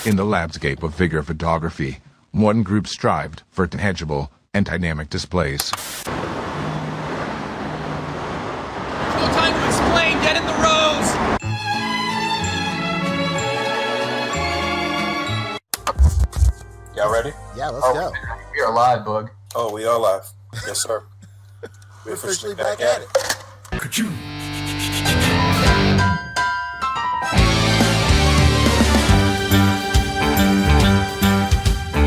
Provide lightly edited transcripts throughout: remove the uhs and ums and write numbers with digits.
In the landscape of figure photography, one group strived for tangible and dynamic displays. No time to explain, get in the rows! Y'all ready? Yeah, let's go. We are live, Boog. Oh, we are live. Yes, sir. We're officially back at it.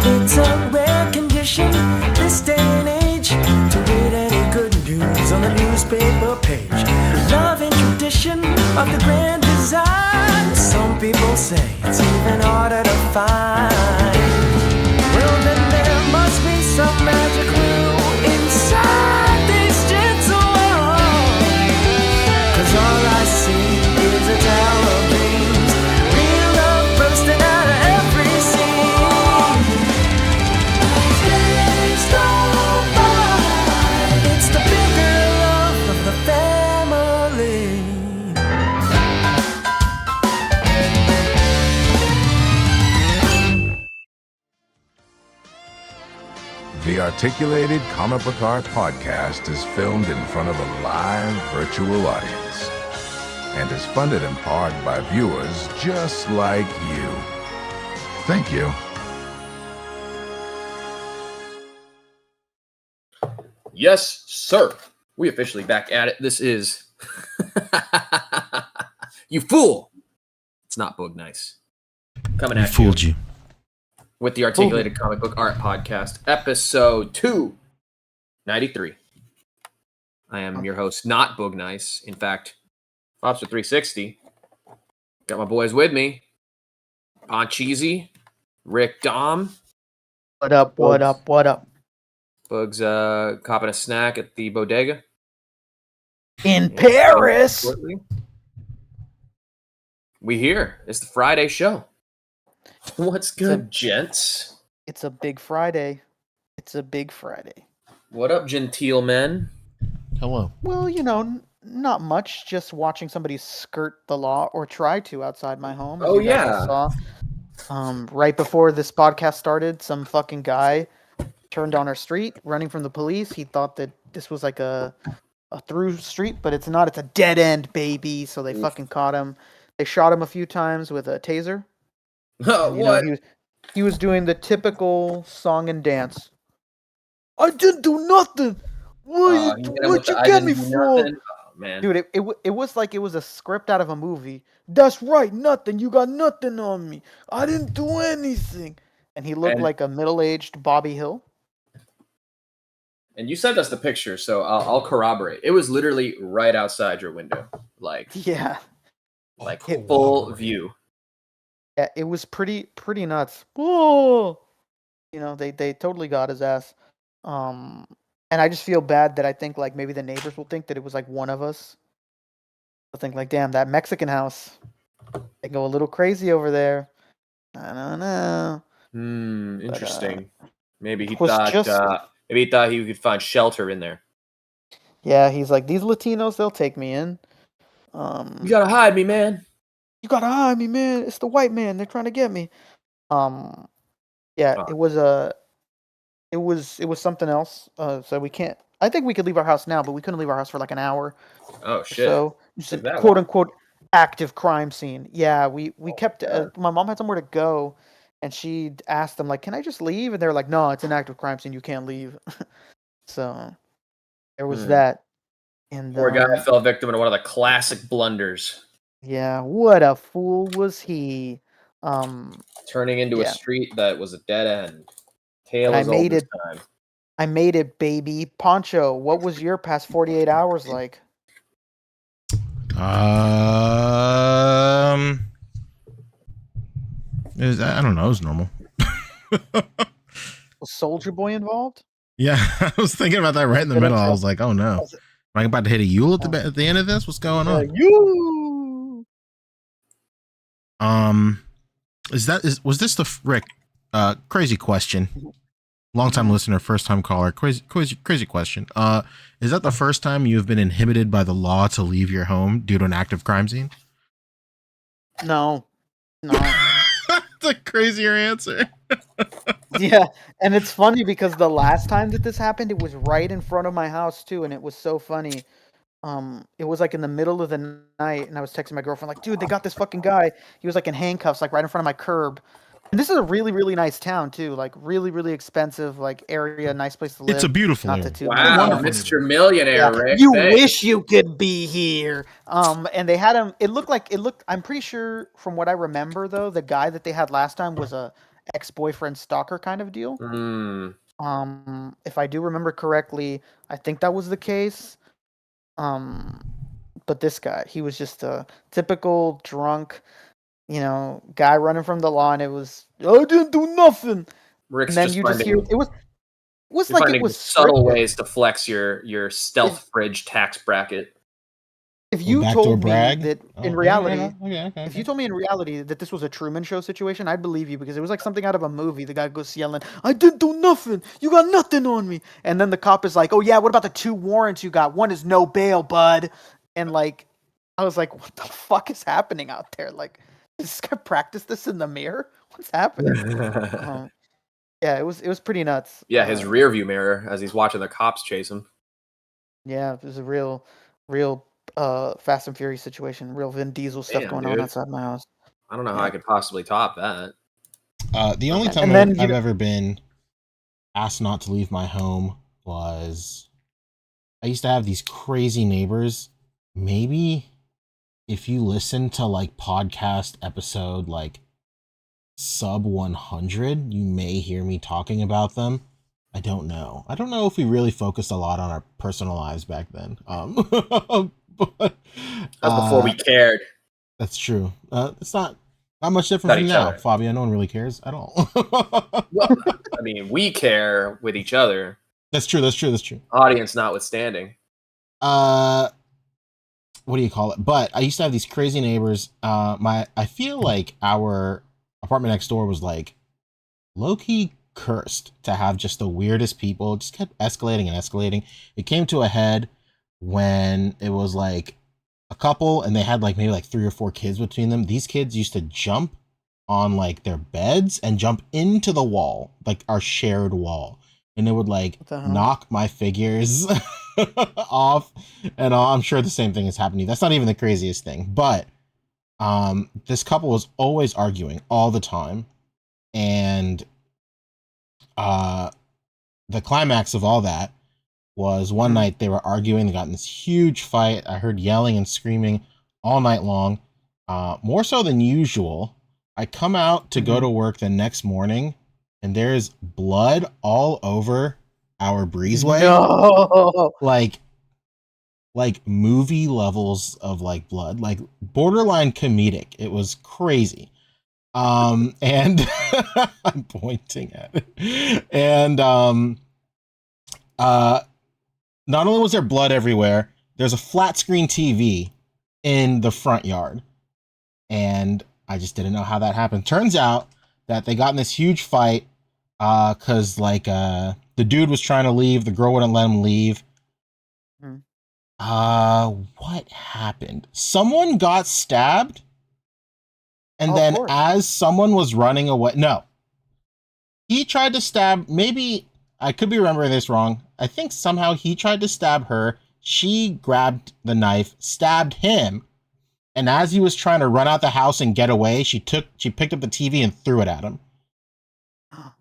It's a rare condition this day and age to read any good news on the newspaper page. Love and tradition of the grand design. Some people say it's even harder to find. Well, then there must be some magic clue inside this gentle world. 'Cause all I see is a tower of dreams, real love bursting out of every scene. Days go by, it's the bigger love of the family. The Articulated Comic Book Art Podcast is filmed in front of a live virtual audience and is funded in part by viewers just like you. Thank you. Yes, sir. We officially back at it. This is... You fool! It's not Boog Nice. Coming at you. Fooled you. With the Articulated Comic Book Art Podcast, episode 293. I am your host, not Boog Nice. In fact, Pops for 360. Got my boys with me. On Cheesy, Rick Dom. What up, what up, what up? Boog's copping a snack at the bodega. In Paris! We here. It's the Friday show. What's good, gents? It's a big Friday. It's a big Friday. What up, genteel men? Hello. Well, you know, not much. Just watching somebody skirt the law or try to outside my home. Oh, you guys yeah. saw. Right before this podcast started, some fucking guy turned on our street, running from the police. He thought that this was like a through street, but it's not. It's a dead end, baby. So they fucking caught him. They shot him a few times with a taser. What? He was doing the typical song and dance. I didn't do nothing. What you get me for? Oh, man. Dude, it was like it was a script out of a movie. That's right, nothing. You got nothing on me. I didn't do anything. And he looked like a middle-aged Bobby Hill. And you sent us the picture, so I'll corroborate. It was literally right outside your window, like full view. Yeah, it was pretty nuts. Whoa! You know, they totally got his ass. And I just feel bad that I think like maybe the neighbors will think that it was like one of us. They'll think like, damn, that Mexican house. They go a little crazy over there. I don't know. Interesting. Maybe he was thought he could find shelter in there. Yeah, he's like, these Latinos, they'll take me in. You gotta hide me, man. You gotta hide me, man. It's the white man. They're trying to get me. It was something else. So we can't. I think we could leave our house now, but we couldn't leave our house for like an hour. Oh shit! So it's a quote unquote active crime scene. Yeah, we kept. My mom had somewhere to go, and she asked them like, "Can I just leave?" And they're like, "No, it's an active crime scene. You can't leave." So there was that. And poor guy fell victim to one of the classic blunders. Yeah, what a fool was he? Turning into a street that was a dead end. Tale as old as time. I made it, baby. Poncho, what was your past 48 hours like? I don't know. It was normal. Was Soldier Boy involved? Yeah, I was thinking about that right in the middle. I was like, oh no. Am I about to hit a Yule at the end of this? What's going on? Was this the Rick? Crazy question. Long-time listener, first-time caller. Crazy question. Is that the first time you've been inhibited by the law to leave your home due to an active crime scene? No. That's a crazier answer. Yeah, and it's funny because the last time that this happened, it was right in front of my house too, and it was so funny. It was like in the middle of the night, and I was texting my girlfriend like, "Dude, they got this fucking guy. He was like in handcuffs, like right in front of my curb." And this is a really, really nice town too, like really, really expensive, like area, nice place to live. It's a beautiful Not area. to toot Wow, my horn. Mr. Millionaire, Yeah, Rick. you Thanks. wish you could be here. And they had him. It looked. I'm pretty sure, from what I remember, though, the guy that they had last time was a ex-boyfriend stalker kind of deal. If I do remember correctly, I think that was the case. But this guy, he was just a typical drunk, guy running from the law, and it was, I didn't do nothing. Rick's And then just you just hear finding, it was you're like finding it was subtle scripted. ways to flex your stealth fridge tax bracket. If you Backdoor told me brag? that Oh, in reality, okay. if you told me in reality that this was a Truman Show situation, I'd believe you because it was like something out of a movie. The guy goes yelling, "I didn't do nothing. You got nothing on me." And then the cop is like, "Oh yeah, what about the 2 warrants you got? One is no bail, bud." And like, I was like, "What the fuck is happening out there? Like, does this guy practice this in the mirror? What's happening?" Yeah, it was pretty nuts. Yeah, his rear view mirror as he's watching the cops chase him. Yeah, it was a real Fast and Furious situation. Real Vin Diesel stuff Damn, going dude. on outside my house. I don't know how I could possibly top that. The only time And then I've ever been asked not to leave my home was I used to have these crazy neighbors. Maybe if you listen to like podcast episode like sub 100, you may hear me talking about them. I don't know. I don't know if we really focused a lot on our personal lives back then. But That's before we cared. that's true. It's not much different About from each now, other. Fabio. No one really cares at all. Well, I mean, we care with each other. That's true. Audience notwithstanding. What do you call it? But I used to have these crazy neighbors. I feel like our apartment next door was like low-key cursed to have just the weirdest people. It just kept escalating and escalating. It came to a head when it was like a couple and they had like maybe like 3 or 4 kids between them. These kids used to jump on like their beds and jump into the wall, like our shared wall, and it would like knock my figures off. And I'm sure the same thing is happening. That's not even the craziest thing, but this couple was always arguing all the time, and the climax of all that was one night they were arguing. They got in this huge fight. I heard yelling and screaming all night long, more so than usual. I come out to go to work the next morning, and there's blood all over our breezeway. No. Like movie levels of like blood, like borderline comedic. It was crazy. And I'm pointing at it. And not only was there blood everywhere, there's a flat screen TV in the front yard. And I just didn't know how that happened. Turns out that they got in this huge fight because like the dude was trying to leave, the girl wouldn't let him leave. What happened? Someone got stabbed, and then as someone was running away, no, he tried to stab, maybe, I could be remembering this wrong. I think somehow he tried to stab her. She grabbed the knife, stabbed him, and as he was trying to run out the house and get away, she picked up the TV and threw it at him.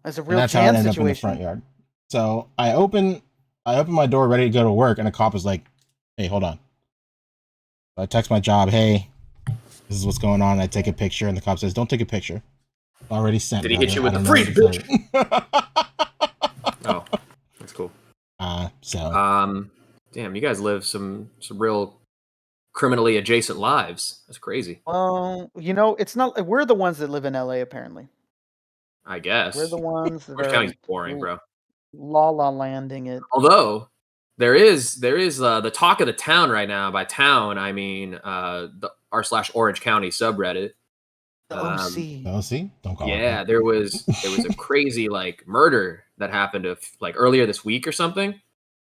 That's a real that's how it ended situation. up in the front yard. So I open my door ready to go to work, and a cop is like, "Hey, hold on." So I text my job, "Hey, this is what's going on." I take a picture, and the cop says, "Don't take a picture. Already sent." Did he hit you with the freeze, bitch? Oh, that's cool. Damn, you guys live some real criminally adjacent lives. That's crazy. It's not. We're the ones that live in LA, apparently. I guess We're the ones that Orange are County's boring, bro. La landing it. Although there is the talk of the town right now. By town, I mean the r/Orange County subreddit. The OC. OC? Don't call it. Yeah, there was a crazy like murder that happened like earlier this week or something.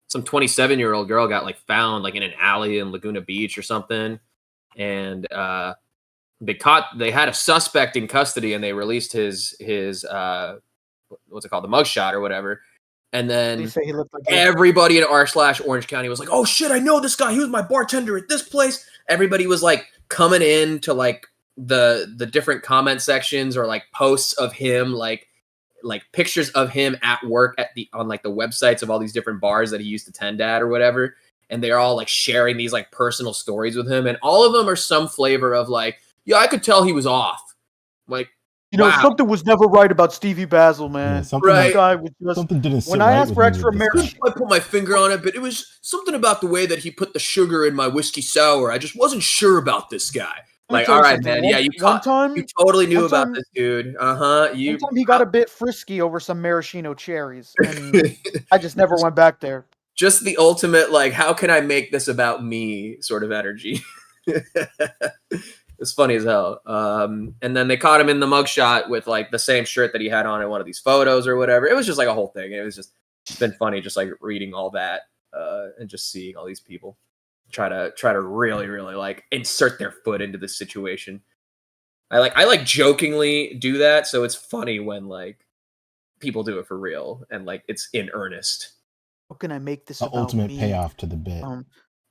Some 27-year-old girl got like found like in an alley in Laguna Beach or something, and they had a suspect in custody and they released his what's it called, the mugshot or whatever. And then He looked like everybody in r/Orange County was like, "Oh shit, I know this guy. He was my bartender at this place." Everybody was like coming in to like the different comment sections or like posts of him, like pictures of him at work on like the websites of all these different bars that he used to tend at or whatever. And they're all like sharing these like personal stories with him, and all of them are some flavor of like, yeah, I could tell he was off. Like, wow. Something was never right about Stevie Basil, man. Yeah, Right. That guy was just, something didn't sit when I right asked with for me extra with this guy. I put my finger on it, but it was something about the way that he put the sugar in my whiskey sour. I just wasn't sure about this guy. Let me Like, tell you all right, something. man. One- Yeah, you one time- you totally knew one about time- this dude. One time he got a bit frisky over some maraschino cherries, and I just never went back there. just the ultimate, like, how can I make this about me sort of energy. It's funny as hell. And then they caught him in the mugshot with like the same shirt that he had on in one of these photos or whatever. It was just like a whole thing. It's been funny just like reading all that and just seeing all these people try to really, really like insert their foot into this situation. I like jokingly do that, so it's funny when like people do it for real and like it's in earnest. How can I make this The about ultimate me? payoff to the bit.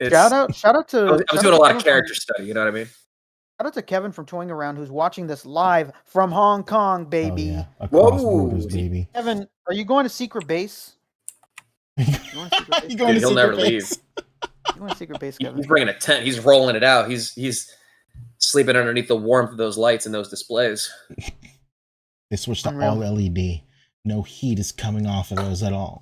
It's, Shout out to I was shout doing out a lot to of Kevin character study, you know what I mean? Shout out to Kevin from Toying Around who's watching this live from Hong Kong, Oh, baby. yeah. Across Whoa. borders, baby. Kevin, are you going to Secret Base? You want secret base? going to He'll secret never base? You want a Secret Base, Kevin? He's bringing a tent. He's rolling it out. He's sleeping underneath the warmth of those lights and those displays. They switched to Unreal. all LED. No heat is coming off of those at all.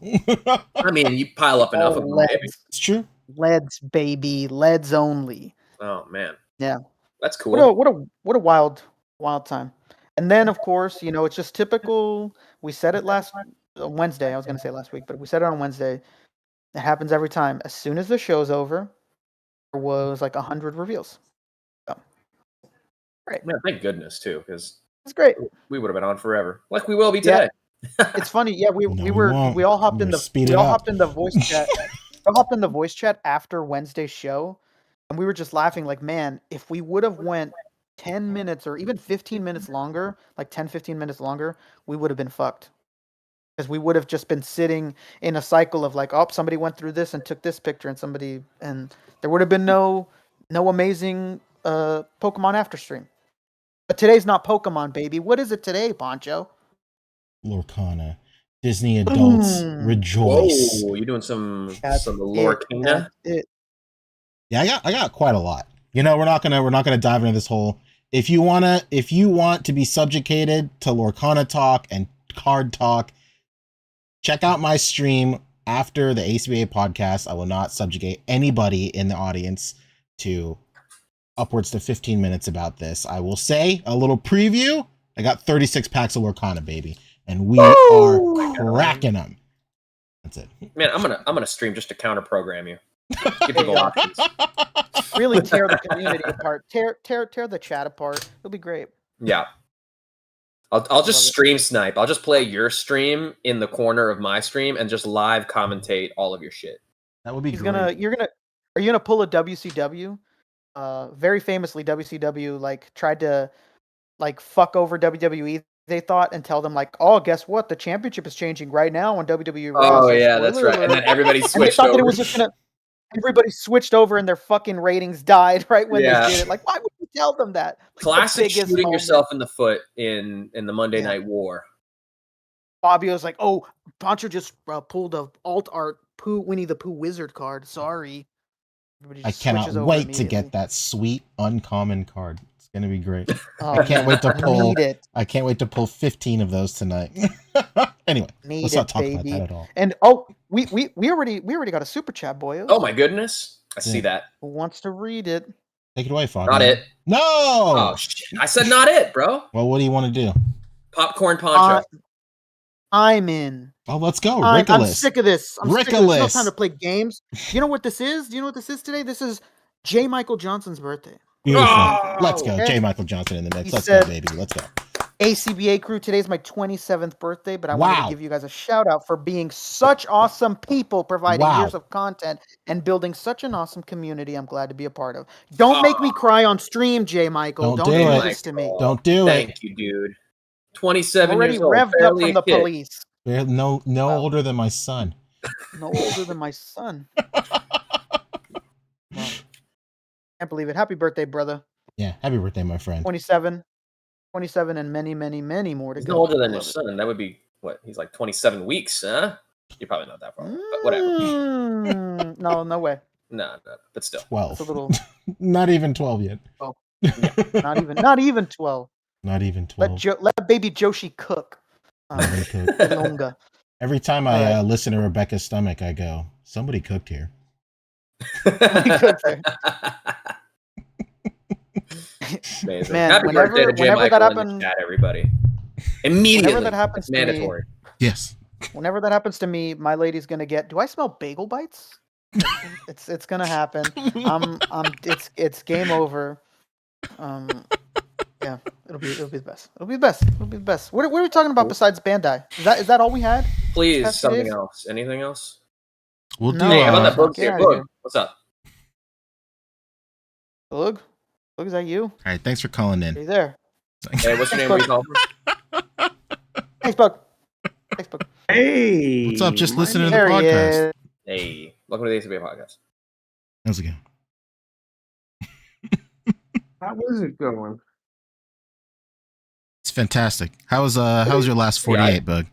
I mean, you pile up enough of them, maybe. It's true. LEDs, baby. LEDs only. Oh man, Yeah. that's cool. What a wild time. And then of course, it's just typical. We said it last Wednesday. I was going to say last week, but we said it on Wednesday. It happens every time. As soon as the show's over, there was like 100 reveals. So, great. Man, thank goodness too, because It's great. we would have been on forever, like we will be Yeah. today. It's funny. Yeah, we all hopped in the voice chat. We all hopped in the voice chat after Wednesday's show, and we were just laughing like, man, if we would have went 10 minutes or even 15 minutes longer, like 10, 15 minutes longer, we would have been fucked. Because we would have just been sitting in a cycle of like, oh, somebody went through this and took this picture, and there would have been no amazing Pokemon after stream. But today's not Pokemon, baby. What is it today, Poncho? Lorcana. Disney adults rejoice. Whoa, you're doing some That's Lorcana. Yeah, I got quite a lot. We're not gonna dive into this whole. If you want to be subjugated to Lorcana talk and card talk, check out my stream after the A.C.B.A podcast. I will not subjugate anybody in the audience to upwards to 15 minutes about this. I will say a little preview. I got 36 packs of Lorcana, baby, and we are cracking them. That's it. Man, I'm gonna stream just to counter program you. Give people options. Really tear the community apart. Tear the chat apart. It'll be great. Yeah. I'll just stream snipe. I'll just play your stream in the corner of my stream and just live commentate all of your shit. That would be great. Are you gonna pull a WCW? Very famously, WCW tried to fuck over WWE. They thought and tell them oh, guess what? The championship is changing right now on WWE. Raw. Oh yeah, that's right. And then everybody switched over. That it was just gonna. Everybody switched over and their fucking ratings died right when they did it. Why would you tell them that? Classic shooting yourself in the foot in the Monday Night War. Fabio's like, oh, Poncho just pulled a alt art Winnie the Pooh wizard card. Sorry. I cannot wait to get that sweet uncommon card. It's gonna be great. I can't wait to pull. I can't wait to pull 15 of those tonight. Anyway, let's not talk about that at all. And we already got a super chat, boy. Oh my goodness, I see that. Who wants to read it? Take it away, Fabio. Not it. No. Oh shit! I said not it, bro. Well, what do you want to do? Popcorn Poncho. I'm in. Oh, let's go. I'm sick of this. I'm sick of this. It's no time to play games. You know what this is? Do you know what this is today? This is J. Michael Johnson's birthday. Beautiful. Let's go. J. Michael Johnson in the mix. Let's go, baby. Let's go. A.C.B.A. crew, today's my 27th birthday, but I wanted to give you guys a shout out for being such awesome people, providing years of content and building such an awesome community. I'm glad to be a part of. Don't make me cry on stream, J. Michael. Don't do this to me. Don't do it. Thank you, dude. 27 already years old, revved up from the kid. police. No older than my son. No older than my son. Wow. Can't believe it. Happy birthday, brother. Yeah, happy birthday, my friend. 27 and many, many, many more to He's go. no older than his son. That would be what? He's like 27 weeks, huh? You're probably not that far, but whatever. No way. No, but still. 12. It's a little. Not even 12 yet. Oh, yeah. Not even 12. Not even 12. Let baby Joshi cook. Longer. Every time I listen to Rebecca's stomach, I go, somebody cooked here. Amazing. Man, Happy birthday to Jay whenever Michael that in the happens, chat, everybody. Immediately. Whenever that happens, it's mandatory. Yes. Whenever that happens to me, my lady's gonna get. Do I smell bagel bites? It's gonna happen. It's game over. Yeah, it'll be the best. It'll be the best. What are we talking about besides Bandai? Is that all we had? Please, something else. Anything else? We'll do. Hey, how about that Boog here? Boog, what's up? Boog, is that you? All right, thanks for calling in. Are you there? Hey, what's your name? Where you calling from? Thanks, Boog. Hey, what's up? Just listening to the podcast. Hey, welcome to the A.C.B.A. podcast. How's it going? How is it going? It's fantastic. How's your last 48, Bug?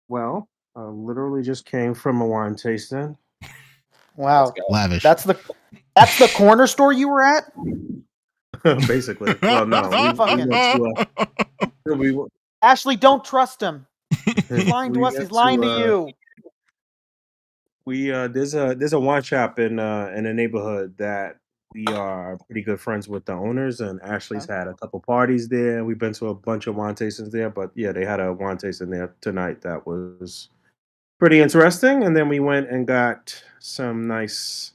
Well, I literally just came from a wine tasting. Wow, lavish. That's the corner store you were at. Basically. Well, no. Ashley, don't trust him. He's lying to us. He's lying to you. There's a wine shop in a neighborhood that we are pretty good friends with the owners, and Ashley's had a couple parties there. We've been to a bunch of wine tastings there, but yeah, they had a wine tasting there tonight that was pretty interesting. And then we went and got some nice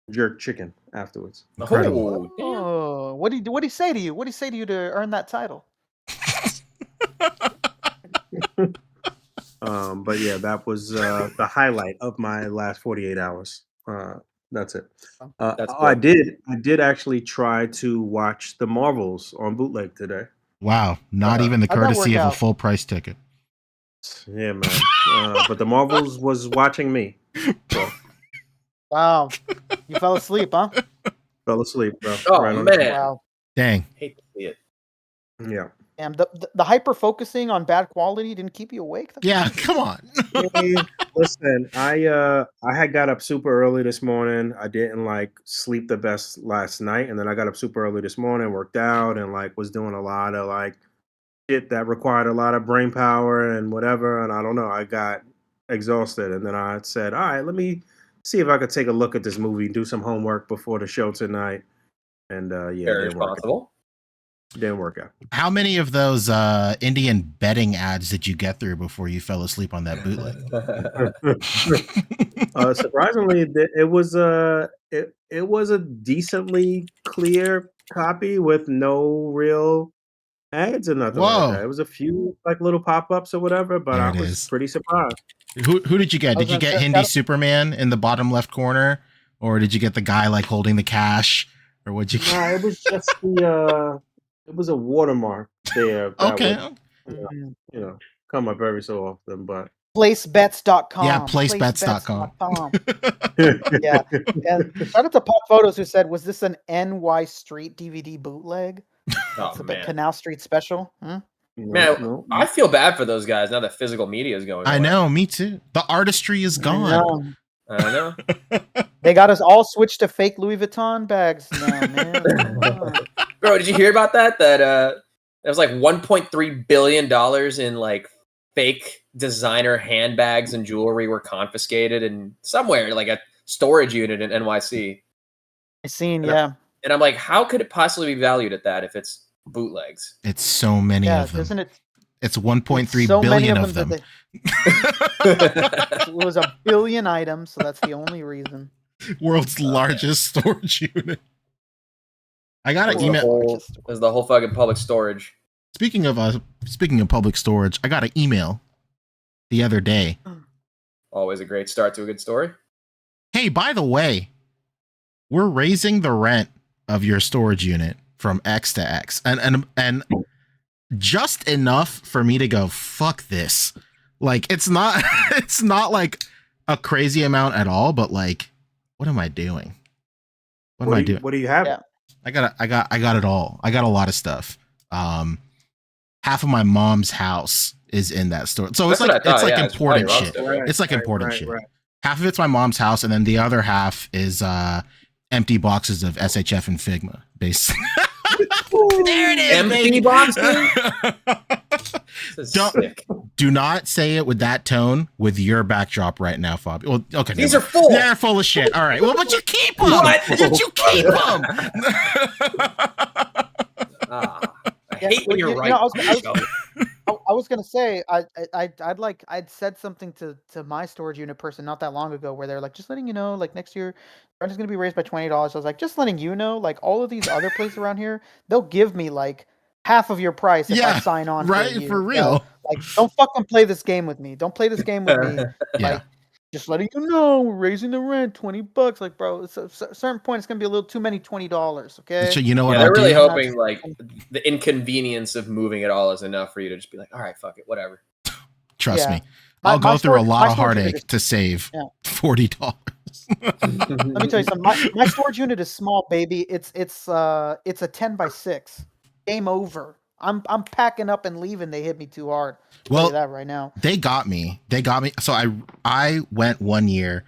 jerk chicken afterwards. Incredible. Oh, what did he say to you? What did he say to you to earn that title? But yeah, that was the highlight of my last 48 hours. That's it. That's I did actually try to watch the Marvels on bootleg today. Wow, not even the courtesy of a full price ticket. Yeah, man. But the Marvels was watching me. So. Wow, you fell asleep, huh? Fell asleep, bro. Oh right on man! Wow. Dang. Hate to see it. Yeah. And the hyper focusing on bad quality didn't keep you awake. Yeah, come on. Listen, I had got up super early this morning. I didn't sleep the best last night, and then I got up super early this morning, worked out, and was doing a lot of shit that required a lot of brain power and whatever. And I don't know, I got exhausted, and then I said, all right, let me see if I could take a look at this movie, do some homework before the show tonight. And yeah, very responsible. Didn't work out. How many of those Indian betting ads did you get through before you fell asleep on that bootleg? Surprisingly, it was a decently clear copy with no real ads or nothing like that. It was a few little pop-ups or whatever, but I was pretty surprised. Who did you get? Did you get Hindi Superman in the bottom left corner, or did you get the guy holding the cash, or what'd you get? No, it was just it was a watermark there. Okay. Would, come up every so often, but Placebets.com. Yeah, placebets.com. Yeah. And shout out to Pop Photos who said, was this an NY Street DVD bootleg? Oh, it's a man. Canal Street special. Man, I feel bad for those guys now that physical media is going away. I know, me too. The artistry is gone. I know. They got us all switched to fake Louis Vuitton bags now, man. Bro, did you hear about that? That it was $1.3 billion in fake designer handbags and jewelry were confiscated and somewhere a storage unit in NYC. I seen, And I'm like, how could it possibly be valued at that if it's bootlegs? It's so many of them. Isn't it? It's 1.3 billion of them. It was a billion items, so that's the only reason. World's largest storage unit. I got an email. It was the whole fucking public storage. Speaking of public storage, I got an email the other day. Always a great start to a good story. Hey, by the way, we're raising the rent of your storage unit from X to X, and just enough for me to go, fuck this. Like, it's not it's not like a crazy amount at all, but like, what am I doing? What am I doing? What do you have? Yeah. I got it all. I got a lot of stuff. Half of my mom's house is in that store. So That's it's what I like thought, it's like yeah, it's important probably shit. wrong stuff, right? It's like important shit. Right. Half of it's my mom's house, and then the other half is empty boxes of SHF and Figma. Basically. There it is. Empty baby. boxes? Do not say it with that tone with your backdrop right now, Fabi. Well, okay. These are full. They're full of shit. All right. Well, but you keep them. What? But you keep them. I hate when you're right. I was gonna say I'd said something to my storage unit person not that long ago where they're like, just letting you know, like next year rent is gonna be raised by $20. I was like, just letting you know, like all of these other places around here, they'll give me like half of your price if I sign on. Right, for real. So, like, don't fucking play this game with me. Don't play this game with me. Yeah. Like, just letting you know, we're raising the rent $20. Like, bro, it's a certain point, it's gonna be a little too many $20. Okay. So you know what? Yeah, they're I'll really do? hoping like the inconvenience of moving it all is enough for you to just be like, all right, fuck it, whatever. Trust Yeah. me. I'll go through a lot of storage unit heartache to save Yeah. $40. Let me tell you something. My storage unit is small, baby. It's a 10x6. Game over. I'm packing up and leaving. They hit me too hard. I'll tell you that right now. They got me. So I went one year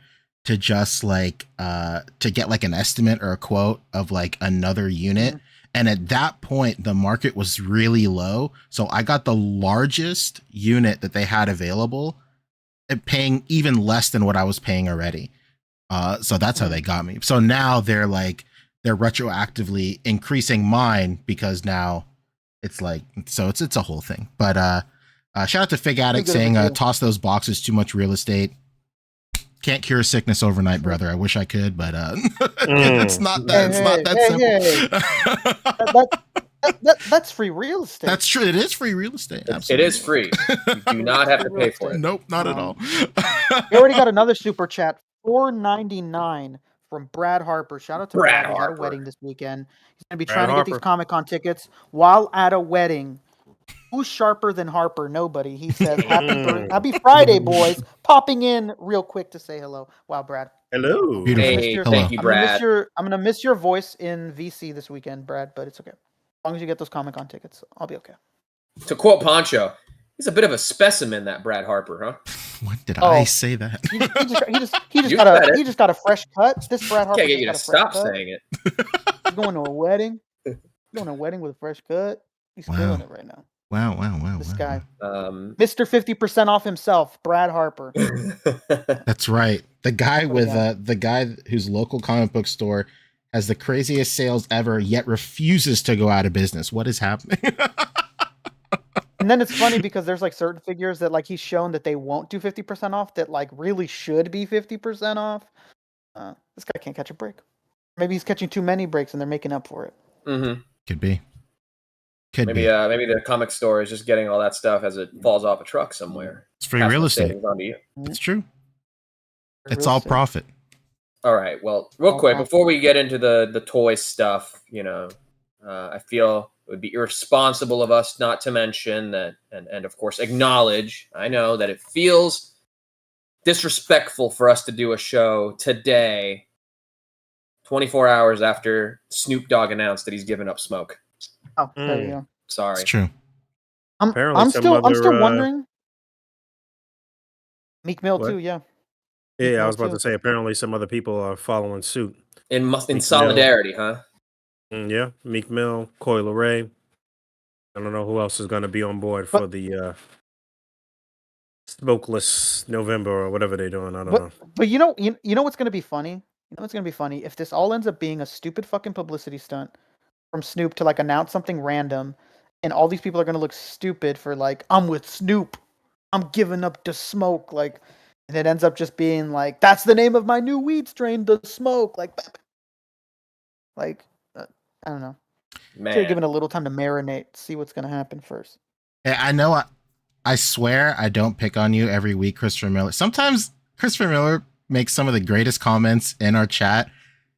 to just like to get like an estimate or a quote of like another unit. Mm-hmm. And at that point, the market was really low. So I got the largest unit that they had available and paying even less than what I was paying already. So that's how they got me. So now they're retroactively increasing mine because now it's like, so it's a whole thing. But shout out to Fig Addict saying, toss those boxes, too much real estate. Can't cure sickness overnight, brother. I wish I could, but it's not that simple. That's free real estate. That's true. It is free real estate. Absolutely. It is free. You do not have to pay for it. Nope, not at all. We already got another super chat, $4.99 from Brad Harper. Shout out to Brad. He's at a wedding this weekend. He's going to be trying to get these Comic-Con tickets while at a wedding. Who's sharper than Harper? Nobody. He says, happy Friday, boys. Popping in real quick to say hello. Wow, Brad. Hello. Hey, thank you, Brad. I'm gonna miss your voice in VC this weekend, Brad, but it's okay. As long as you get those Comic-Con tickets, I'll be okay. To quote Poncho, he's a bit of a specimen, that Brad Harper, huh? When did I say that? He just got a fresh cut. This Brad Harper can't get you to stop saying it. He's going to a wedding. He's going to a wedding with a fresh cut. He's killing it right now. Wow. This guy. Mr. 50% off himself, Brad Harper. That's right. The guy the guy whose local comic book store has the craziest sales ever, yet refuses to go out of business. What is happening? And then it's funny because there's like certain figures that like he's shown that they won't do 50% off that like really should be 50% off. This guy can't catch a break. Maybe he's catching too many breaks and they're making up for it. Mm-hmm. Could be. Maybe the comic store is just getting all that stuff as it falls off a truck somewhere. It's free real estate. It's true. It's all profit. All right. Well, real quick, before we get into the toy stuff, I feel it would be irresponsible of us not to mention that, and of course acknowledge, I know that it feels disrespectful for us to do a show today, 24 hours after Snoop Dogg announced that he's given up smoke. Oh, there you go. Sorry. It's true. I'm still wondering. Meek Mill too, yeah. Yeah, I was about to say, apparently some other people are following suit. In solidarity, huh? Yeah, Meek Mill, Coi Leray. I don't know who else is going to be on board for the smokeless November or whatever they're doing. I don't know. But you know what's going to be funny? You know what's going to be funny? If this all ends up being a stupid fucking publicity stunt from Snoop to like announce something random, and all these people are going to look stupid for like, I'm with Snoop, I'm giving up to smoke, like, and it ends up just being like, that's the name of my new weed strain, the smoke, like I don't know. Man. Should have given a little time to marinate, see what's going to happen first. Hey, I know. I swear I don't pick on you every week, Christopher Miller. Sometimes Christopher Miller makes some of the greatest comments in our chat.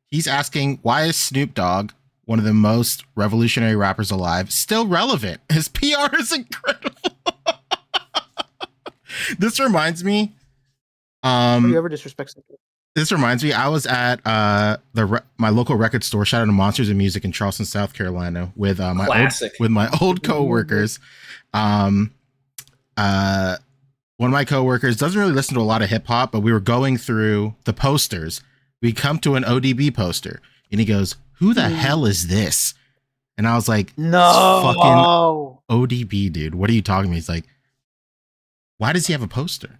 He's asking, why is Snoop Dogg, one of the most revolutionary rappers alive, still relevant? His PR is incredible. This reminds me. Have you ever disrespect something? This reminds me. I was at my local record store. Shout out to Monsters of Music in Charleston, South Carolina, with my old coworkers. One of my coworkers doesn't really listen to a lot of hip hop, but we were going through the posters. We come to an ODB poster, and he goes, "Who the hell is this?" And I was like, "No, fucking ODB, dude. What are you talking about?" He's like, "Why does he have a poster?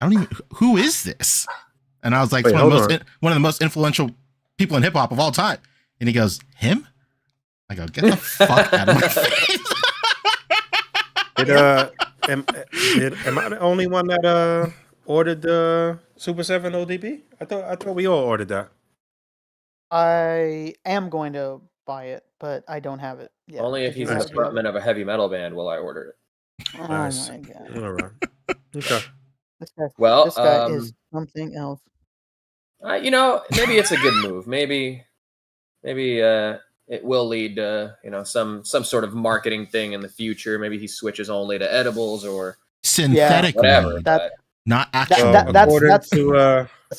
I don't even. Who is this?" And I was like, one of the most influential people in hip hop of all time. And he goes, "Him?" I go, "Get the fuck out of my face." Am I the only one that ordered the Super 7 ODB? I thought we all ordered that. I am going to buy it, but I don't have it yet. Only if he's a frontman of a heavy metal band will I order it. Oh nice. My god! All right. Okay. This guy is something else. Maybe it's a good move. Maybe it will lead to some sort of marketing thing in the future. Maybe he switches only to edibles or synthetic, whatever. Not actual. That's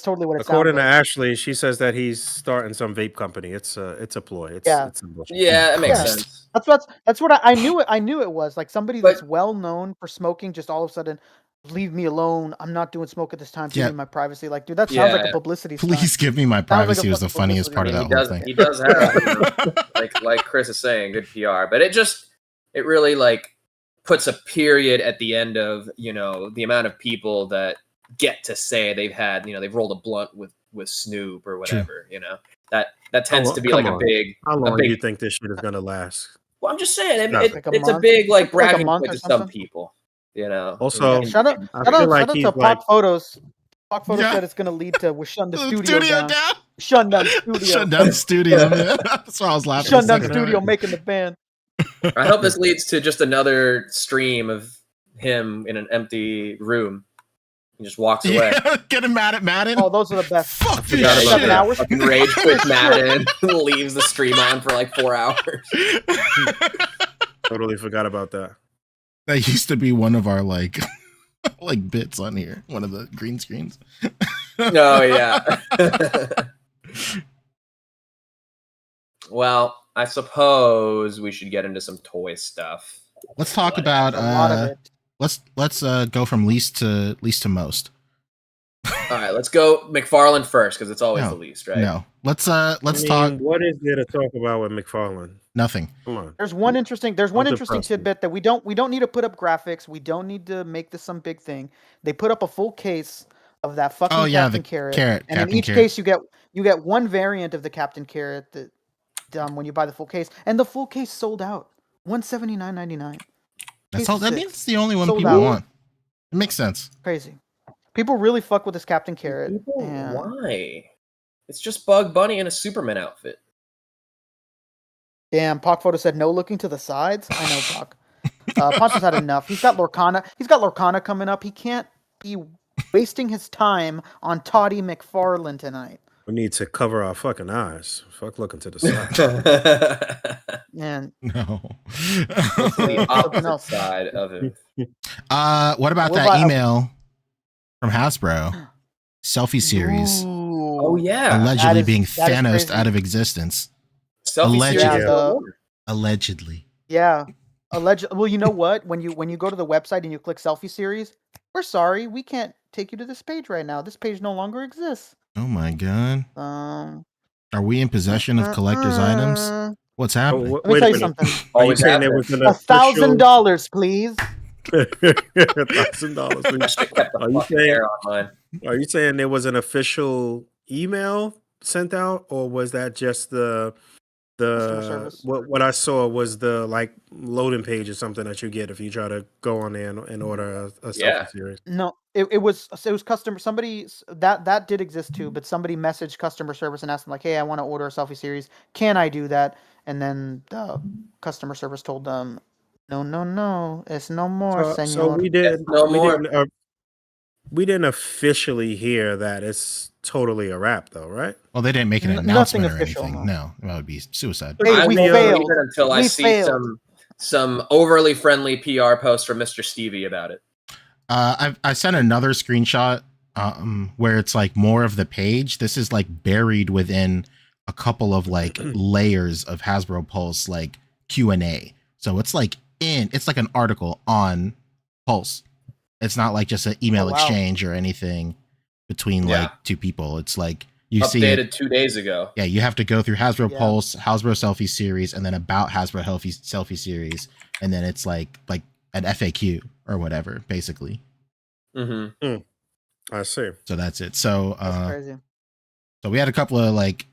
totally what it sounds like. According to Ashley, she says that he's starting some vape company. It's a ploy. It's a bullshit. Yeah, it makes sense. That's what I knew. I knew it was like somebody that's well known for smoking. Just all of a sudden, leave me alone. I'm not doing smoke at this time. Give me my privacy. Like, dude, that sounds like a publicity stunt. Please give me my privacy. Was the funniest part of that whole thing. He does have, like Chris is saying, good PR, but it really like puts a period at the end of the amount of people that get to say they've had they've rolled a blunt with Snoop or whatever. True. That tends to be like a big. How long do you think this shit is gonna last? Well, I'm just saying it's a big like bragging point to some people. Also, shout out to Pop Photos. Pop Photos said it's going to lead to we shun the studio down. Shun down studio. Shun down studio. Man. That's why I was laughing. Shun down studio making the band. I hope this leads to just another stream of him in an empty room. He just walks away. Getting mad at Madden. Oh, those are the best. Fuck this 7 hours. Rage quit Madden. Leaves the stream on for like 4 hours. Totally forgot about that. That used to be one of our like bits on here. One of the green screens. Oh yeah. Well, I suppose we should get into some toy stuff. Let's talk about let's go from least to most. All right, let's go McFarlane first because it's always the least, right? No. Let's talk. What is there to talk about with McFarlane? Nothing. Come on. There's one interesting tidbit that we don't need to put up graphics. We don't need to make this some big thing. They put up a full case of that fucking Captain Carrot. And in each case you get one variant of the Captain Carrot that when you buy the full case. And the full case sold out. $179.99. That's all. That means it's the only one people want. It makes sense. Crazy. People really fuck with this Captain Carrot. Why? It's just Bug Bunny in a Superman outfit. Damn, Pock Photo said no looking to the sides. I know, Pock. Poncho's had enough. He's got Lorcana. He's got Lorcana coming up. He can't be wasting his time on Toddy McFarlane tonight. We need to cover our fucking eyes. Fuck looking to the side. Man. No. It's the opposite side of it. What about that email from Hasbro? Selfie series. Ooh. Oh yeah. Allegedly being Thanos out of existence. Allegedly. Yeah. Well, you know what? When you go to the website and you click selfie series, we're sorry, we can't take you to this page right now. This page no longer exists. Oh my god. Are we in possession of collector's items? What's happening? Let me tell you something. Always saying there was $1,000, please. $1,000. Are you saying there was an official email sent out, or was that just the Customer service. what I saw was the like loading page or something that you get if you try to go on there and order a Yeah. selfie series. No, it was customer somebody that did exist too, but somebody messaged customer service and asked them like, "Hey, I want to order a selfie series. Can I do that?" And then the customer service told them, "No, it's no more, So senor." we didn't officially hear that it's totally a wrap though, right? Well, they didn't make an Nothing announcement or official, anything. No, that would be suicide. Hey, I we will failed. leave it until I We see failed. some overly friendly PR post from Mr. Stevie about it. I sent another screenshot where it's like more of the page. This is like buried within a couple of like layers of Hasbro Pulse like Q&A. So it's like an article on Pulse. It's not like just an email exchange or anything between like two people. It's like you see updated 2 days ago. Yeah, you have to go through Hasbro Pulse, Hasbro Selfie Series, and then about Hasbro Selfie Series, and then it's like an FAQ or whatever, basically. Mm-hmm. I see. So that's it. So That's crazy. So we had a couple of like,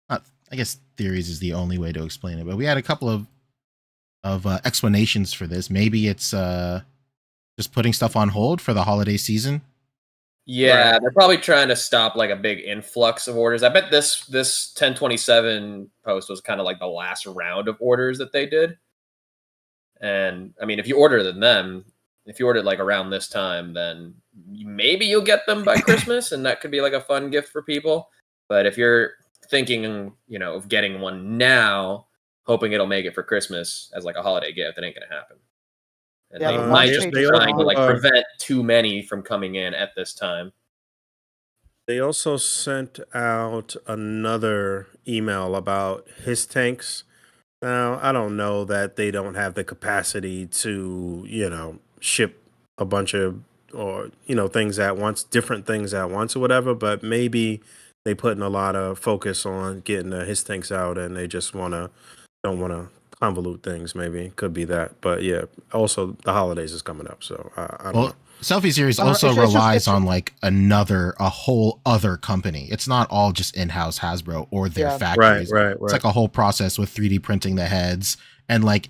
I guess theories is the only way to explain it, but we had a couple of explanations for this. Maybe it's just putting stuff on hold for the holiday season. Yeah, they're probably trying to stop like a big influx of orders. I bet this 1027 post was kind of like the last round of orders that they did. And I mean, if you order them, if you order it like around this time, then maybe you'll get them by Christmas, and that could be like a fun gift for people. But if you're thinking, of getting one now, hoping it'll make it for Christmas as like a holiday gift, it ain't gonna happen. And they might just be trying to like prevent too many from coming in at this time. They also sent out another email about his tanks. Now, I don't know that they don't have the capacity to, ship a bunch of, or, things at once, different things at once or whatever, but maybe they putting a lot of focus on getting his tanks out and they just don't want to convolute things. Maybe it could be that, but yeah, also the holidays is coming up. So I don't know. Selfie Series also relies on like a whole other company. It's not all just in-house Hasbro or their factories. Right. It's like a whole process with 3D printing the heads, and like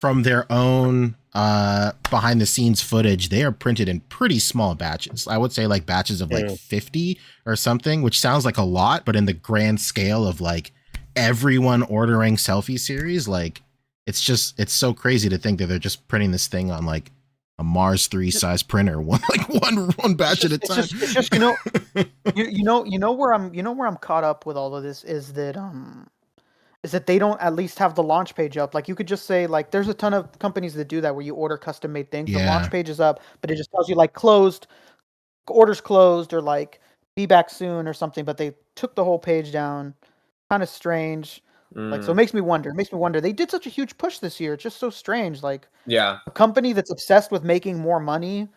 from their own behind the scenes footage, they are printed in pretty small batches. I would say like batches of like 50 or something, which sounds like a lot, but in the grand scale of like everyone ordering Selfie Series, like it's so crazy to think that they're just printing this thing on like a Mars 3 size printer, one batch at a time. It's just you know where I'm caught up with all of this is that they don't at least have the launch page up. Like you could just say like there's a ton of companies that do that where you order custom made things. The launch page is up, but it just tells you like orders closed or like be back soon or something. But they took the whole page down. Kind of strange. Like, so it makes me wonder. They did such a huge push this year. It's just so strange. Like, a company that's obsessed with making more money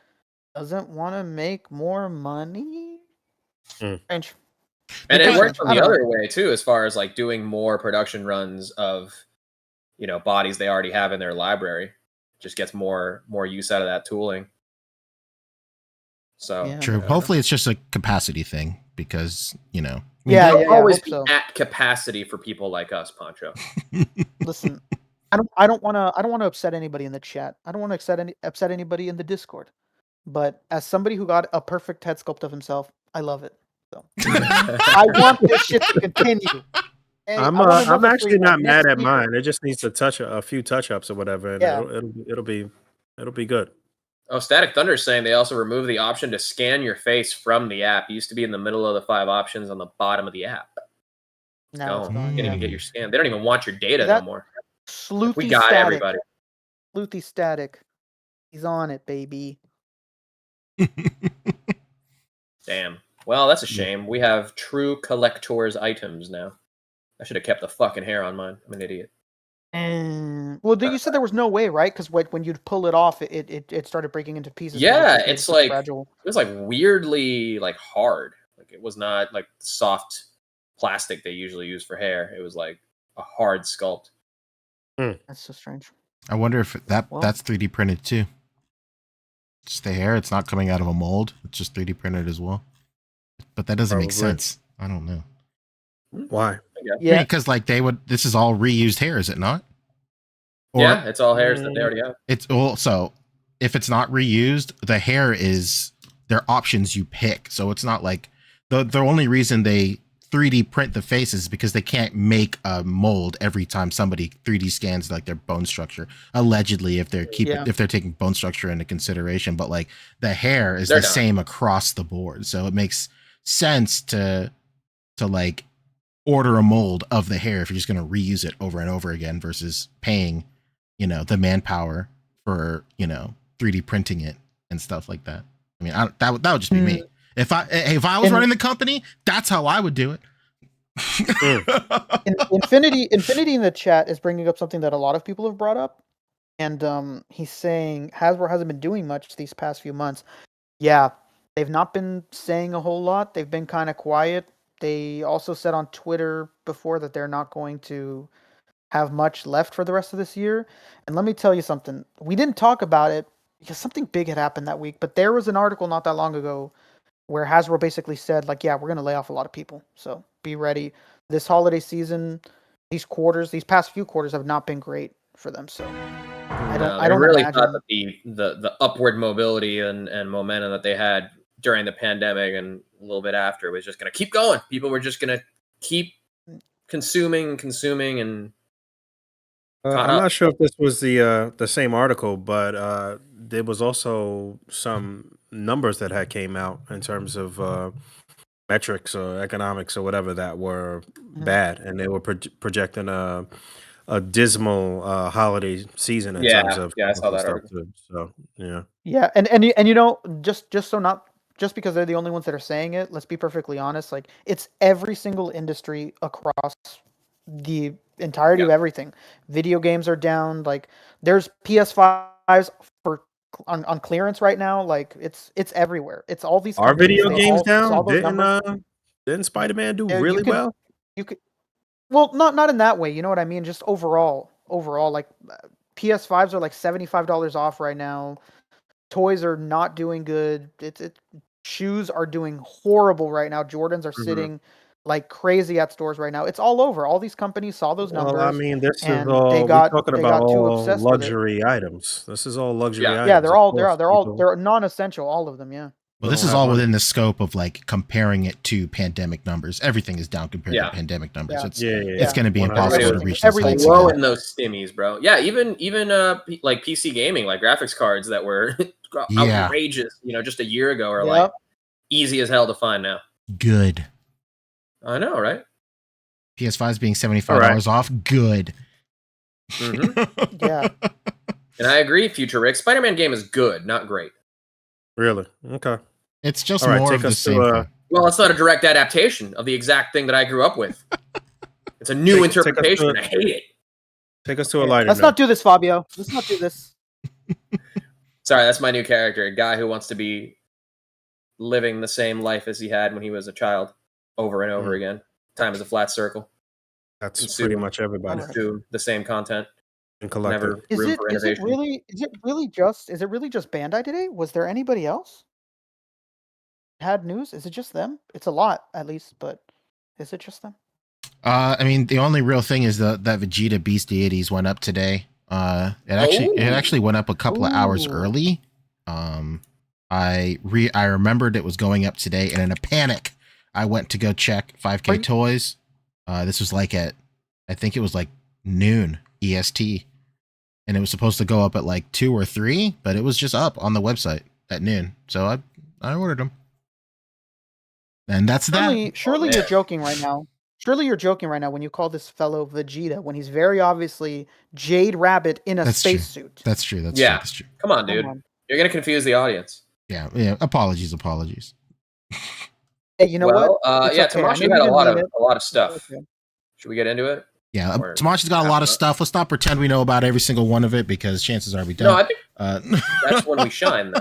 doesn't want to make more money. Strange. And it worked from the other way too, as far as like doing more production runs of, bodies they already have in their library. Just gets more use out of that tooling. So true. Hopefully, it's just a capacity thing because they'll always be at capacity for people like us, Poncho. Listen, I don't want to upset anybody in the chat. I don't want to upset anybody in the Discord. But as somebody who got a perfect head sculpt of himself, I love it. So I want this shit to continue. Hey, I'm actually not mad at mine. It just needs a few touch ups or whatever, and it'll be good. Oh, Static Thunder is saying they also removed the option to scan your face from the app. It used to be in the middle of the 5 options on the bottom of the app. Now you can't even get your scan. They don't even want your data no more. We got Static. everybody. Sleuthy Static. He's on it, baby. Damn. Well, that's a shame. We have true collector's items now. I should have kept the fucking hair on mine. I'm an idiot. Well, you said there was no way, right? Because when you'd pull it off, it started breaking into pieces. Yeah, it's like fragile. It was like weirdly like hard. Like it was not like soft plastic they usually use for hair. It was like a hard sculpt. That's so strange. I wonder if that's 3D printed too. Just the hair, it's not coming out of a mold. It's just 3D printed as well. But that doesn't make sense. I don't know. Why? Yeah. because like this is all reused hair, is it not? Yeah, it's all hairs that they already have. It's also if it's not reused, the hair is their options you pick. So it's not like the only reason they 3D print the face is because they can't make a mold every time somebody 3D scans like their bone structure. Allegedly, if they're taking bone structure into consideration, but like the hair is the same across the board, so it makes sense to like order a mold of the hair if you're just going to reuse it over and over again versus paying, the manpower for 3D printing it and stuff like that. I mean, that would just be me. If I was running the company, that's how I would do it. Infinity in the chat is bringing up something that a lot of people have brought up, and he's saying Hasbro hasn't been doing much these past few months. Yeah, they've not been saying a whole lot. They've been kind of quiet. They also said on Twitter before that they're not going to have much left for the rest of this year. And let me tell you something. We didn't talk about it because something big had happened that week, but there was an article not that long ago where Hasbro basically said, like, yeah, we're going to lay off a lot of people. So be ready. This holiday season, these past few quarters have not been great for them. So I don't really imagine... thought that the upward mobility and momentum that they had during the pandemic and a little bit after was just going to keep going. People were just going to keep consuming and I'm not sure if this was the same article, but there was also some numbers that had came out in terms of metrics or economics or whatever that were bad, and they were projecting a dismal holiday season in terms of I saw that stuff article. too. So and just because they're the only ones that are saying it, let's be perfectly honest. Like, it's every single industry across the entirety of everything. Video games are down. Like, there's PS5s on clearance right now. Like, it's everywhere. It's all these. Are video games down? Didn't Spider-Man do really well? You could. Well, not in that way. You know what I mean? Just overall, like PS5s are like $75 off right now. Toys are not doing good. Shoes are doing horrible right now. Jordans are sitting like crazy at stores right now. It's all over. All these companies saw those numbers. Well, I mean, this is all. we're talking about all luxury items. This is all luxury items. Yeah, they're non-essential. All of them. Yeah. Well, this is all within the scope of like comparing it to pandemic numbers. Everything is down compared to pandemic numbers. It's going to be impossible to reach those heights low in those stimmies, bro. Yeah, even like PC gaming, like graphics cards that were outrageous, just a year ago are like easy as hell to find now. Good. I know, right? PS5s being $75 off. Good. Yeah. And I agree, Future Rick. Spider-Man game is good, not great. Really? Okay. It's just more of the same thing. Well, it's not a direct adaptation of the exact thing that I grew up with. It's a new interpretation. I hate it. Take us to a lighter. Let's not do this, Fabio. Let's not do this. Sorry, that's my new character. A guy who wants to be living the same life as he had when he was a child over and over again. Time is a flat circle. That's pretty much everybody. Do the same content. And collective. Is it really just Bandai today? Was there anybody else had news? Is it just them? It's a lot, at least, but is it just them? I mean, the only real thing is that Vegeta Beast Deities went up today. It actually went up a couple of hours early. I remembered it was going up today, and in a panic, I went to go check 5K Toys. This was like I think it was like noon EST. And it was supposed to go up at like 2 or 3, but it was just up on the website at noon. So I ordered them. And that's that. Surely you're joking right now. Surely you're joking right now when you call this fellow Vegeta when he's very obviously Jade Rabbit in a spacesuit. That's true. That's true. Come on, dude. You're going to confuse the audience. Yeah. Apologies. Hey, you know what? Tamashii had a lot of stuff. Okay. Should we get into it? Yeah, Tamashii's got a lot of stuff. Let's not pretend we know about every single one of it because chances are we don't. No, I think that's when we shine. Though.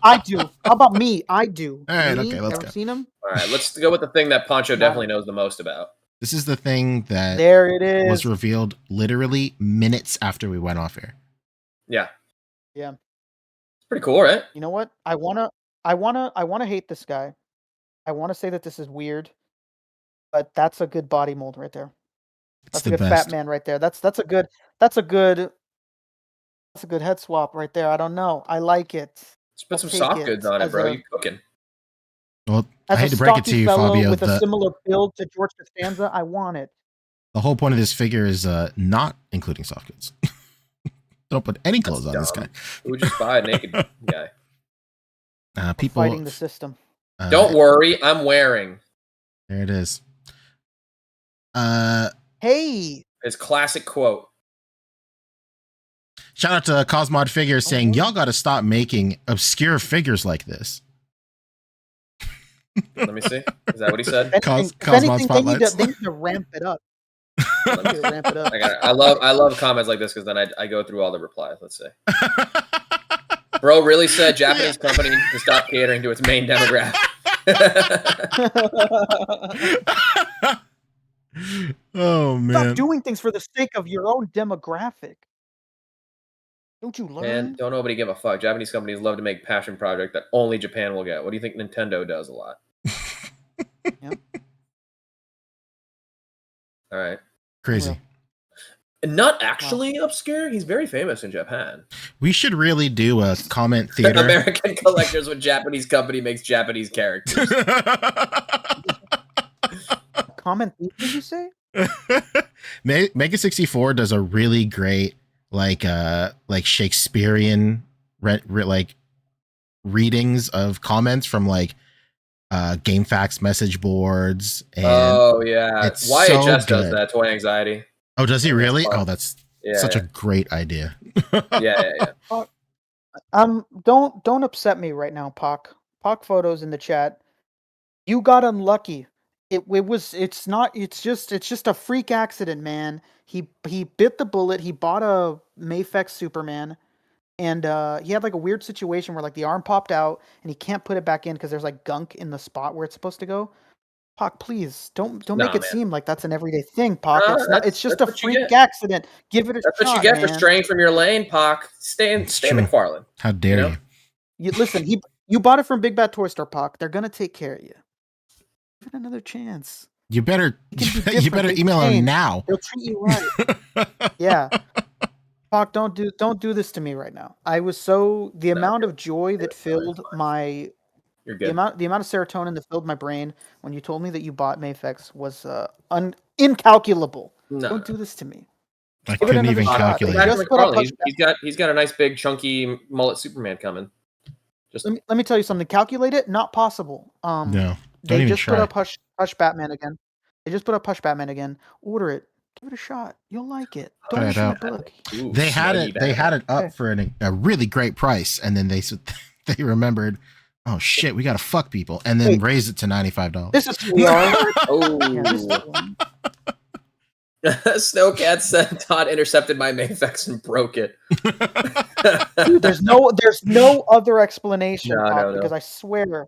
I do. How about me? I do. All right, okay, let's go. Seen him? All right, let's go with the thing that Poncho definitely knows the most about. This is the thing that was revealed literally minutes after we went off air. Yeah. Yeah. It's pretty cool, right? You know what? I wanna hate this guy. I wanna say that this is weird, but that's a good body mold right there. That's the a good best. fat man right there. That's a good head swap right there. I don't know. I like it. Let's put I'll some take soft it goods on it, as bro. a- You cooking? Well, I As hate a to break it stocky to you, fellow Fabio. with a similar build to George Costanza, I want it. The whole point of this figure is not including soft goods. Don't put any clothes on this guy. Who would just buy a naked guy? People Fighting the system. Don't worry, I'm wearing. There it is. Hey, His classic quote. Shout out to Cosmod Figures saying, y'all got to stop making obscure figures like this. Let me see. Is that what he said? if Cosmod anything, Spotlights. they need to ramp it up. They need to ramp it up. I love comments like this because then I go through all the replies. Let's see. Bro really said Japanese company to stop catering to its main demographic. Oh man. Stop doing things for the sake of your own demographic. Don't you learn? Man, don't nobody give a fuck. Japanese companies love to make passion project that only Japan will get. What do you think Nintendo does a lot? Yep. All right. Crazy. And not actually obscure. He's very famous in Japan. We should really do a comment theater. American collectors when Japanese company makes Japanese characters. Comment, did you say? Mega 64 does a really great like Shakespearean like readings of comments from like GameFAQs message boards. And oh yeah, it's YHS so does good. that. Toy Anxiety. Oh, does he really? Oh, that's such yeah. a great idea. Yeah. Don't upset me right now, Pac. Pac photos in the chat. You got unlucky. It's just a freak accident, man. He bit the bullet. He bought a Mafex Superman, and he had like a weird situation where like the arm popped out and he can't put it back in because there's like gunk in the spot where it's supposed to go. Pac, please don't make it seem like that's an everyday thing, Pac. It's just a freak accident. Give it a shot. That's what you get for man. straying from your lane, Pac. Stay McFarlane. How dare you? You listen. You bought it from Big Bad Toy Store, Pac. They're gonna take care of you. Give it another chance. You better email him now. They'll treat you right. Yeah. Pac, don't do this to me right now. I was the amount of joy that filled my You're good. the amount of serotonin that filled my brain when you told me that you bought Mafex was incalculable. Don't do this to me. I couldn't even calculate. He's got a nice big chunky mullet Superman coming. Just let me tell you something. Calculate it, not possible. No. Don't they even just try. put up Hush Batman again. Order it. Give it a shot. You'll like it. Don't wish a book. They had it up for a really great price, and then they remembered, oh shit, we gotta fuck people, and then raised it to $95. This is who we are. Snowcat said Todd intercepted my Mafex and broke it. Dude, there's no other explanation, No. because I swear.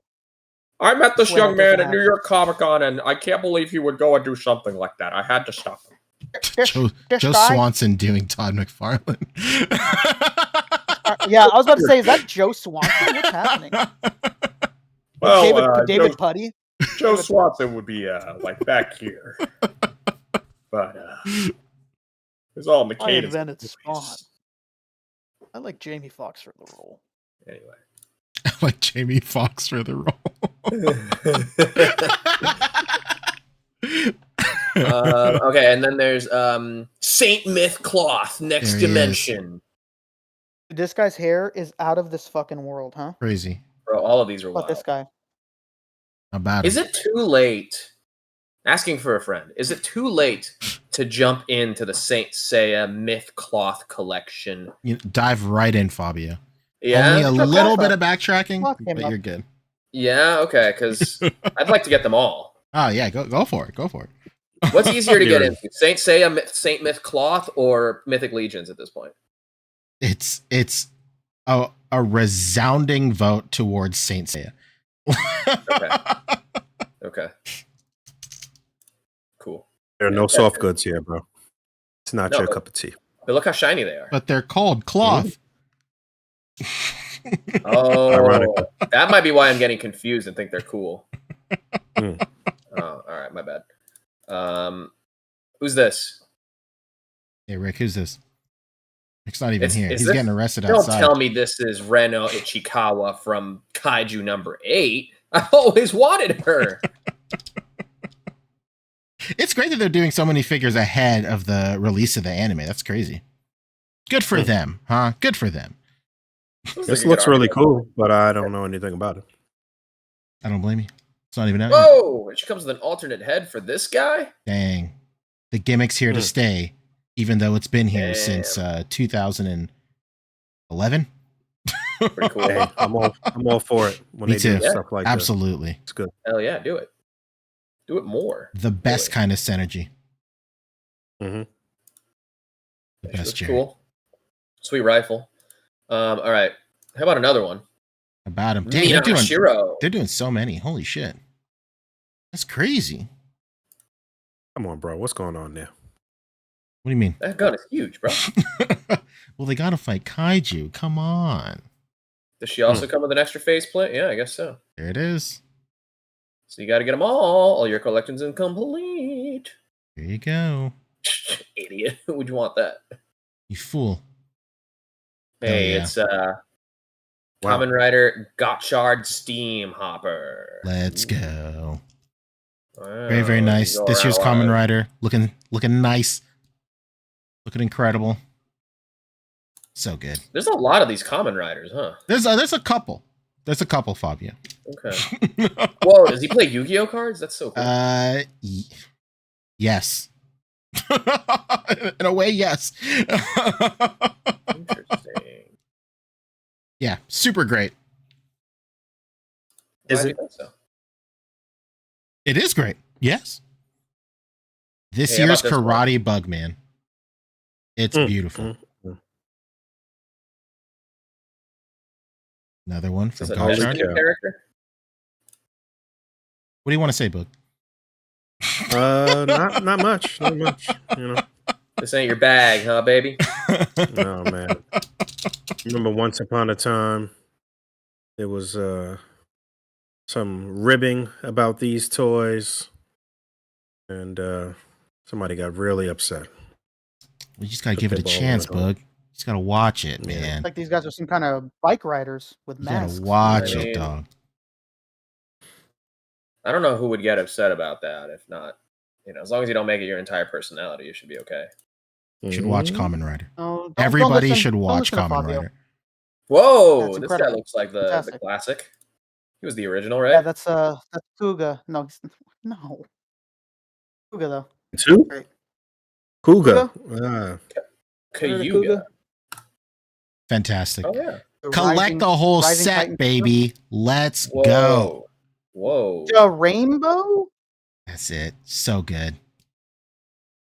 I met this young man at New York Comic Con, and I can't believe he would go and do something like that. I had to stop him. Joe Swanson doing Todd McFarlane. Yeah, I was about to say, is that Joe Swanson? What's happening? Well, David Putty. Joe Swanson would be like back here, but it's all I McCain. invented Spawn. I like Jamie Foxx for the role. Anyway. I like Jamie Foxx for the role. Okay, and then there's Saint Myth Cloth, Next Dimension. This guy's hair is out of this fucking world, huh? Crazy. Bro, all of these are wild. This guy. How bad is it too late? Asking for a friend. Is it too late to jump into the Saint Seiya Myth Cloth collection? You dive right in, Fabio. Yeah, only a little bit of backtracking, but you're good. Yeah, okay, because I'd like to get them all. Oh yeah, go for it. Go for it. What's easier to get into, Saint Seiya, Saint Myth Cloth, or Mythic Legions at this point? It's a resounding vote towards Saint Seiya. Okay. Cool. There are no soft goods here, bro. It's not your cup of tea. But look how shiny they are. But they're called cloth. Oh, Ironically. That might be why I'm getting confused and think they're cool. Oh, all right, my bad. Who's this? Hey, Rick, who's this? Rick's not even here. Is He's this- getting arrested Don't outside. tell me this is Reno Ichikawa from Kaiju number 8. I always wanted her. It's great that they're doing so many figures ahead of the release of the anime. That's crazy. Good for them, huh? Good for them. This looks really cool, but I don't know anything about it. I don't blame you. It's not even out yet. Whoa! And she comes with an alternate head for this guy? Dang. The gimmick's here to stay, even though it's been here since 2011. Pretty cool. Hey, I'm all for it when Me they do too. stuff like Absolutely. that. It's good. Hell yeah, do it. Do it more. The best kind of synergy. Mm-hmm. The That's best, Jerry. cool. Sweet rifle. All right. How about another one? About him. Dang, Shiro. they're doing so many. Holy shit. That's crazy. Come on, bro. What's going on there? What do you mean? That gun is huge, bro. Well, they gotta fight kaiju. Come on. Does she also come with an extra faceplate? Yeah, I guess so. There it is. So you got to get them all. All your collection's incomplete. There you go. Idiot. Who would you want that? You fool. Hey, yeah. it's Kamen Rider Gotchard Steam Hopper. Let's go. Wow, Very, very nice. go This year's around Kamen wild. Rider looking nice. Looking incredible. So good. There's a lot of these Kamen Riders, huh? There's a couple. There's a couple, Fabio. Okay. Whoa, does he play Yu-Gi-Oh cards? That's so cool. Yes. In a way, yes. Interesting. Yeah, super great. Why Is do it- you think so? It is great. Yes. This Hey, how year's about this one? Karate Bugman. It's beautiful. Another one from Is it a Gotchard? Mexican Yeah. character? What do you want to say, Boog? Not much. Not much. You know. This ain't your bag, huh, baby? Oh man. Remember once upon a time there was some ribbing about these toys and somebody got really upset. We just gotta Took give it the a ball chance, and went Boog. Just gotta watch it, Yeah. man. Like these guys are some kind of bike riders with You masks. gotta watch I it, mean- dog. I don't know who would get upset about that. If not, as long as you don't make it your entire personality, you should be okay. You should watch Mhm. Kamen Rider. No, don't Everybody listen- should don't watch listen to Kamen Fabio. Rider. Whoa, That's this guy incredible. looks like the Fantastic. classic. He was the original, right? Yeah, that's Kuga. No, no. Kuga though. Two? Right. Kuga. Heard of Cayuga. Fantastic. Oh yeah. The Collect Rising- the whole Rising set, Titan baby. Let's Whoa. go. Whoa. A rainbow? That's it. So good.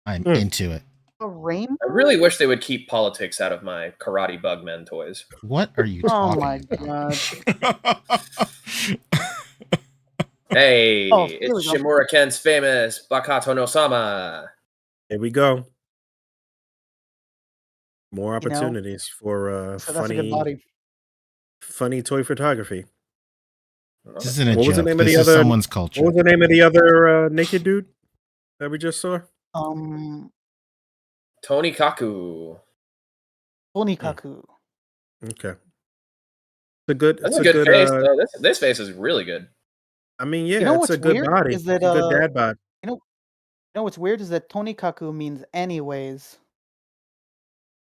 I'm Hmm. into it. A rainbow? I really wish they would keep politics out of my Karate Bugmen toys. What are you Oh talking my about? god. Hey, Oh, here it's we go. Shimura Ken's famous Bakato no Sama. Here we go. More You know, opportunities for So that's a good body. funny toy photography. This isn't a What was the joke. name of This the is other- someone's culture. What was the name of the other naked dude that we just saw? Tony Kaku. Onikaku. Okay. It's a good. That's It's a good face, uh, though. This face is really good. I mean, yeah, You know it's a what's good weird body. is that, It's a good dad bod. You know what's weird is that Tonikaku means anyways.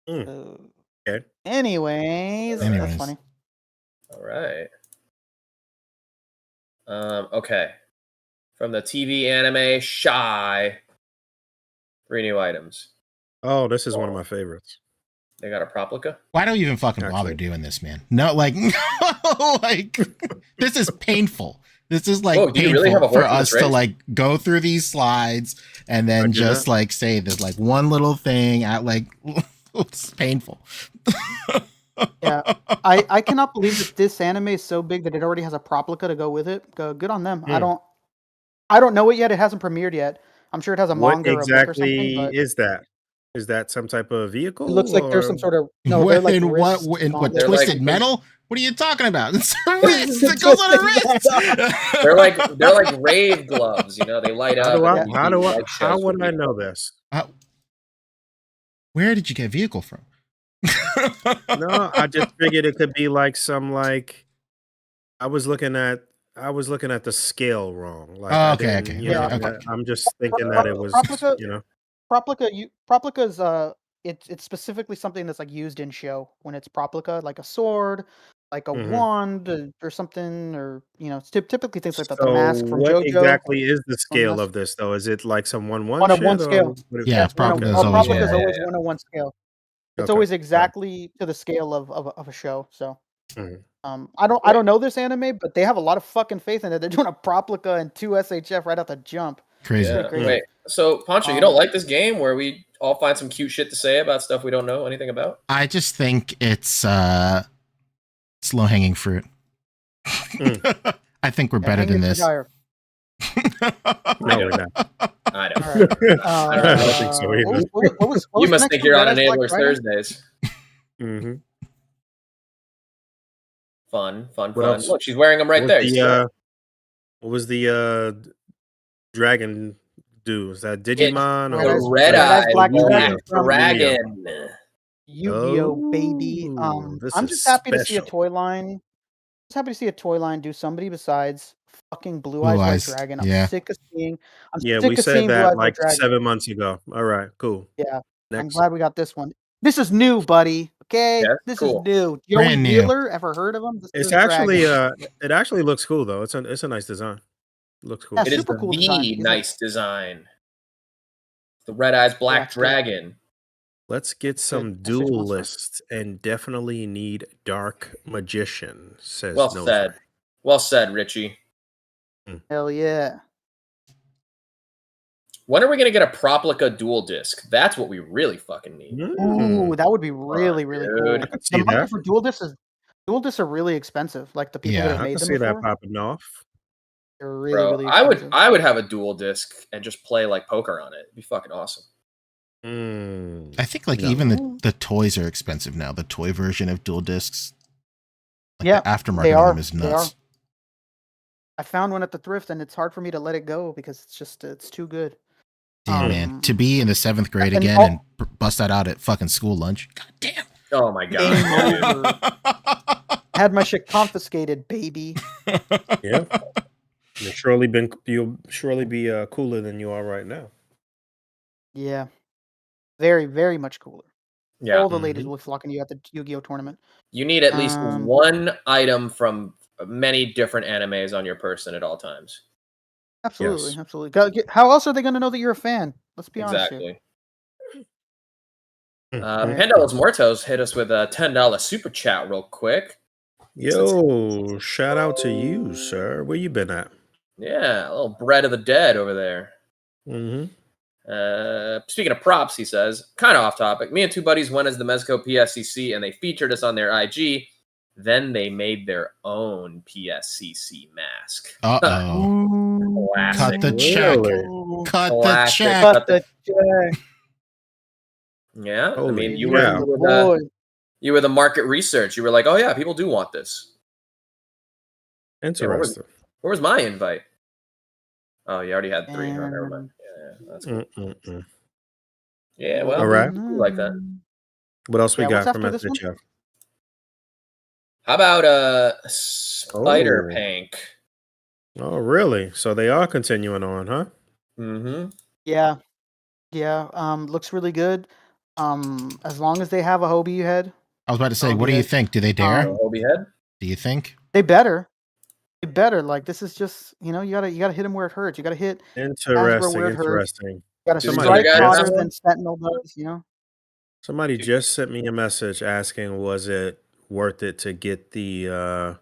Okay. Anyways, Anyways. that's funny. All right. Okay. From the TV anime Shy. 3 new items. Oh, this is one of my favorites. They got a Proplica. Why don't you even fucking bother Actually. doing this, man? No, like, like this is painful. This is like Whoa, do you painful really have a horse for in us this to race? like go through these slides and then Roger just that. like say this like one little thing at like it's painful. Yeah, I cannot believe that this anime is so big that it already has a Proplica to go with it. Good on them. I don't know it yet. It hasn't premiered yet. I'm sure it has a What manga or a book or exactly something. But is that? Is that some type of vehicle? it looks like there's some or- sort of no. They're like in what wrist in what They're gauntlets. twisted like- metal? What are you talking about? It's a wrist. It goes on a wrist. They're like rave gloves, They light How up. do I? and How the do I? light How shows would for I people. know this? Where did you get vehicle from? No, I just figured it could be like some like I was looking at the scale wrong. Like I Okay, didn't, okay, you know, okay. I'm just thinking that it was, Proplica, you know. Proplica's it's specifically something that's like used in show when it's Proplica, like a sword, like a Mhm. wand or something, or it's typically things like that. The So mask from what JoJo, exactly is the one scale mask, of this though? Is it like some 1-1 101 shit or scale. what is Yeah, It's one. Proplica is Oh, always Proplica is one. always 101 scale. It's Okay. always All right. exactly to the scale of a show. So Mhm. I don't know this anime, but they have a lot of fucking faith in it. They're doing a Proplica and 2 SHF right out the jump. Crazy. Yeah. Crazy. Wait. So, Poncho, you don't like this game where we all find some cute shit to say about stuff we don't know anything about? I just think it's low hanging fruit. I think we're better than this. No, we're not. I don't. All right. I don't think so either. What was You the must next think one? you're on Red Eyes Black Enablers Dragon? Thursdays. Mm-hmm. Fun. What else? Look, she's wearing them right there. What was the dragon do? Is that Digimon The or Red Eyes Black Dragon from Dragon. Yu-Gi-Oh, baby. this I'm is just happy to see a special. toy line. Just happy to see a toy line do somebody besides fucking Blue Blue Eyes White Eyes, Dragon. I'm yeah. sick of seeing. Yeah, sick we of said seeing Blue Eyes that White like Dragon. 7 months ago. All right, cool. Yeah, I'm Next. glad we got this one. This is new, buddy. Okay, Yeah, this cool. is new. Joey Brand new. Wheeler, ever heard of him? This It's is actually Dragon. it actually looks cool though. It's a nice design. Looks cool. Yeah, It is super the cool design. He's like- nice design. The Red Eyes Black Yeah, Dragon. Let's get some Good. SH Monster. duelists and definitely need Dark Magician, says Well Nosray. said. Well said, Richie. Hell yeah. When are we gonna get a Proplica dual disc? That's what we really fucking need. Ooh, that would be really, really dude. cool. I could see The market that. for dual discs are really expensive. Like the people Yeah. that have I made can them see that before, popping off. they're really, Bro, really I expensive. would have a dual disc and just play like poker on it. It'd be fucking awesome. I think like even the toys are expensive now. The toy version of dual discs. Like Yeah, the aftermarket they on are. them is They nuts. I found one at the thrift, and it's hard for me to let it go because it's too good. Damn, man. To be in the 7th grade and again all- and bust that out at fucking school lunch. God damn. Oh my god. Game over. I had my shit confiscated, baby. Yeah. You'll surely be cooler than you are right now. Yeah, very, very much cooler. Yeah. All the ladies will be flocking to you at the Yu-Gi-Oh tournament. You need at least Um, one item from many different animes on your person at all times. Absolutely, Yes. absolutely. How else are they going to know that you're a fan? Let's be honest here. Exactly. Mhm. Right. Pendalos Mortos hit us with a $10 super chat real quick. Yo, shout out to you, sir. Where you been at? Yeah, a little bread of the dead over there. Mm-hmm. Speaking of props, he says, kind of off topic. Me and two buddies went as the Mezco PSCC, and they featured us on their IG. Then they made their own PSCC mask. Uh-oh. Classic. Cut the check. Really? Cut the Classic. check. Cut the check. Yeah, Holy I mean, you cow. were you were the market research. You were like, oh yeah, people do want this. Interesting. Where was my invite? Oh, you already had 3. Oh, never mind. Yeah, that's cool. Mm-mm-mm. Yeah, well, All right. cool like that. What else we Yeah, got what's from after this one? SHF? How about Spider Oh. Pank? Oh, really? So they are continuing on, huh? Mm-hmm. Yeah. Looks really good. As long as they have a Hobie head, I was about to say, Oh, what do you good. think? Do they dare? Hobie head? Do you think? they better. They better. Like this is just you gotta hit him where it hurts. You gotta hit. Interesting. where it hurts. Interesting. You gotta Do these strike other guys harder have than Sentinel does. Somebody just sent me a message asking, was it worth it to get the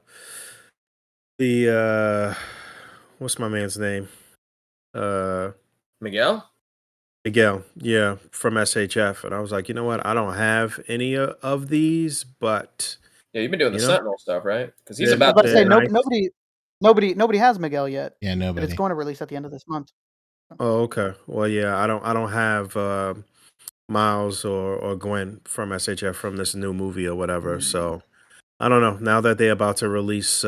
what's my man's name? Miguel? Miguel, yeah, from SHF. And I was like, you know what? I don't have any of these, but Yeah, you've been doing the You know? Sentinel stuff, right? Because he's Yeah, about But to say nice. nobody has Miguel yet. Yeah, But nobody. it's going to release at the end of this month. Oh, okay. Well, yeah, I don't have Miles or Gwen from SHF from this new movie or whatever. So I don't know. Now that they're about to release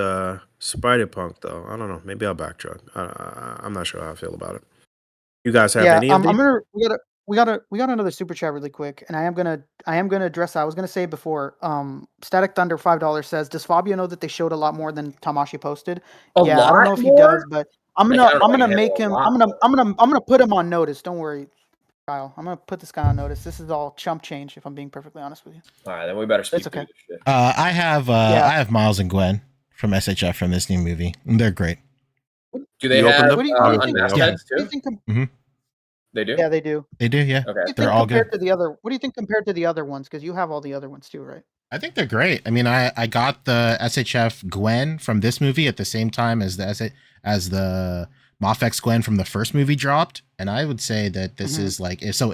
Spider Punk, though, I don't know. Maybe I'll backtrack. I'm not sure how I feel about it. You guys have Yeah, any of these? we got another super chat really quick, and I am gonna address that. I was gonna say before. Static Thunder $5 says, "Does Fabio know that they showed a lot more than Tamashii posted?" A Yeah, I don't know lot if he does, more? but I'm Like, I gonna don't know why you make handle a him. lot I'm gonna put him on notice. Don't worry, Kyle. I'm gonna put this guy on notice. This is all chump change, if I'm being perfectly honest with you. All right, then we better speak It's okay. through this shit. I have Yeah. I have Miles and Gwen from SHF from this new movie. They're great. Do they You have opened them? What do you think? unmasked Yeah. heads What do you too? think? They do? Yeah, they do. They do, yeah. Okay. What do you They're think all compared good. to the other? What do you think compared to the other ones? Because you have all the other ones too, right? I think they're great. I mean, I got the SHF Gwen from this movie at the same time as the Mafex Gwen from the first movie dropped, and I would say that this is like if the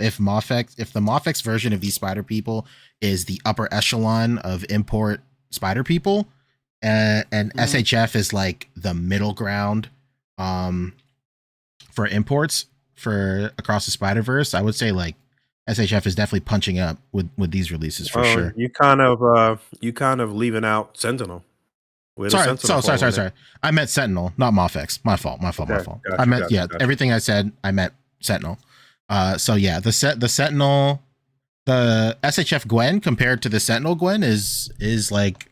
Mafex version of these spider people is the upper echelon of import spider people, and SHF is like the middle ground for imports for Across the Spider-Verse, I would say like SHF is definitely punching up with these releases for sure. You kind of leaving out Sentinel. Where does Sentinel fall in there? Sorry. I meant Sentinel, not Mafex. My fault. Gotcha, I meant gotcha. everything I said, I meant Sentinel. So yeah, the Sentinel, the SHF Gwen compared to the Sentinel Gwen is like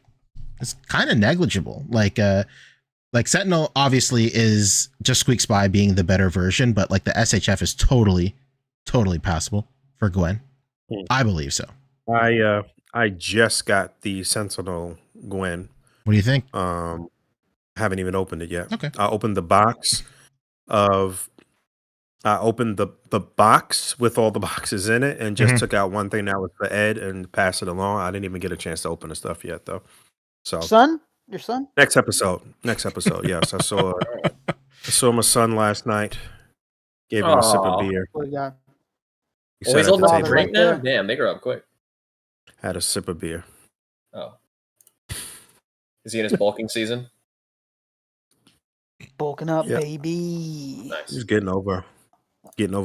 it's kind of negligible. Like Sentinel obviously is just squeaks by being the better version, but like the SHF is totally passable for Gwen. I believe so. I just got the Sentinel Gwen. What do you think? Haven't even opened it yet. Okay. I opened the box with all the boxes in it and just took out one thing that was for Ed and passed it along. I didn't even get a chance to open the stuff yet though. So Your son? Next episode. Yes, I saw my son last night. Gave him a sip of beer. What do you got? He Oh, sat he's at old the enough to table, drink now? Damn, they grow up quick. had a sip of beer. Oh. Is he in his bulking season? Bulking up, Yeah. baby. Nice. He's getting over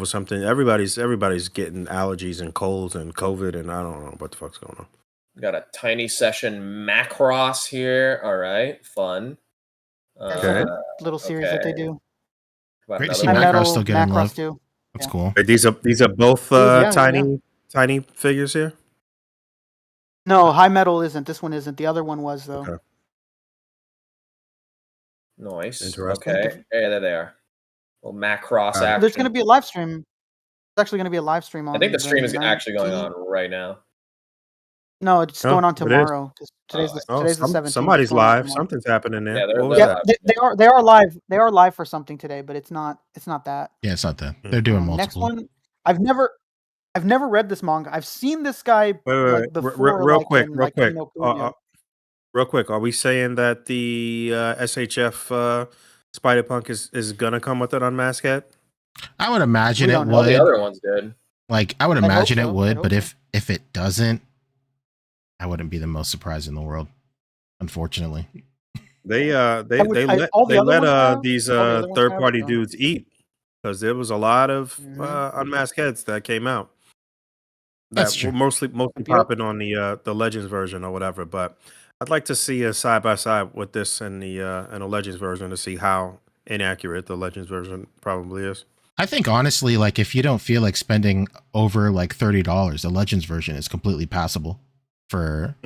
something. Everybody's getting allergies and colds and COVID and I don't know what the fuck's going on. We got a tiny session Macross here. All right, fun. Okay. Little series that they do. Great to see High Macross Metal, still getting Macross love. too. That's Yeah. cool. Wait, these are both tiny figures here. No, High Metal isn't. This one isn't. The other one was though. Okay. Nice. Interesting. Okay. Hey, there they are. Well, Macross Got it. action. There's going to be a live stream. It's actually going to be a live stream on. I think the stream is 19th. actually going on right now. No, it's going on it is. tomorrow. Today's the 17th. Somebody's It's going on live. tomorrow. Something's happening there. Yeah, they're- What was they're that? live. They are live. They are live for something today, but it's not that. Yeah, it's not that. They're doing Next multiple. one, I've never read this manga. I've seen this guy Wait. like before. Real quick. Kinokuniya. Real quick. Are we saying that the SHF Spider Punk is gonna come with an unmasked head? I would imagine We it don't know. All the would. other ones did. Like I would I hope imagine it so. I would, hope but so. if it doesn't, I wouldn't be the most surprised in the world. Unfortunately. They all the let other ones have? these All the other ones third have, party so. dudes eat because there was a lot of Mhm. unmasked heads that came out. That's That true. were mostly popping on the Legends version or whatever. But I'd like to see a side by side with this and the Legends version to see how inaccurate the Legends version probably is. I think honestly, like if you don't feel like spending over like $30, the Legends version is completely passable for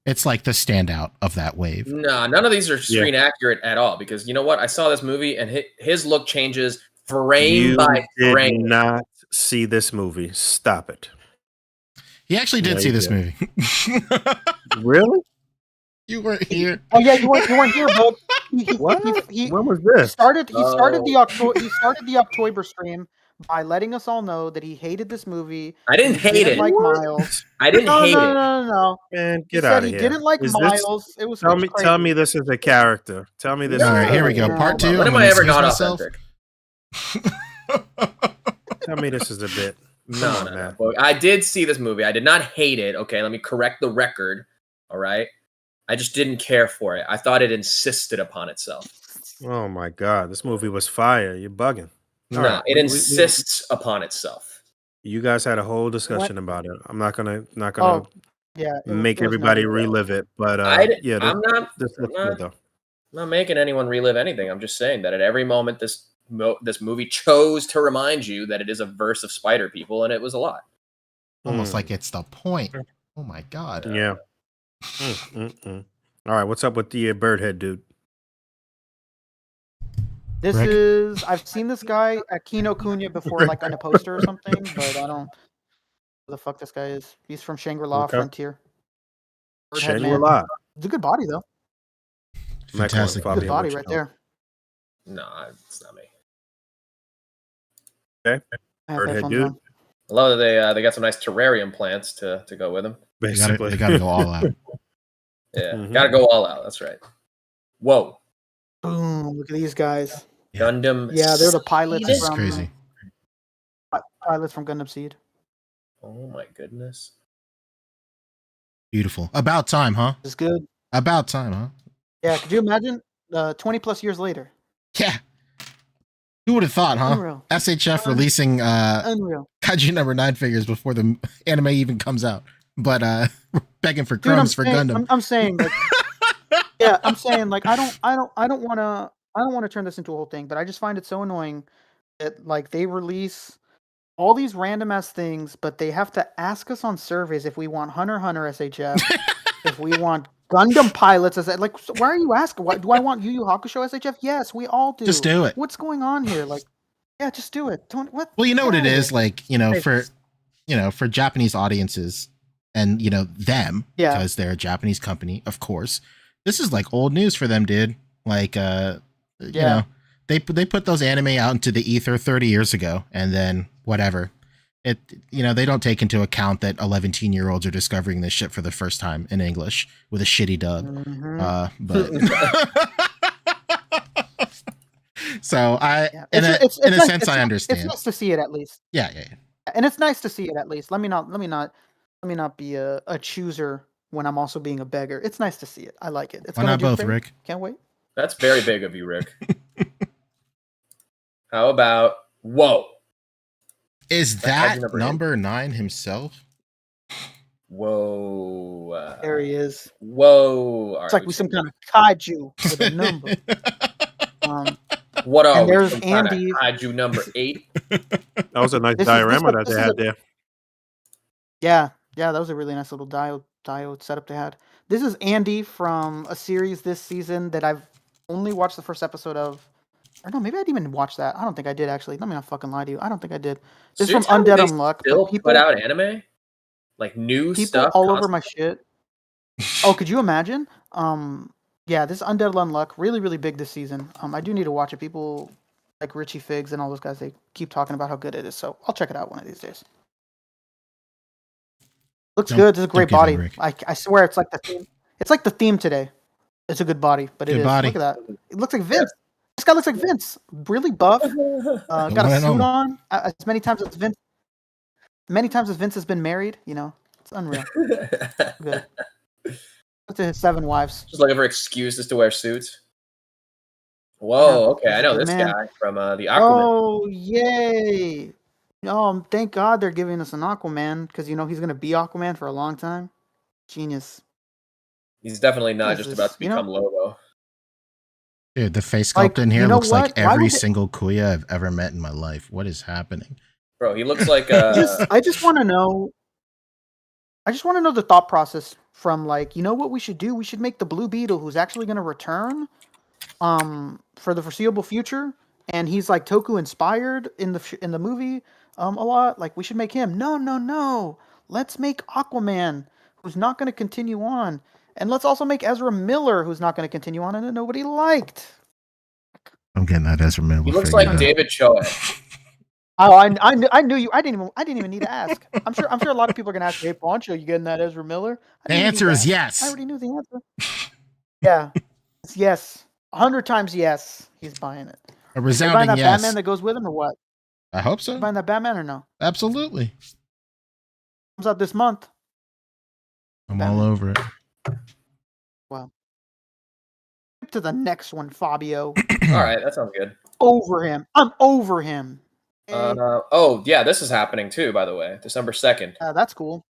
it's like the standout of that wave. No, none of these are screen accurate at all because you know what? I saw this movie and his look changes frame You by did frame. not see this movie. Stop it. He actually did Yeah, see you this did. movie. Really? You weren't here. Oh yeah, you weren't here, but What? he When was He this? started the Oh. He started the October stream by letting us all know that he hated this movie. I didn't He hate didn't it. like Miles. I didn't hate it. No. Man, He get said out of he here. didn't like Is this- Miles. It was Tell crazy. me this is a character. Tell me this. All right, here we go. No. Part two. When I'm am I gonna ever excuse not myself. authentic? Tell me this is a bit. No. Well, I did see this movie. I did not hate it. Okay, let me correct the record. All right. I just didn't care for it. I thought it insisted upon itself. Oh my god, this movie was fire. You're bugging. No, All right, it we- insists upon itself. You guys had a whole discussion about it. I'm not gonna Oh, yeah. make everybody relive it, but I'm not this looks I'm good though. not making anyone relive anything. I'm just saying that at every moment this this movie chose to remind you that it is a verse of spider people, and it was a lot. Almost like it's the point. Oh my god. Yeah. All right, what's up with the bird head dude? This Rick? is I've seen this guy at Kino Kuniya before, like on a poster or something, but I don't. Who the fuck this guy is? He's from Shangri-La Okay. Frontier. Birdhead man. Shangri-La. It's a good body though. Fantastic. Fabio, Good body what you right know? there. No, it's not me. Okay. I have Birdhead headphones dude. on. I love that they got some nice terrarium plants to go with them. Basically. They gotta go all out. Yeah, Mhm. gotta go all out. That's right. Whoa, Boom! Look at these guys. Yeah. Gundam. Yeah, they're the pilots This is from crazy. pilots from Gundam Seed. Oh my goodness. Beautiful. About time, huh? It's good. About time, huh? Yeah, could you imagine? 20 plus years later. Yeah. Who would have thought, huh? Unreal. SHF releasing Unreal. Kaiju number 9 figures before the anime even comes out. But we're begging for Dude, crumbs for Gundam. I'm saying, like, yeah, I'm saying, like, I don't want to turn this into a whole thing, but I just find it so annoying that like they release all these random ass things, but they have to ask us on surveys if we want Hunter x Hunter SHF, if we want Gundam pilots as like. So why are you asking? Why do I want Yu Yu Hakusho SHF? Yes, we all do. Just do it. What's going on here? Like, yeah, just do it. Don't what? Well, you know what it Get out of is, here. like, for Japanese audiences and them, Yeah. because they're a Japanese company, of course. This is like old news for them, dude. Like you know, they put those anime out into the ether 30 years ago, and then whatever. They don't take into account that 11-year-olds are discovering this shit for the first time in English with a shitty dub. Mhm. But so Yeah. in a It's nice- sense, I understand. It's nice to see it at least. Yeah. And it's nice to see it at least. Let me not be a chooser when I'm also being a beggar. It's nice to see it. I like it. It's Why gonna not do both, great. Rick? Can't wait. That's very big of you, Rick. How about whoa? Is That's that Kaiju number 9 himself? Whoa. There he is. Whoa. All It's right, like we some kind of kaiju with a number. What are and we? there's Some kind of Andy. Kaiju number 8. That was a nice This is- diorama this that is they a- had there. Yeah, that was a really nice little diode setup they had. This is Andy from a series this season that I've only watched the first episode of. Or no, maybe I didn't even watch that. I don't think I did actually. Let me not fucking lie to you. I don't think I did. This So is from you're telling me Undead they Unluck. Still But people put out anime, like new stuff all over my constantly? shit. Oh, could you imagine? Yeah, this is Undead Unluck, really, really big this season. I do need to watch it. People like Richie Figs and all those guys, they keep talking about how good it is. So I'll check it out one of these days. Looks Don't- good. This is a great don't give body. in, Rick. I swear it's like the theme. It's like the theme today. It's a good body, but it Good is. body. Look at that. It looks like Vince. This guy looks like Vince. Really buff. Got one a and suit only. on. As many times as Vince has been married, it's unreal. Good. Look at his 7 wives. Just looking for excuses to wear suits. Whoa, Yeah, okay, he's I a know good this man. guy from the Aquaman. Oh, yay. Oh, thank God they're giving us an Aquaman because, he's going to be Aquaman for a long time. Genius. He's definitely not What is just this? about to become Lobo. Dude, the face Like, sculpt in here you know looks like what? Why every would it- single Kuya I've ever met in my life. What is happening? Bro, he looks like I just want to know. I just want to know the thought process from what we should do? We should make the Blue Beetle, who's actually going to return, for the foreseeable future, and he's like Toku inspired in the movie, a lot. Like we should make him. No. Let's make Aquaman, who's not going to continue on, and let's also make Ezra Miller, who's not going to continue on, and that nobody liked. I'm getting that Ezra Miller. he looks figured like out. David Choe. Oh, I knew you. I didn't even need to ask. I'm sure a lot of people are gonna ask, "Hey, Poncho, you getting that Ezra Miller?" The answer is yes. I already knew the answer. Yeah, it's yes, 100 times yes. He's buying it. A Are you buying resounding that yes. Batman that goes with him, or what? I hope so. You buying that Batman or no? Absolutely. Comes out this month. I'm Batman. all over it. Wow. To the next one, Fabio. All right, that sounds good. Over him. I'm over him. Hey, Oh, yeah, this is happening too, by the way. December 2nd. that's cool.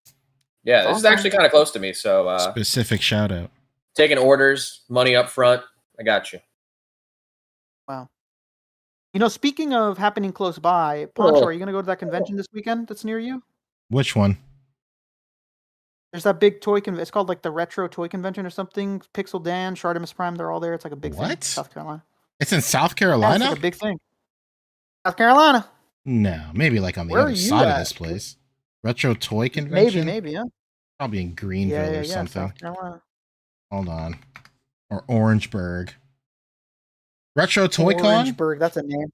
Yeah, this is Awesome. actually kind of close to me, so Specific shout out. taking orders, money up front. I got you. Wow. Speaking of happening close by, Poncho, are you going to go to that convention this weekend that's near you? Which one? There's that big toy convention. It's called like the Retro Toy Convention or something. Pixel Dan, Shartimus Prime, they're all there. It's like a big thing. What? South Carolina. It's in South Yeah, Carolina? it's like a big thing. South Carolina. No, maybe like on the Where other are you side of at? this place. Retro Toy Convention? Maybe, yeah. Probably in Greenville or something. South Carolina. Hold on. Or Orangeburg. Retro Toy Con? Orangeburg, that's a name.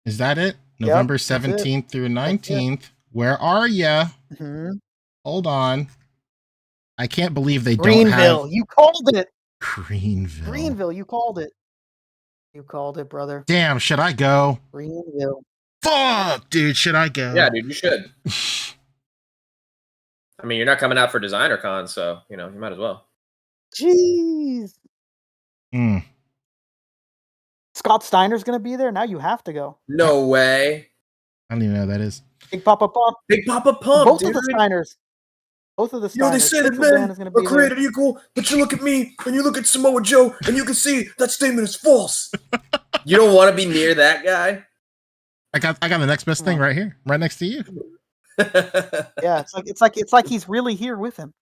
Is that it? Yep, November that's it. 17th through 19th. Where are ya? Mm-hmm. Hold on. I can't believe they don't Greenville, have you called it. Greenville. Greenville, you called it. You called it, brother. Damn, should I go? Greenville. Fuck, dude, should I go? Yeah, dude, you should. I mean, you're not coming out for Designer Con, so you might as well. Jeez. Hmm. Scott Steiner's gonna be there. Now you have to go. No way. I don't even know who that is. Big Papa Pump. Big Papa Pump, Both dude. of the Steiners. Both of the Steiners. You know, they say that Pixel Dan men is gonna are be created equal, but you look at me and you look at Samoa Joe and you can see that statement is false. You don't want to be near that guy. I got the next best thing right here, right next to you. there. Yeah, it's like he's really here with him.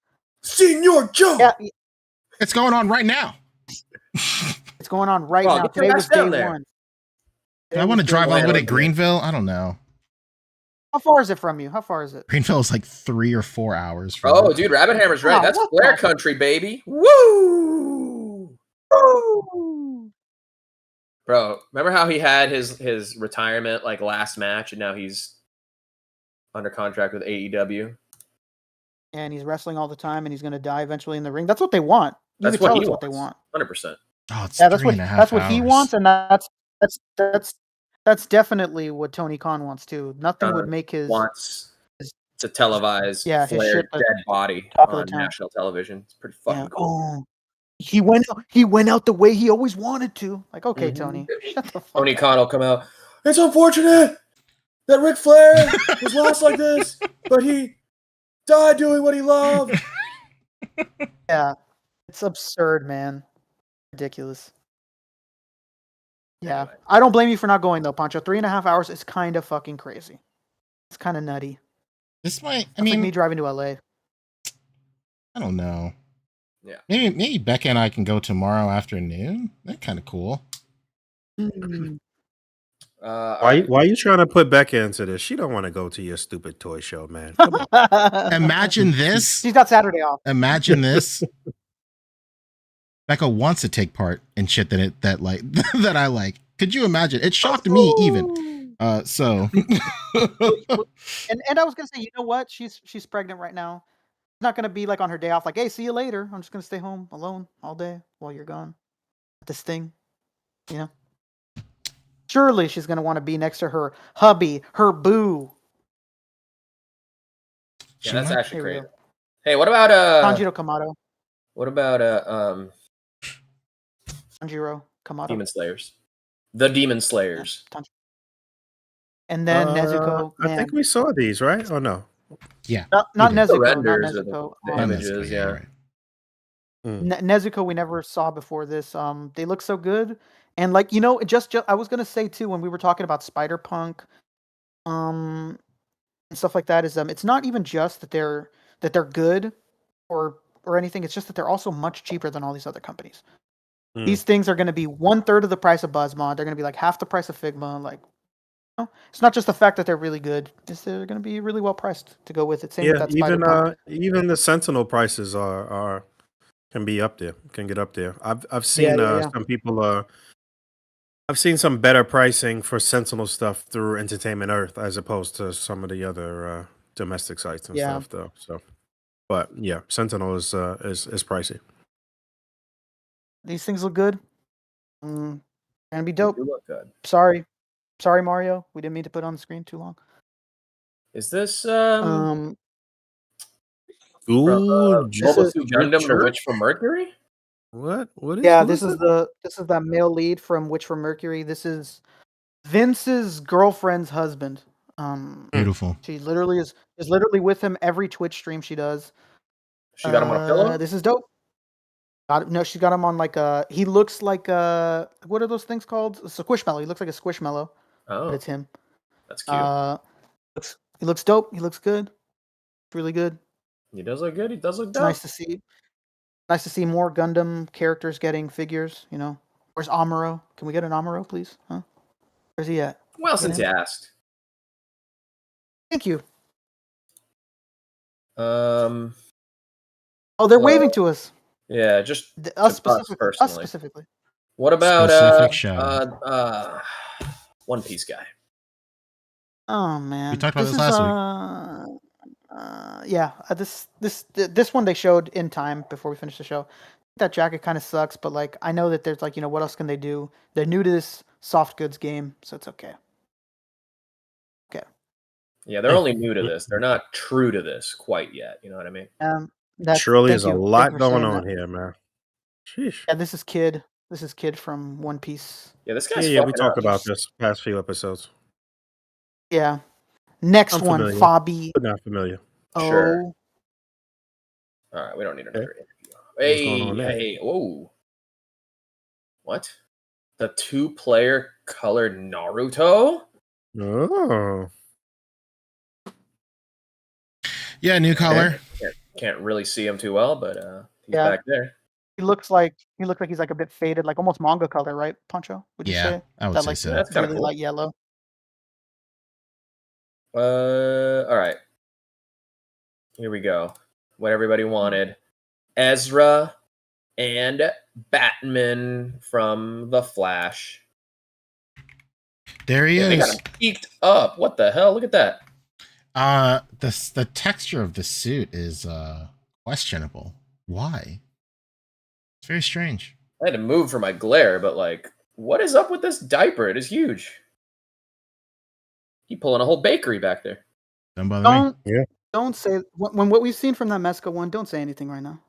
Senor Joe. Yeah, It's going on right now. it's going on right Well, now. get your Today ass was day down there. one. I want to drive one. on Wood at Greenville. I don't know. How far is it from you? How far is it? Greenville is like 3 or 4 hours from Oh, me. dude, Rabbit Hammer's right. Oh, That's what Flair the- country, baby. Woo! Woo! Bro, remember how he had his retirement like last match, and now he's under contract with AEW? And he's wrestling all the time, and he's gonna die eventually in the ring. That's what they want. You That's can what tell he it's wants. what they want. 100%. Oh, it's Yeah, that's 3.5 what he hours. wants, and that's definitely what Tony Khan wants too. Nothing would make his Wants to televise his Flair's shit dead body top of the on town. national television. It's pretty fucking yeah. cool. Oh, he went out the way he always wanted to. Like, okay, Mhm. Tony, shut the fuck Tony up. Khan will come out. It's unfortunate that Ric Flair was lost like this, but he died doing what he loved. Yeah, it's absurd, man. Ridiculous. Yeah, Anyway. I don't blame you for not going though, Pancho. 3.5 hours is kind of fucking crazy. It's kind of nutty. This might. I It's like mean, me driving to LA. I don't know. Yeah. Maybe Becca and I can go tomorrow afternoon. That's kind of cool. Why are you trying to put Becca into this? She don't want to go to your stupid toy show, man. Come on. Imagine this. She's got Saturday off. Imagine this. Becca wants to take part in shit that that I like. Could you imagine? It shocked me even. So. and I was gonna say, you know what? She's pregnant right now. It's not gonna be like on her day off, like, hey, see you later. I'm just gonna stay home alone all day while you're gone. This thing, you know. Surely she's gonna want to be next to her hubby, her boo. Yeah, that's actually Here we great. go. Hey, what about Tanjiro Kamado. what about Tanjiro Kamado. Demon Slayers? The Demon Slayers. And then Nezuko. I Man. think we saw these, right? Oh no. Yeah. Not we did. Nezuko. Not Surrenders or the Nezuko. damages, yeah. Right. Nezuko we never saw before this. They look so good, and like just I was gonna say too when we were talking about Spider Punk, and stuff like that is it's not even just that they're good or anything. It's just that they're also much cheaper than all these other companies. These things are gonna be 1/3 of the price of Buzzmod. They're gonna be like half the price of Figma. Like, it's not just the fact that they're really good; it's they're gonna be really well priced to go with it. Same with that Spider Punk. Even the Sentinel prices are can be up there, can get up there. I've seen some people I've seen some better pricing for Sentinel stuff through Entertainment Earth as opposed to some of the other domestic sites and stuff though. So but yeah, Sentinel is pricey. These things look good. Gonna be dope. They do look good. Sorry, Mario. We didn't mean to put it on the screen too long. Is this Ooh, Mobile Jesus. Suit Gundam the Witch from Mercury? What is Yeah, who this is that male lead from Witch from Mercury. This is Vince's girlfriend's husband. Beautiful. She literally is literally with him every Twitch stream she does. She got him on a pillow? This is dope. No, she got him on like a. He looks like a. What are those things called? A squishmallow. He looks like a squishmallow, but Oh, it's him. that's cute. He looks dope. He looks good. It's really good. He does look good. He does look It's dope. nice to see. Nice to see more Gundam characters getting figures. Where's Amuro? Can we get an Amuro, please? Huh? Where's he at? Well, since you asked. Thank you. Oh, they're waving to us. Yeah, just Us to specifically. personally. Us specifically. What about Specific show. One Piece guy? Oh man, We talked about this last week. Yeah, this one they showed in time before we finished the show. That jacket kind of sucks, but like I know that there's like what else can they do? They're new to this soft goods game, so it's okay. Okay. Yeah, they're only new to this. They're not true to this quite yet. You know what I mean? Surely thank there's a you. lot Thank you for going saying on that. here, man. Sheesh. Yeah, this is Kid. This is Kid from One Piece. Yeah, this guy's Yeah, we fucking talked up. about this past few episodes. Yeah. Next I'm one, familiar, Fabi. but not familiar. Sure. Oh, All right, we don't need another interview. What's going on there? Hey, whoa. What? The 2-player colored Naruto? Oh, Yeah, new color. Can't really see him too well, but he's Yeah. back there. he looks like he's like a bit faded, like almost manga color, right, Poncho? Would you Yeah, say? I would That say like so. That's kind of really cool. light yellow. All right. Here we go. What everybody wanted. Ezra and Batman from The Flash. There he They got is. him peaked up. What the hell? Look at that. The texture of the suit is questionable. Why? It's very strange. I had to move for my glare, but like, what is up with this diaper? It is huge. He pulling a whole bakery back there. Don't bother me. Don't say when what we've seen from that Mesco one. Don't say anything right now.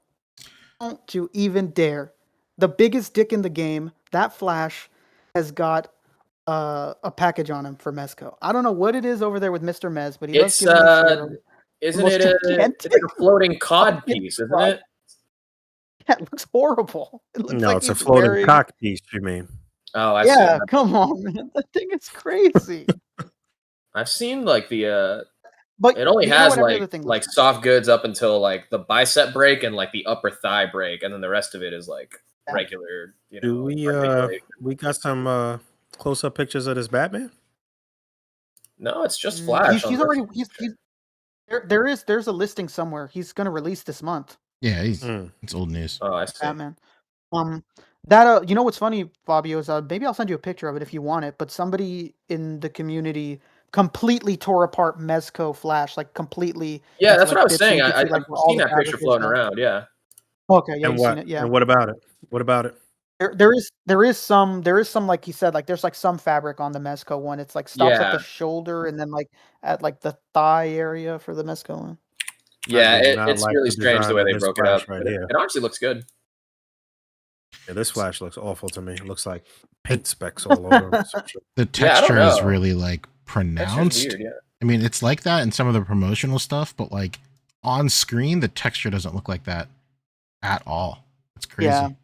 Don't you even dare. The biggest dick in the game. That Flash has got a package on him for Mesco. I don't know what it is over there with Mr. Mez, but he loves It's giving me shit. isn't it it's like a floating cod piece, isn't it? Yeah, it looks horrible. It looks no, like it's a he's floating wearing... cock piece. You mean? Oh, I yeah, see. come on, man. That thing is crazy. I've seen like the But it only you know has what every other thing like looks soft goods up until like the bicep break and like the upper thigh break, and then the rest of it is like regular. Do we we got some close up pictures of this Batman? No, it's just Flash. He's already there's a listing somewhere. He's going to release this month. Yeah, it's old news. Oh, I see. Batman. That you know what's funny, Fabio, is maybe I'll send you a picture of it if you want it. But somebody in the community completely tore apart Mezco Flash, like completely. Yeah, that's like, what I was saying. I've seen that picture floating around. Yeah. Okay, yeah, And you've what? seen it. Yeah. And what about it? What about it? There is some like he said, like there's like some fabric on the Mezco one. It's like stops at the shoulder and then like at like the thigh area for the Mezco one. Yeah, it's really strange the way they broke it up. Right here. It honestly looks good. Yeah, this Flash looks awful to me. It looks like paint specks all over. The texture is really like pronounced. Weird, yeah. I mean, it's like that in some of the promotional stuff, but like on screen, the texture doesn't look like that at all. It's crazy.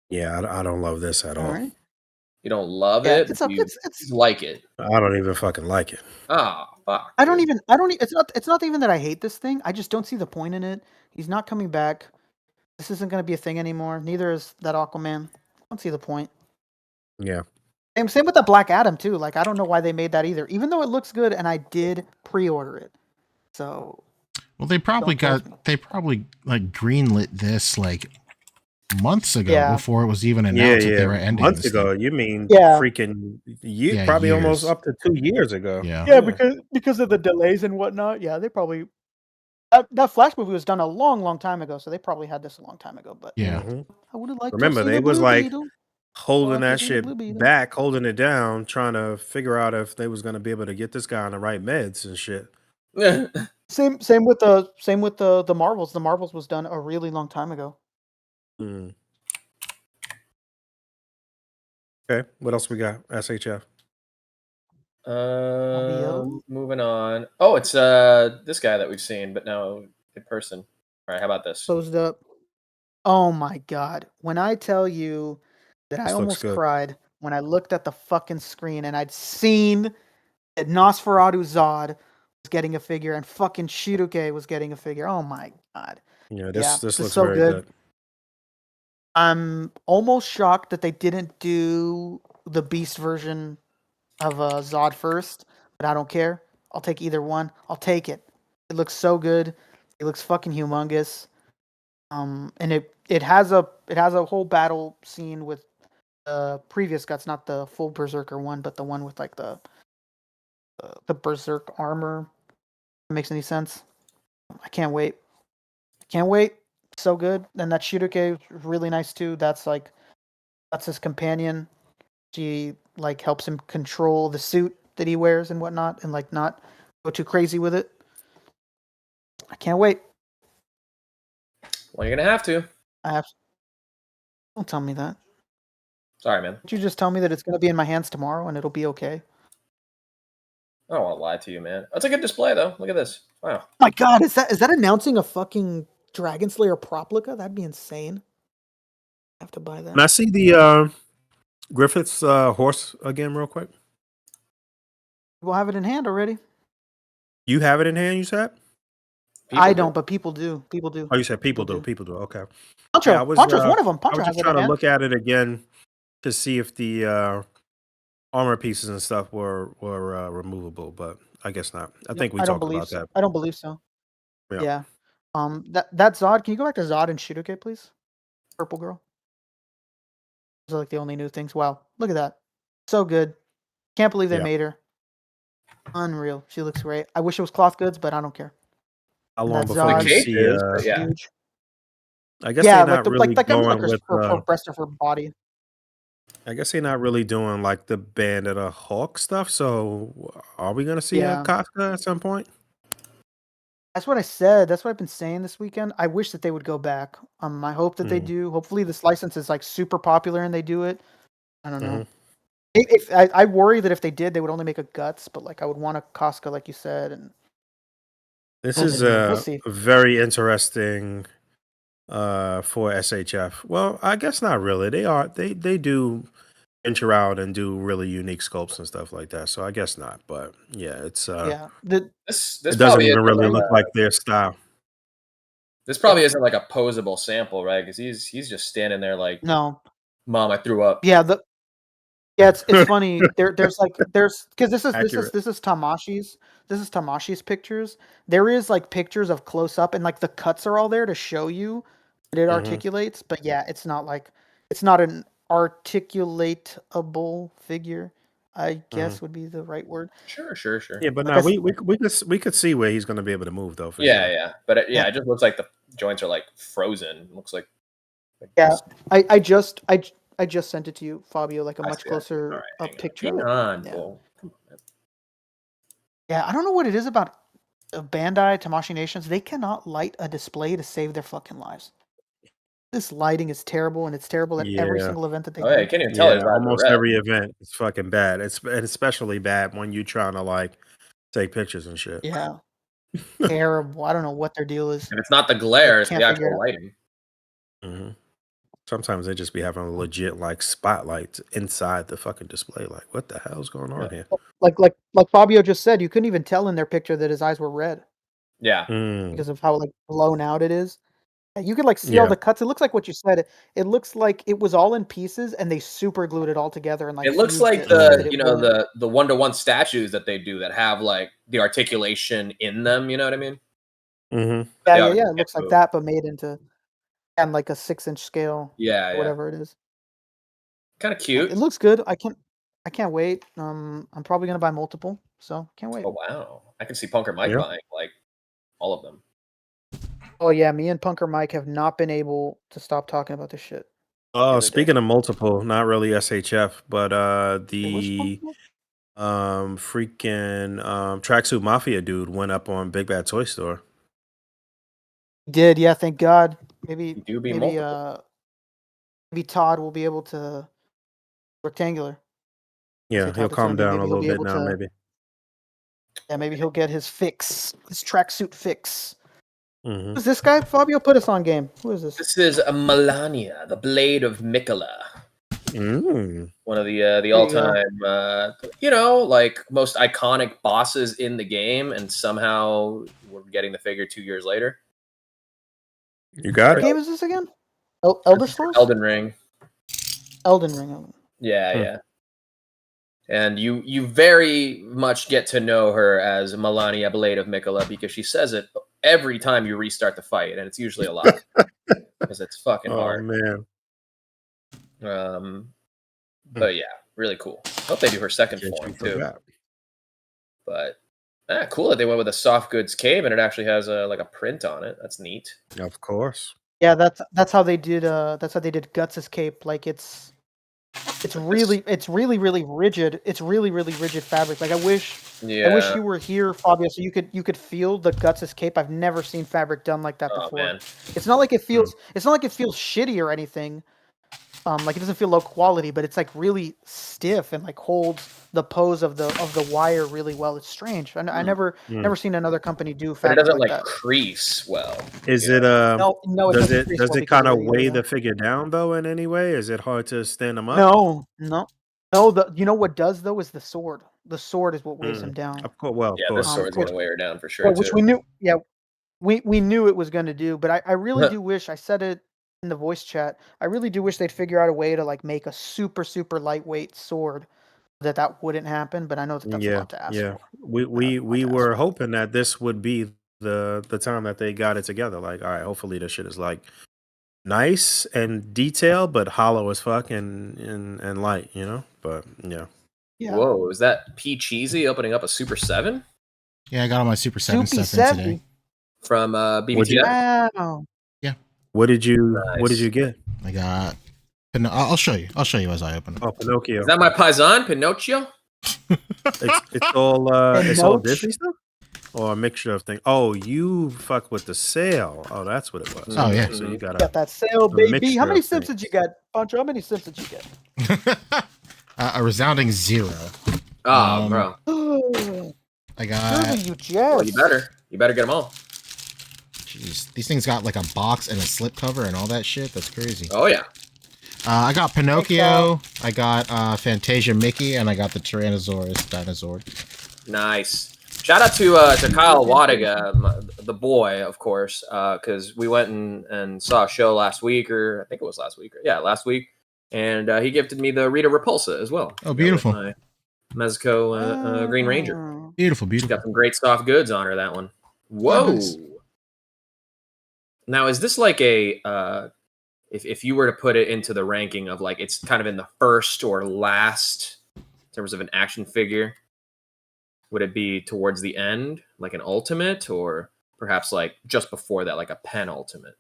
Yeah, I don't love this at all. Right. You don't love it. It's like it. I don't even fucking like it. Oh, fuck. I don't even. It's not even that I hate this thing. I just don't see the point in it. He's not coming back. This isn't going to be a thing anymore. Neither is that Aquaman. I don't see the point. Yeah. Same with the Black Adam too. Like I don't know why they made that either. Even though it looks good, and I did pre-order it. So. Well, they probably like greenlit this like months ago before it was even announced that they were ending. Months this ago, thing. you mean freaking probably years. almost up to 2 years ago. Yeah, because of the delays and whatnot. Yeah, they probably that Flash movie was done a long time ago, so they probably had this a long time ago. But yeah, I would have liked. Remember, to see they the was Blue like Beetle. holding that shit back, holding it down, trying to figure out if they was going to be able to get this guy on the right meds and shit. Same with the Marvels. The Marvels was done a really long time ago. Okay, what else we got? SHF. Moving on. Oh, it's this guy that we've seen, but now Good person. All right, how about this? Closed up. Oh my god. When I tell you that I This looks almost good. cried when I looked at the fucking screen and I'd seen that Nosferatu Zod was getting a figure and fucking Shiruke was getting a figure. Oh my god. Yeah, Yeah, this is looks so very good. good. I'm almost shocked that they didn't do the Beast version of Zod first, but I don't care. I'll take either one. I'll take it. It looks so good. It looks fucking humongous. And it has a whole battle scene with the previous guts, not the full Berserker one, but the one with like the Berserk armor. If it makes any sense? I can't wait. Can't wait. So good. And that Shiruke is really nice too. That's his companion. She like helps him control the suit that he wears and whatnot, and like not go too crazy with it. I can't wait. Well, you're gonna have to. I have. Don't tell me that. Sorry, man. Did you just tell me that it's going to be in my hands tomorrow and it'll be okay? I don't want to lie to you, man. That's a good display, though. Look at this. Wow. My God, is that announcing a fucking Dragon Slayer Proplica? That'd be insane. I have to buy that. Can I see the Griffith's horse again, real quick? We'll have it in hand already. You have it in hand, you said? I don't, but people do. People do. Oh, you said people do. do. People do. Okay. Pancho, Yeah, I was, Pancho's one of them. I Pancho was has just it in trying to hand. look at it again to see if the armor pieces and stuff were removable, but I guess not. I think we I don't talked believe about so. that. I don't believe so. Yeah. Yeah. That Zod. Can you go back to Zod and Shiruke, please? Purple girl. Those are like the only new things. Wow, look at that. So good. Can't believe they Yeah. made her. Unreal. She looks great. I wish it was cloth goods, but I don't care. How And long that before Zod you Cape see? is, but yeah. Huge. I guess Yeah, they're like not really that was like going with. her rest of her body. I guess they're not really doing like the Band of the Hawk stuff. So, are we gonna see a Yeah. Kafka at some point? That's what I said. That's what I've been saying this weekend. I wish that they would go back. I hope that they Mhm. do. Hopefully, this license is like super popular and they do it. I don't know. Mhm. If I worry that if they did, they would only make a guts, but like I would want a Casca, like you said, and This we'll is see. We'll see. very interesting for SHF. Well, I guess not really. They do venture out and do really unique sculpts and stuff like that. So I guess not. But yeah, it's Yeah. This it doesn't probably even isn't really like look like their style. this probably isn't like a posable sample, right? Because he's just standing there like, No. Mom, I threw up. Yeah. Yeah, it's funny. There's because this Accurate. is Tamashi's. This is Tamashi's pictures. There is like pictures of close up and like the cuts are all there to show you that it Mhm. articulates. But yeah, it's not an articulatable figure. I guess would be the right word. Sure. Yeah, but Like no, I s- we could see where he's going to be able to move though. For Yeah, sure. yeah. But it Yeah. just looks like the joints are like frozen. It looks like Yeah, this. I just sent it to you, Fabio, like a I much see. closer All right, up hang on. picture. Hang of it. on, Yeah. Bull. Yeah, I don't know what it is about Bandai, Tamashii Nations. They cannot light a display to save their fucking lives. This lighting is terrible, and it's terrible at every Yeah. single event that they Oh yeah, do. you can't even tell his Yeah, eyes are almost red. every event is fucking bad. It's and especially bad when you're trying to like take pictures and shit. Yeah, terrible. I don't know what their deal is. And it's not the glare, it's the can't figure it actual out. lighting. hmm Sometimes they just be having legit like spotlights inside the fucking display. Like, what the hell's going on here? Like Fabio just said, you couldn't even tell in their picture that his eyes were red Yeah. Mm, because of how like blown out it is. You could like see all yeah, the cuts. It looks like what you said. It looks like it was all in pieces and they super glued it all together and like It looks fused like it so that the it wouldn't- the 1-to-1 statues that they do that have like the articulation in them, you know what I mean? hmm yeah, They yeah, obviously yeah. It can't looks like move. that, but made into and like a 6-inch scale, Yeah, or yeah. whatever it is. Kind of cute. It looks good. I can't wait. I'm probably gonna buy multiple, so can't wait. Oh wow. I can see Punker Mike Yeah. buying like all of them. Oh yeah, me and Punker Mike have not been able to stop talking about this shit. Oh, other day. speaking of multiple, not really SHF, but It was the multiple? freaking tracksuit mafia dude went up on Big Bad Toy Store. He did, yeah. Thank God. Maybe You do be multiple. maybe Todd will be able to rectangular. Yeah, Todd he'll that's calm gonna be- down maybe a he'll little be bit able now, to- maybe. Yeah, maybe he'll get his fix, his tracksuit fix. Mhm. Who's this guy? Fabio, put us on game. Who is this? This is a Melania, the Blade of Mikola. Mm. One of the you go. all-time, like most iconic bosses in the game, and somehow we're getting the figure 2 years later. You got What it. game is this again? Elder Scrolls? Elden Ring. Elden Ring. Yeah, Hmm. yeah. And you very much get to know her as Melania Blade of Mikola because she says it every time you restart the fight, and it's usually a lot because it's fucking Oh hard. man. But yeah, really cool. Hope they do her second Can't form you too. forget. But cool that they went with a soft goods cape and it actually has a print on it. That's neat. Of course. Yeah, that's how they did. That's how they did Guts' cape. Like it's really rigid. It's really rigid fabric. Like I wish you were here, Fabio, so you could feel the Guts' cape. I've never seen fabric done like that before. Man. It's not like it feels. It's not like it feels shitty or anything. Like it doesn't feel low quality, but it's like really stiff and like holds the pose of the wire really well. It's strange. I never seen another company do But it fabric doesn't like like that. crease well. Is it No, does doesn't it crease does well it because kind of the, weigh the figure down though in any way? Is it hard to stand them up? No. You know what does though is the sword. The sword is what weighs him down. Of course. Well, of Yeah, course. this sword's gonna weigh her down for sure. Which too. we knew. Yeah, we knew it was going to do. But I really do wish. I said it in the voice chat. I really do wish they'd figure out a way to like make a super lightweight sword that wouldn't happen. But I know that's a lot to ask for. We were hoping that this would be the time that they got it together. Like, all right, hopefully this shit is like nice and detailed, but hollow as fuck and light, you know. But yeah. Whoa, is that P Cheesy opening up a Super 7? Yeah, I got all my Super 7 Soupy stuff in 70. today. From BBTF? Wow. What did you get? I got. I'll show you. I'll show you as I open it. Oh, Pinocchio. Is that my paisan, Pinocchio? It's all Pinoch? Disney stuff? Or a mixture of things. Oh, you fuck with the sale. Oh, that's what it was. Oh, yeah. So you got Got that sale, baby. mixture How many of sips did you get, Pancho? How many sips did you get? A resounding 0. Oh, bro. I got. Kirby, you jazz. Well, you better get them all. Jeez, these things got like a box and a slip cover and all that shit. That's crazy. Oh yeah. I got Pinocchio. I got Fantasia Mickey, and I got the Tyrannosaurus dinosaur. Nice. Shout out to Kyle Wadiga, the boy, of course, because we went and saw a show last week, or I think it was last week. Last week. And he gifted me the Rita Repulsa as well. Oh, beautiful. My Mezco Green Ranger. Beautiful. She's got some great soft goods on her, that one. Whoa. Nice. Now, is this like a... If you were to put it into the ranking of like it's kind of in the first or last in terms of an action figure, would it be towards the end, like an ultimate, or perhaps like just before that, like a penultimate?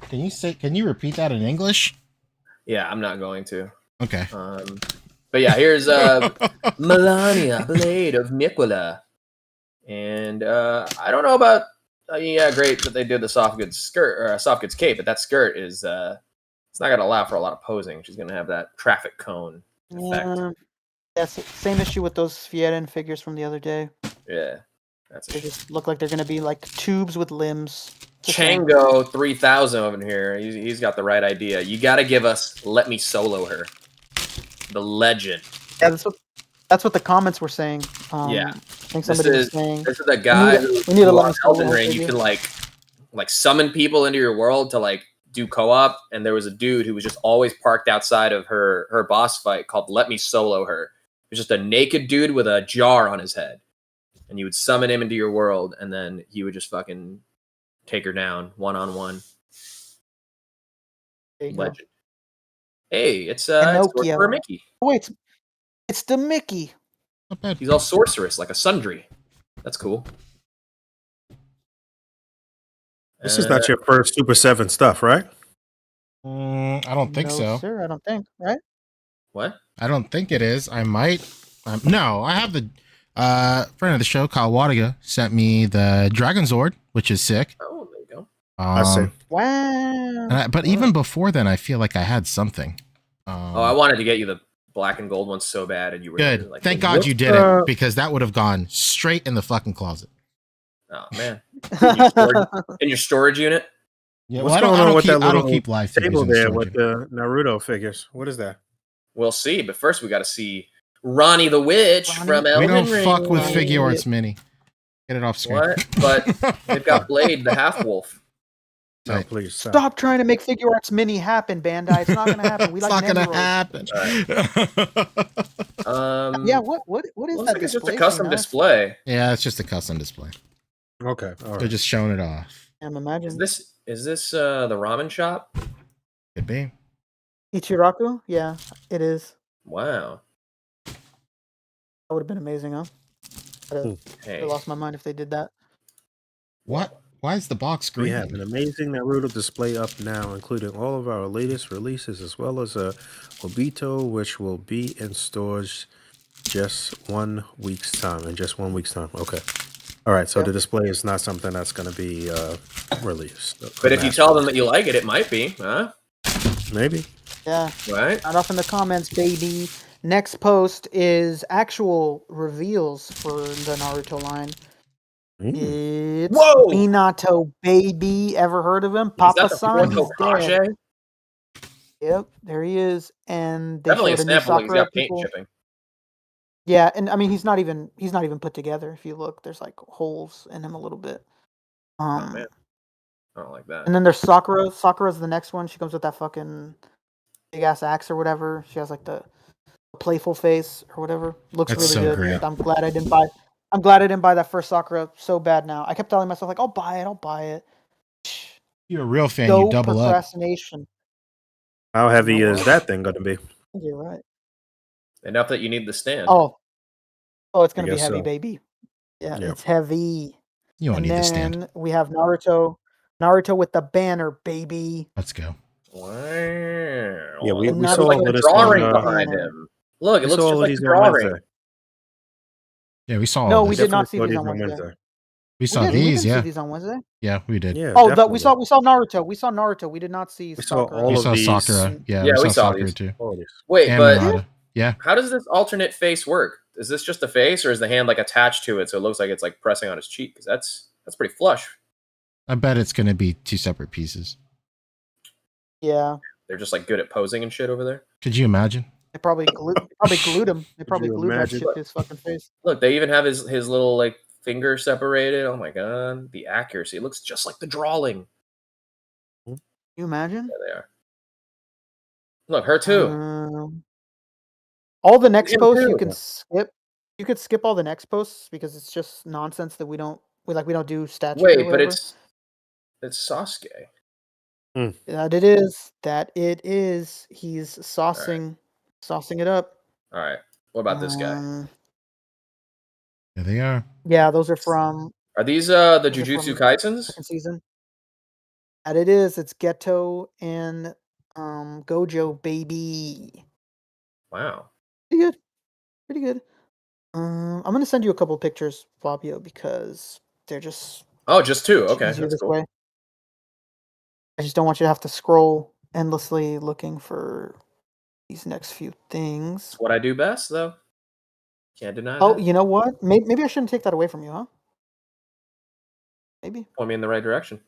Can you repeat that in English? Yeah, I'm not going to. Okay. But yeah, here's Melania Blade of Mikola, and I don't know about. Great that they did the soft goods skirt or soft goods cape, but that skirt is it's not gonna allow for a lot of posing. She's gonna have that traffic cone effect. That's same issue with those Fieren figures from the other day. Yeah, they just look like they're gonna be like tubes with limbs. Chango 3000 over here. He's got the right idea. You got to give us Let Me Solo Her, the legend. Yeah, that's what the comments were saying. Yeah. I think somebody was saying this is the guy we need to let on Elden Ring. You can like summon people into your world to like do co-op, and there was a dude who was just always parked outside of her boss fight called Let Me Solo Her. It was just a naked dude with a jar on his head, and you would summon him into your world, and then he would just fucking take her down one-on-one. Legend. Hey, it's for Mickey. Oh, wait, it's the Mickey. Not bad. He's all sorceress, like a sundry. That's cool. This is not your first Super 7 stuff, right? I don't think so. Sir, I don't think. Right? What? I don't think it is. I might. No, I have the friend of the show, Kyle Wadiga, sent me the Dragon Zord, which is sick. Oh, there you go. I see. Wow. But even before then, I feel like I had something. I wanted to get you the black and gold one so bad, and you were good. like, Thank God you didn't, because that would have gone straight in the fucking closet. Oh man, in your storage unit. Yeah, What's well, going on with that I don't little keep live figures table in the there storage with unit. the Naruto figures? What is that? We'll see, but first we got to see Ronnie the Witch Ronnie? from We Elden don't Ring. fuck with Ronnie. figure arts, Mini. Get it off screen. What? But they've got Blade, the half wolf. No, Right. please stop. Stop trying to make figure arts mini happen, Bandai. It's not gonna happen. We It's like not gonna Nemuro. happen. Yeah, what is Looks that like it's just a display? custom Sheena? display. Yeah, it's just a custom display. Okay, all They're right. just showing it off. I'm imagining. Is this the ramen shop? Could be. Ichiraku? Yeah, it is. Wow. That would have been amazing, huh? I Hey, lost my mind if they did that. What? Why is the box We green? have an amazing Naruto display up now, including all of our latest releases, as well as a Obito, which will be in stores just 1 week's time. In just 1 week's time. Okay. All right. So Yeah. the display is not something that's going to be released. but if you tell them that you like it, it might be, huh? Maybe. Yeah, Right? not off in the comments, baby. Next post is actual reveals for the Naruto line. It's Whoa! Minato, baby. Ever heard of him? Is Papa that the San, fourth he's dead. Hokage? Yep, there he is. And they Definitely a showed a new sample. He's Sakura got paint people. chipping. Yeah, and I mean he's not even put together. If you look, there's like holes in him a little bit. Oh man, I don't like that. And then there's Sakura. Sakura's the next one. She comes with that fucking big ass axe or whatever. She has like the playful face or whatever. Looks That's really so good. great. I'm glad I didn't buy. I'm glad I didn't buy that first Sakura so bad. Now I kept telling myself like, I'll buy it. You're a real fan. No You double up. procrastination. How heavy You know is what? that thing going to be? You're right. Enough that you need the stand. Oh, it's gonna I be guess heavy, so. baby. Yeah, Yep. it's heavy. You don't And need the then stand. we have Naruto. Naruto with the banner, baby. Let's go. Wow. Yeah, we And saw Naruto all like of the this drawing on. behind banner. him. Look, it We looks saw just all of like these the on drawing. Wednesday. Yeah, we saw. No, all we this. did not Definitely see saw these on Wednesday. We saw We these. didn't Yeah, see these on Wednesday. yeah, we did. Yeah. Oh, definitely. we saw Naruto. We saw Naruto. We did not see We saw Sakura. all We of saw these. Sakura. Yeah, Yeah, we we saw saw Sakura these. too. All of these. Wait, And but Minata. Yeah, how does this alternate face work? Is this just the face, or is the hand like attached to it, so it looks like it's like pressing on his cheek? Because that's pretty flush. I bet it's gonna be two separate pieces. Yeah, They're just like good at posing and shit over there. Could you imagine? they probably glued him. They probably you glued that imagine? shit to his fucking face. Look, they even have his little like finger separated. Oh my god, the accuracy! It looks just like the drawing. Can you imagine? There they are. Look, her too. All the next Him posts you too. can skip. You could skip all the next posts because it's just nonsense that we don't do statue. or Wait, but whatever. it's Sasuke. That it is. He's saucing it up. All right. What about this guy? There they are. Yeah, those are from Are these the those are Jujutsu from Kaisens? second season. That it is. It's Geto and Gojo, baby. Wow. Pretty good. I'm gonna send you a couple pictures, Fabio, because they're just Oh, just two. Okay, easier that's this cool. way. I just don't want you to have to scroll endlessly looking for these next few things. It's what I do best, though. Can't deny Oh, that. you know what? Maybe I shouldn't take that away from you, huh? Maybe. Point me in the right direction.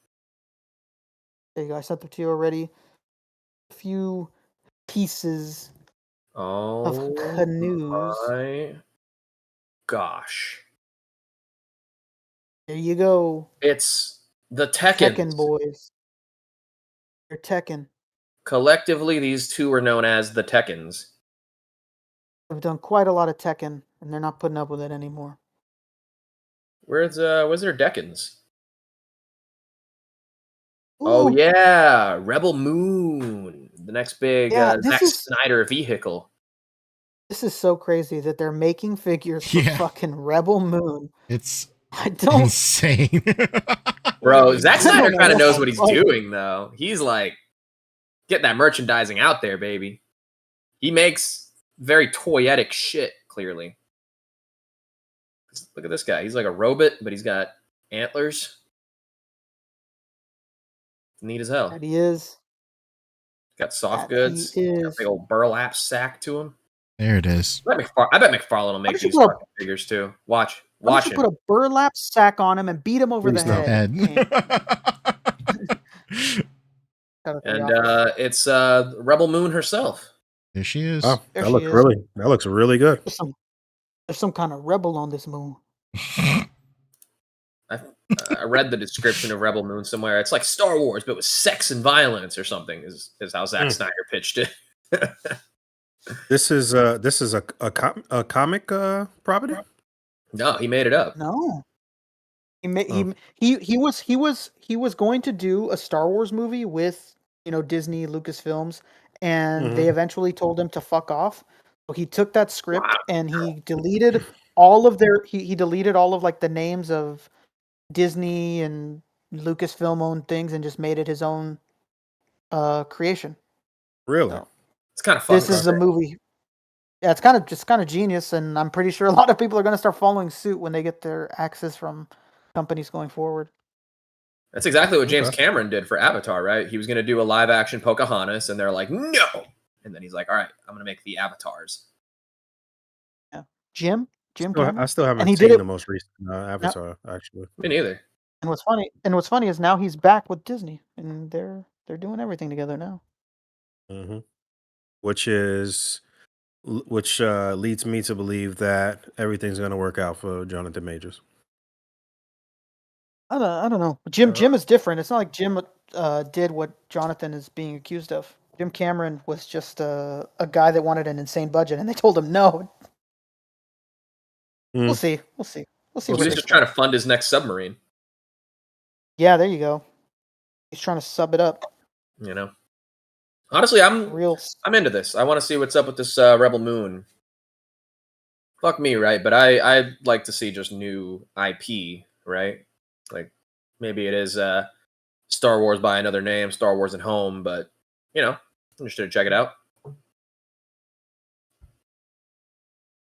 There you go. I sent them to you already. A few pieces Oh of canoes. my gosh. There you go. It's the Tekkens. Tekken boys. They're Tekken. Collectively, these two are known as the Tekkens. They've done quite a lot of Tekken, and they're not putting up with it anymore. Where's their Deckens? Oh Ooh, yeah, Rebel Moon, the next big Yeah, Zack Snyder vehicle. this is so crazy that they're making figures for Yeah. fucking Rebel Moon. It's I don't. insane. Bro, Zack I don't Snyder know kind of what knows the what he's fuck. doing, though. He's like getting that merchandising out there, baby. He makes very toyetic shit, clearly. Look at this guy. He's like a robot, but he's got antlers. Neat as hell. That he is. Got soft That goods. he Got a is. big old burlap sack to him. There it is. I bet McFarlane will make did you these put up- fucking figures too. Watch. Why don't you put a burlap sack on him and beat him over the head? And it's Rebel Moon herself. There she is. Oh, There that she looks is. really good. There's some kind of rebel on this moon. I read the description of Rebel Moon somewhere. It's like Star Wars, but with sex and violence or something. Is how Zack Snyder pitched it. This is a comic property. No, he made it up. No, he was going to do a Star Wars movie with Disney Lucasfilms, and they eventually told him to fuck off. So he took that script and he deleted all of he deleted all of like the names of Disney and Lucasfilm owned things and just made it his own creation. Really? So, it's kind of fun. This is a movie. Yeah, it's kind of genius, and I'm pretty sure a lot of people are going to start following suit when they get their access from companies going forward. That's exactly what James Cameron did for Avatar, right? He was going to do a live action Pocahontas, and they're like, no. And then he's like, all right, I'm going to make the Avatars. Yeah. Jim Cameron? I still haven't seen the most recent Avatar, actually. Me neither. And what's funny is now he's back with Disney, and they're doing everything together now. Mm-hmm. Which leads me to believe that everything's going to work out for Jonathan Majors. I don't know. Jim is different. It's not like Jim did what Jonathan is being accused of. Jim Cameron was just a guy that wanted an insane budget, and they told him no. We'll see. He's just trying to fund his next submarine. Yeah, there you go. He's trying to sub it up. Honestly, I'm into this. I want to see what's up with this Rebel Moon. Fuck me, right? But I like to see just new IP, right? Like maybe it is Star Wars by another name, Star Wars at home, but I'm interested to check it out.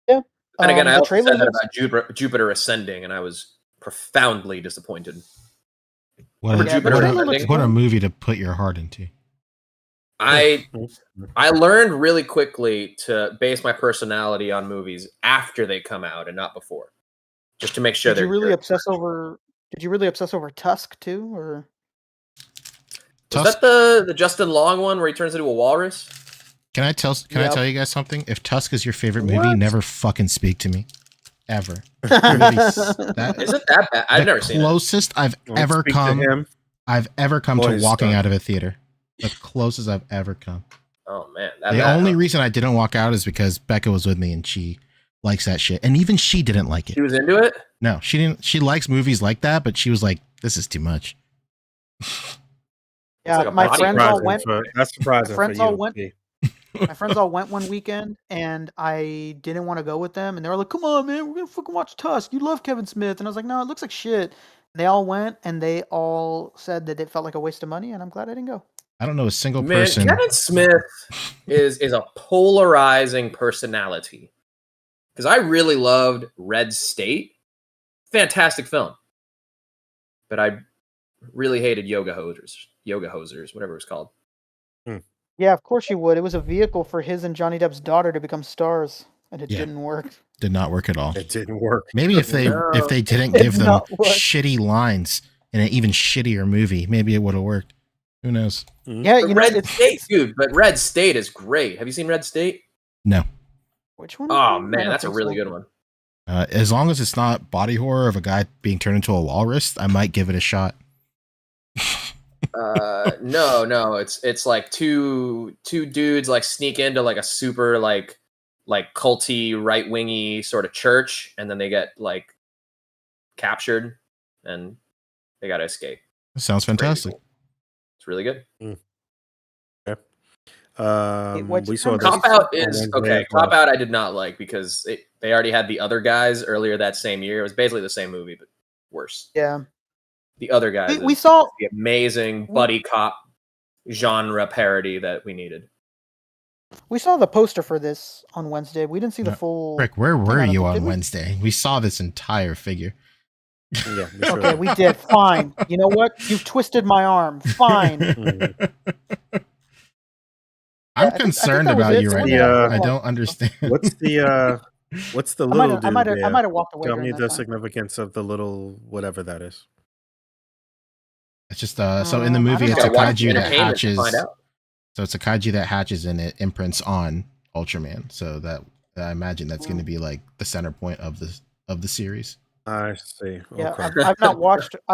Yeah. And again, I also said that about Jupiter Ascending, and I was profoundly disappointed. What a movie to put your heart into. I learned really quickly to base my personality on movies after they come out and not before, just to make sure Did you really obsess over Tusk too, or was that the Justin Long one where he turns into a walrus? Can I tell you guys something? If Tusk is your favorite movie, never fucking speak to me, ever. Isn't that bad? I've never seen it. The closest I've ever come to walking out of a theater. The closest I've ever come. Oh man! The only reason I didn't walk out is because Becca was with me and she likes that shit, and even she didn't like it. She was into it? No, she didn't. She likes movies like that, but she was like, "This is too much." Yeah, my friends all went. That's surprising. My friends all went one weekend, and I didn't want to go with them, and they were like, "Come on, man, we're gonna fucking watch Tusk. You love Kevin Smith," and I was like, "No, it looks like shit." And they all went, and they all said that it felt like a waste of money, and I'm glad I didn't go. I don't know a single person. Kevin Smith is a polarizing personality. Because I really loved Red State. Fantastic film. But I really hated Yoga Hosers, whatever it was called. Yeah, of course you would. It was a vehicle for his and Johnny Depp's daughter to become stars, and it didn't work. Did not work at all. It didn't work. Maybe if they didn't give them shitty lines in an even shittier movie, maybe it would have worked. Who knows? Yeah, Red State, dude. But Red State is great. Have you seen Red State? No. Which one? Oh man, that's a really good one. As long as it's not body horror of a guy being turned into a walrus, I might give it a shot. No, it's like two dudes like sneak into like a super like culty right wingy sort of church, and then they get like captured, and they got to escape. Sounds fantastic. Cool. It's really good. Okay. We saw Cop Out is okay. Cop Out I did not like because they already had the other guys earlier that same year. It was basically the same movie but worse. Yeah. The other guys. We saw the amazing buddy cop genre parody that we needed. We saw the poster for this on Wednesday. We didn't see the full. Rick, where were you on Wednesday? We saw this entire figure. Yeah. Okay, we did. Fine. You know what? You twisted my arm. Fine. I'm concerned about you right now. I don't understand. What's the What's the I little might dude? have walked away. Tell during me that the time. significance of the little whatever that is. It's just so in the I movie don't it's a know. Watch kaiju that entertainment to find hatches. out. So it's a kaiju that hatches and it imprints on Ultraman. So that I imagine that's going to be like the center point of the series. I see. Yeah, Okay. I've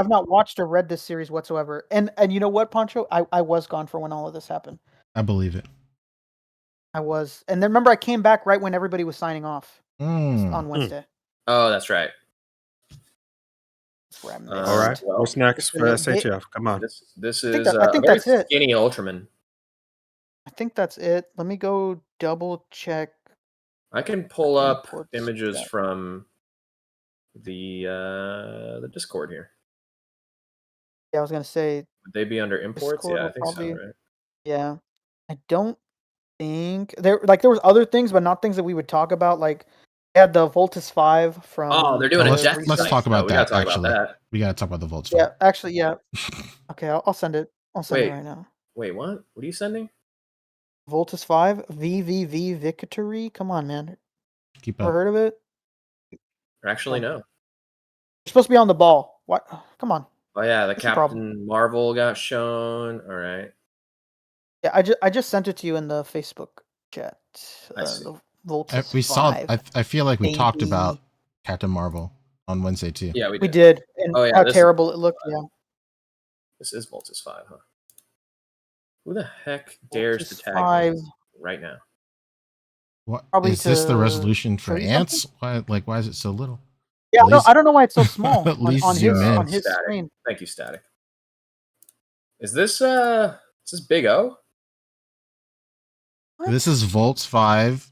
not watched or read this series whatsoever. And you know what, Pancho? I was gone for when all of this happened. I believe it. I was, and then remember I came back right when everybody was signing off on Wednesday. Oh, that's right. That's where I missed. All right. Well, What's next for SHF? Come on. This I think is that- I think a very that's it. skinny Ultraman. I think that's it. Let me go double check. I can pull up Imports, images yeah. from the Discord here. Yeah, I was gonna say. Would they be under imports? Discord Yeah, I will think probably- so. Right? Yeah, I don't think there was other things, but not things that we would talk about. Like, they had the Voltus 5 from. Oh, they're doing Well, a let's- death let's Knight, talk about though. We gotta that, talk actually. about that. We got to talk about the Volts. Yeah, actually, yeah. Okay, I'll send it. I'll send it Wait. right now. Wait, what? What are you sending? Voltus 5 VVV Victory. Come on, man. Keep Ever up. heard of it? Actually, no. You're supposed to be on the ball. What? Come on. Oh yeah, the What's the problem? Captain Marvel got shown. All right. Yeah, I just sent it to you in the Facebook chat. I see. The Voltus We saw. 5. I feel like we talked baby. about Captain Marvel on Wednesday too. Yeah, we We did. did, and Oh, yeah, how this is- terrible it looked. Yeah, This is Voltus 5, huh? Who the heck dares to Voltus tag 5. me right now? What Probably is this? The to resolution for show you ants? Why? Like, why is it so little? Yeah, At no, least- I don't know why it's so small At least on zoom in. his Static. screen. Thank you, Static. Is this Big O? This is Volts 5.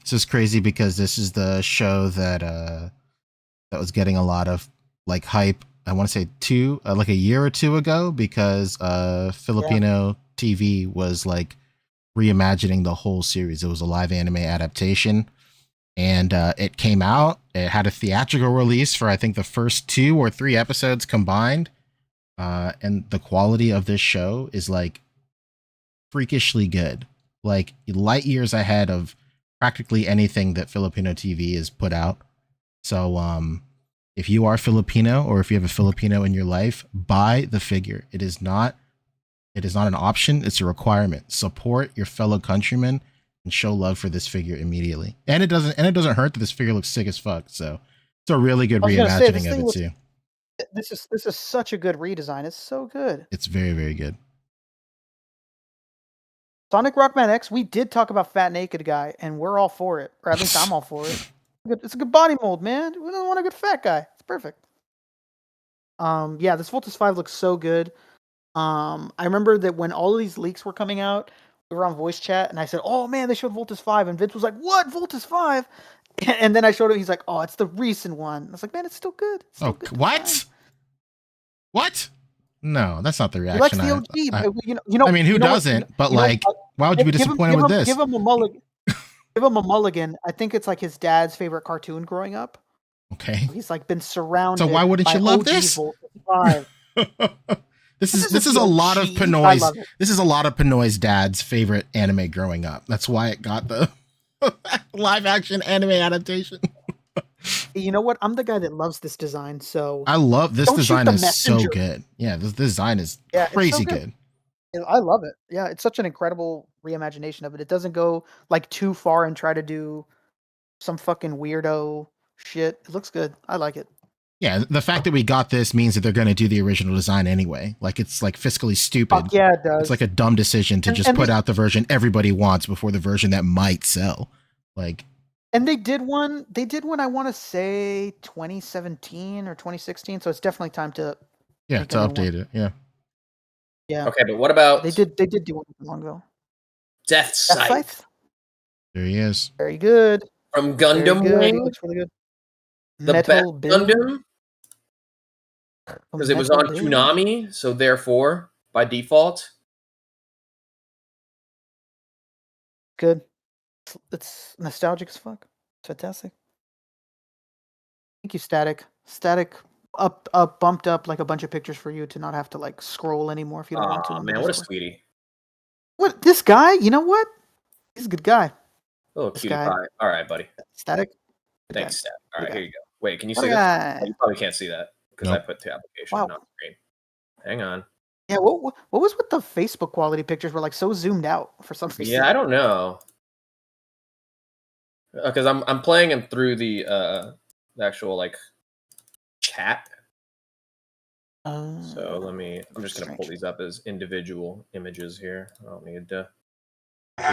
This is crazy because this is the show that that was getting a lot of like hype. I want to say like a year or two ago, because Filipino TV was like reimagining the whole series. It was a live anime adaptation, and it came out. It had a theatrical release for I think the first 2 or 3 episodes combined, and the quality of this show is like freakishly good, like light years ahead of practically anything that Filipino TV has put out. So if you are Filipino, or if you have a Filipino in your life, buy the figure. It is not an option, it's a requirement. Support your fellow countrymen and show love for this figure immediately. And it doesn't hurt that this figure looks sick as fuck. So it's a really good I was gonna say, this reimagining of thing it was- too. This is such a good redesign. It's so good. It's very, very good. Sonic Rockman X. We did talk about Fat Naked Guy, and we're all for it, or at least I'm all for it. It's a good body mold, man. We don't want a good fat guy. It's perfect. Yeah, this Voltus 5 looks so good. I remember that when all of these leaks were coming out, we were on voice chat, and I said, "Oh man, they showed Voltus 5," and Vince was like, "What, Voltus 5?" And then I showed him. He's like, "Oh, it's the recent one." I was like, "Man, it's still good." It's still good What? design." What? No, that's not the He reaction. likes the OG, I- but you know. I mean, who you know what- doesn't? But you know like, what? why would you be Give him- disappointed give with him- this? Give him a mulligan. Give him a mulligan. I think it's like his dad's favorite cartoon growing up. Okay. He's like been surrounded. So why wouldn't by you love OG this? Voltus 5. This This is is a lot of OG. I Pinoy's. love it. This is a lot of Pinoy's dad's favorite anime growing up. That's why it got the live action anime adaptation. You know what? I'm the guy that loves this design. So I love this Don't shoot design the is so messenger. good. Yeah, this design is Yeah, it's so crazy good. good. I love it. Yeah, it's such an incredible reimagination of it. It doesn't go like too far and try to do some fucking weirdo shit. It looks good. I like it. Yeah, the fact that we got this means that they're going to do the original design anyway. Like it's like fiscally stupid. Fuck yeah, it does. It's like a dumb decision to And- just and put they- out the version everybody wants before the version that might sell. Like, And they did one. They did one. I want to say 2017 or 2016. So it's definitely time to. yeah, Make to a new one. update it. Yeah. Yeah, Okay, but what about they did. They did do one long ago. Death Death Sight Scythe? There he is. Very good. from Very Gundam good. Wing? Looks really good. The Metal best Bill. Gundam? Because it was on Metal Bill. Toonami, so therefore, by default, Good. It's nostalgic as fuck. It's fantastic. Thank you, Static. Static up bumped up like a bunch of pictures for you to not have to like scroll anymore if you don't want to. oh in the man, what a Discord. sweetie. What, this guy? You know what? He's a good guy. Oh, This cutie guy. pie. All right, buddy. Static. Good guy. Thanks, Stat. All right, Good here guy. you go. Wait, can you What see a this? guy. Oh, you probably can't see that because I Nope. put the application, Wow. not screen. Hang on. Yeah, what was with the Facebook quality pictures were like so zoomed out for some reason? Yeah, I don't know. Because I'm playing him through the actual like chat. So I'm just gonna pull these up as individual images here. I don't need to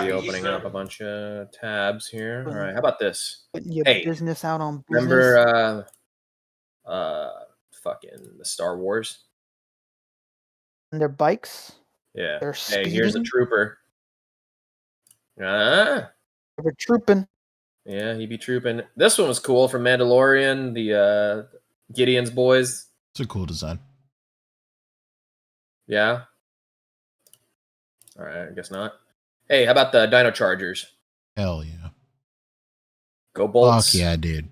be opening up a bunch of tabs here. All right, how about this? Putting your Hey, business out on business. remember fucking the Star Wars? And their bikes. Yeah. They're Hey, here's a speeding. trooper. Ah, They're trooping. yeah, he be trooping. This one was cool from Mandalorian, the Gideon's boys. It's a cool design. Yeah. All right, I guess not. Hey, how about the Dino Chargers? Hell yeah. Go Bolts. Fuck yeah, dude.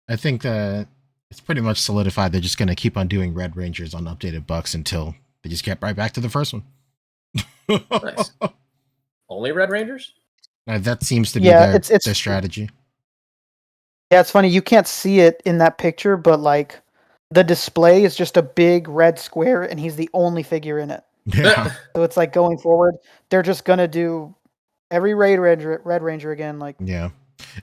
I think it's pretty much solidified. They're just going to keep on doing Red Rangers on updated bucks until they just get right back to the first one. Nice. Only Red Rangers? That seems to be it's their strategy. Yeah, it's funny. You can't see it in that picture, but like the display is just a big red square, and he's the only figure in it. Yeah. So it's like going forward, they're just gonna do every Red Ranger again. Like Yeah.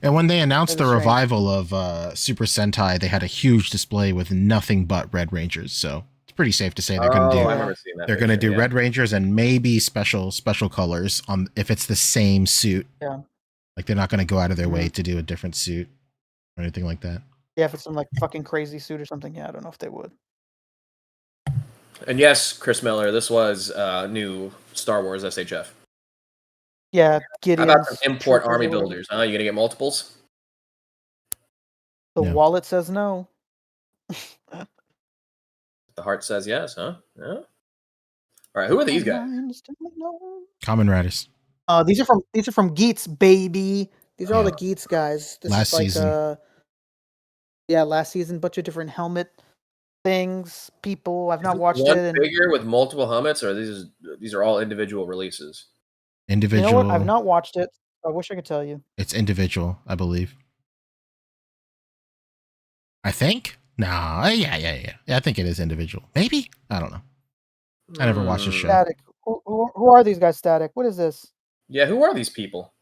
And when they announced the Really strange. revival of Super Sentai, they had a huge display with nothing but Red Rangers. So it's pretty safe to say they're going to I do remember seeing that. they're going to picture, do yeah. Red Rangers and maybe special colors on if it's the same suit. Yeah. Like they're not going to go out of their way to do a different suit or anything like that. yeah, if it's some like fucking crazy suit or something, yeah, I don't know if they would. And yes, Chris Miller, this was new Star Wars SHF. Yeah, How Gideon's about some import troopers army or whatever. builders? Huh? You gonna get multiples? The Yeah. wallet says no. The heart says yes, huh? Yeah. All right, who are these guys? Common Riders. These are from Geats, baby. These are all Yeah. the Geats guys. This Last is like season. last season, bunch of different helmet things, people. I've not Is it watched one it, and figure with multiple helmets, or these are all individual releases? you Individual. know what? I've not watched it. I wish I could tell you. It's individual, I believe. I think. No, yeah. I think it is individual. Maybe. I don't know. I never watched the show. Static. Who are these guys? Static. What is this? Yeah, who are these people?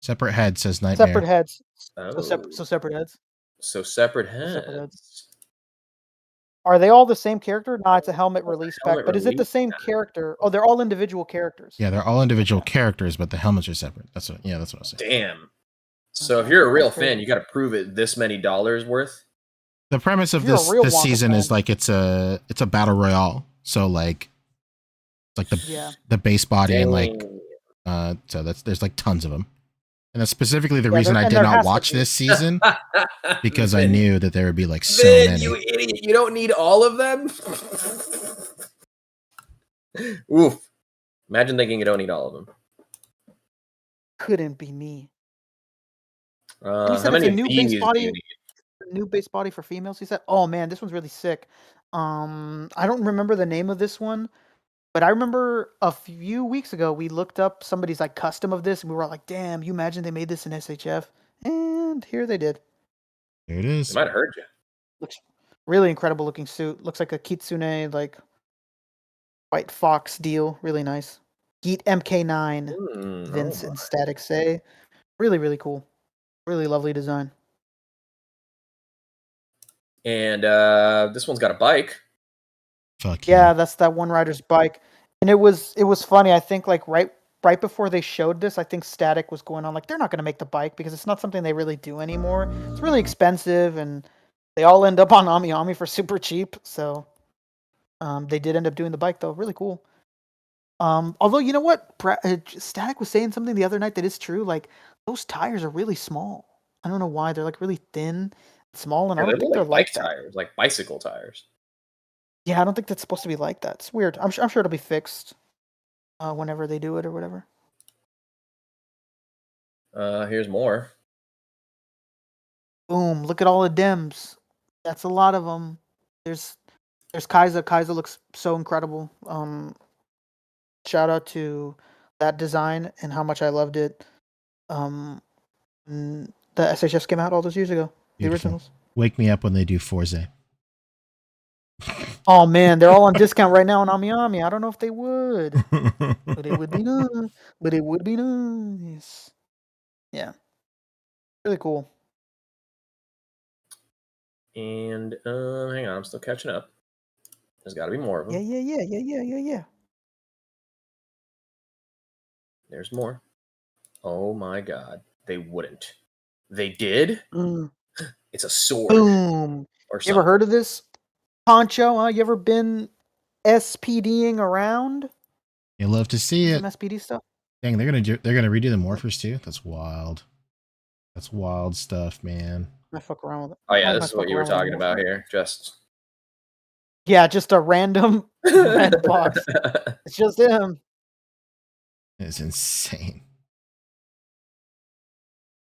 Separate Head says Nightmare. Separate heads. Oh. So separate heads. So separate heads. Separate heads. Are they all the same character? Nah, it's a helmet release pack. helmet But is it the release same pack. character? Oh, they're all individual characters. Yeah, they're all individual characters, but the helmets are separate. That's what I was saying. Damn. So if you're a real That's crazy. fan, you got to prove it this many dollars worth. The premise of If you're a this real this Wonka season is fan. like it's a battle royale. So like it's like Yeah. the base body and like Dang. so there's like tons of them. And that's specifically the Yeah, reason there- I and did there not has to watch be. this season because I Vin, knew that there would be like so Vin, many. you idiot! You don't need all of them. Oof! Imagine thinking you don't need all of them. Couldn't be me. And he How said it's many a of new these base do you body. need? New base body for females. He said, "Oh man, this one's really sick." I don't remember the name of this one, but I remember a few weeks ago we looked up somebody's like custom of this, and we were like, "Damn, you imagine they made this in SHF?" And here they did. There it They is. might have heard you. Looks really incredible looking suit. Looks like a kitsune, like white fox deal. Really nice. Geet MK9. Vince and Static say, really really cool. Really lovely design. And this one's got a bike. Fuck Yeah, that's that one rider's bike. And it was funny. I think like right before they showed this, I think Static was going on like they're not going to make the bike because it's not something they really do anymore. It's really expensive, and they all end up on Ami for super cheap. So they did end up doing the bike though. Really cool. Although you know what, Static was saying something the other night that is true. Like those tires are really small. I don't know why they're like really thin, small, and I Yeah, don't they think look they're like like bike that. tires, like bicycle tires. Yeah, I don't think that's supposed to be like that. It's weird. I'm sure it'll be fixed whenever they do it or whatever. Here's more. Boom! Look at all the Dems. That's a lot of them. There's Kaiser. Kaiser looks so incredible. Shout out to that design and how much I loved it. The SHFs came out all those years ago. The Beautiful. originals. Wake me up when they do Forza. Oh man, they're all on discount right now on AmiAmi. I don't know if they would, but it would be nice. But it would be nice. Yeah, really cool. And hang on, I'm still catching up. There's got to be more of them. Yeah. There's more. Oh my god, they wouldn't. They did. It's a sword. Boom. Or You ever heard of this, Poncho? Huh? You ever been SPDing around? You love to see it. Some SPD stuff. Dang, they're gonna redo the morphers too. That's wild. That's wild stuff, man. I fuck around with it. Oh yeah, this is what you were talking about here. Just a random red box. It's just him. It's insane.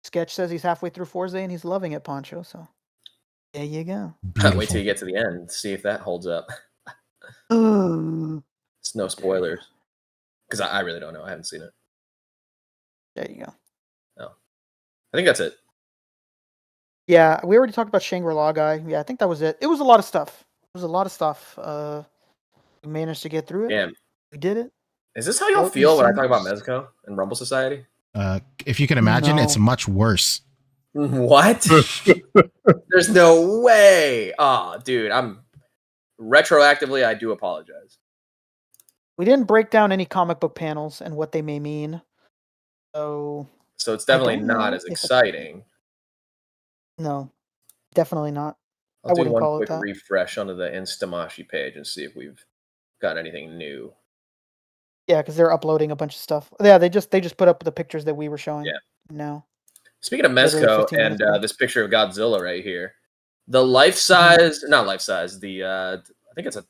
Sketch says he's halfway through Forza and he's loving it, Poncho. So there you go. wait till you get to the end, see if that holds up. There It's no spoilers, because I really don't know. I haven't seen it. you go. Oh, I think that's it. Yeah, we already talked about Shangri-La guy. Yeah, I think that was it. It was a lot of stuff. We managed to get through it. Damn. We did it. Is this how y'all feel when I talk about Mezco and Rumble Society? If you can imagine, No. it's much worse. What? There's no way. Oh, dude, I'm retroactively. I do apologize. We didn't break down any comic book panels and what they may mean. So it's definitely don't not know as if it's- exciting. no, definitely not. I I'll do wouldn't one call it quick that. refresh onto the Tamashii page and see if we've got anything new. Yeah, because they're uploading a bunch of stuff. Yeah, they just put up the pictures that we were showing. Yeah. No. Speaking of Literally Mezco 15 minutes and ago. this picture of Godzilla right here, the life size, not life size, the I think it's a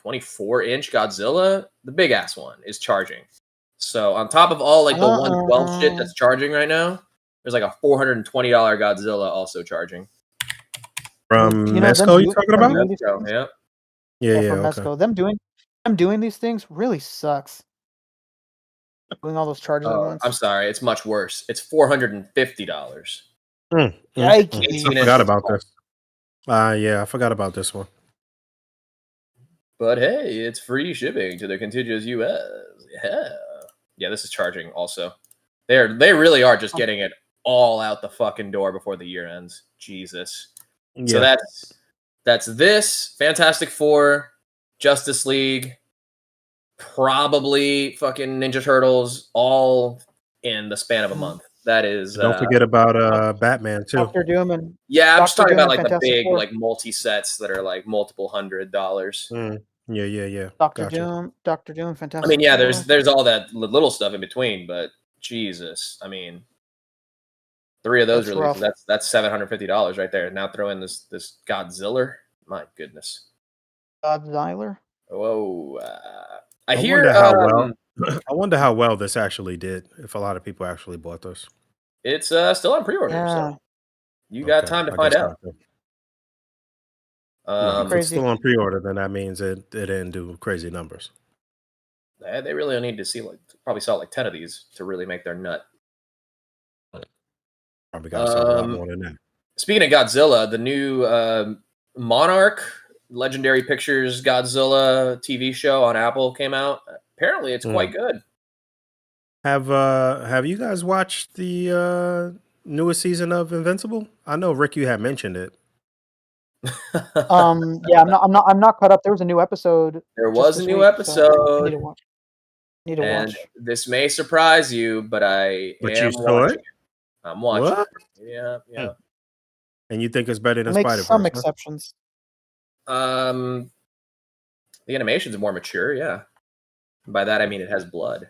24-inch Godzilla, the big ass one is charging. So on top of all like the 112 shit that's charging right now, there's like a $420 Godzilla also charging. From You know, Mezco, you them talking do- about? them do- Mezco, yeah. Yeah, from okay. Mezco. Them doing these things really sucks. Doing all those charges at once. I'm sorry, it's much worse. It's $450. Yikes. I forgot about this. Yeah, I forgot about this one. But hey, it's free shipping to the contiguous US. Yeah, this is charging also. They really are just getting it all out the fucking door before the year ends. Jesus. Yeah. So that's this, Fantastic Four, Justice League, probably fucking Ninja Turtles, all in the span of a month. That is. Don't forget about Batman too. Dr. Doom and Yeah, I'm just Dr. talking Doom about and like the Fantastic big Four. like multi sets that are like multiple $100s. Yeah. Dr. Gotcha. Doom, Fantastic I mean, yeah, Four. there's all that little stuff in between, but Jesus, I mean, 3 of those That's releases, rough. that's $750 right there. Now throw in this Godzilla, my goodness. Godzilla. Whoa, I hear wonder how well. I wonder how well this actually did. If a lot of people actually bought this, it's still on pre-order, Yeah. so you got time to find out. If it's Crazy. still on pre-order, then that means it didn't do crazy numbers. They really need to see probably sell like 10 of these to really make their nut. Probably got to sell a lot more than that. Speaking of Godzilla, the new Monarch Legendary Pictures Godzilla TV show on Apple came out. Apparently, it's quite good. Have you guys watched the newest season of Invincible? I know Rick, you had mentioned it. Yeah, I'm not caught up. There was a new episode. There just was this a new week, so episode. I need to watch. And this may surprise you, but I But am you saw watching it? I'm watching. What? it. Yeah. And you think it's better than Make Spider-Verse? some huh? exceptions. The animation's more mature, yeah. By that I mean it has blood.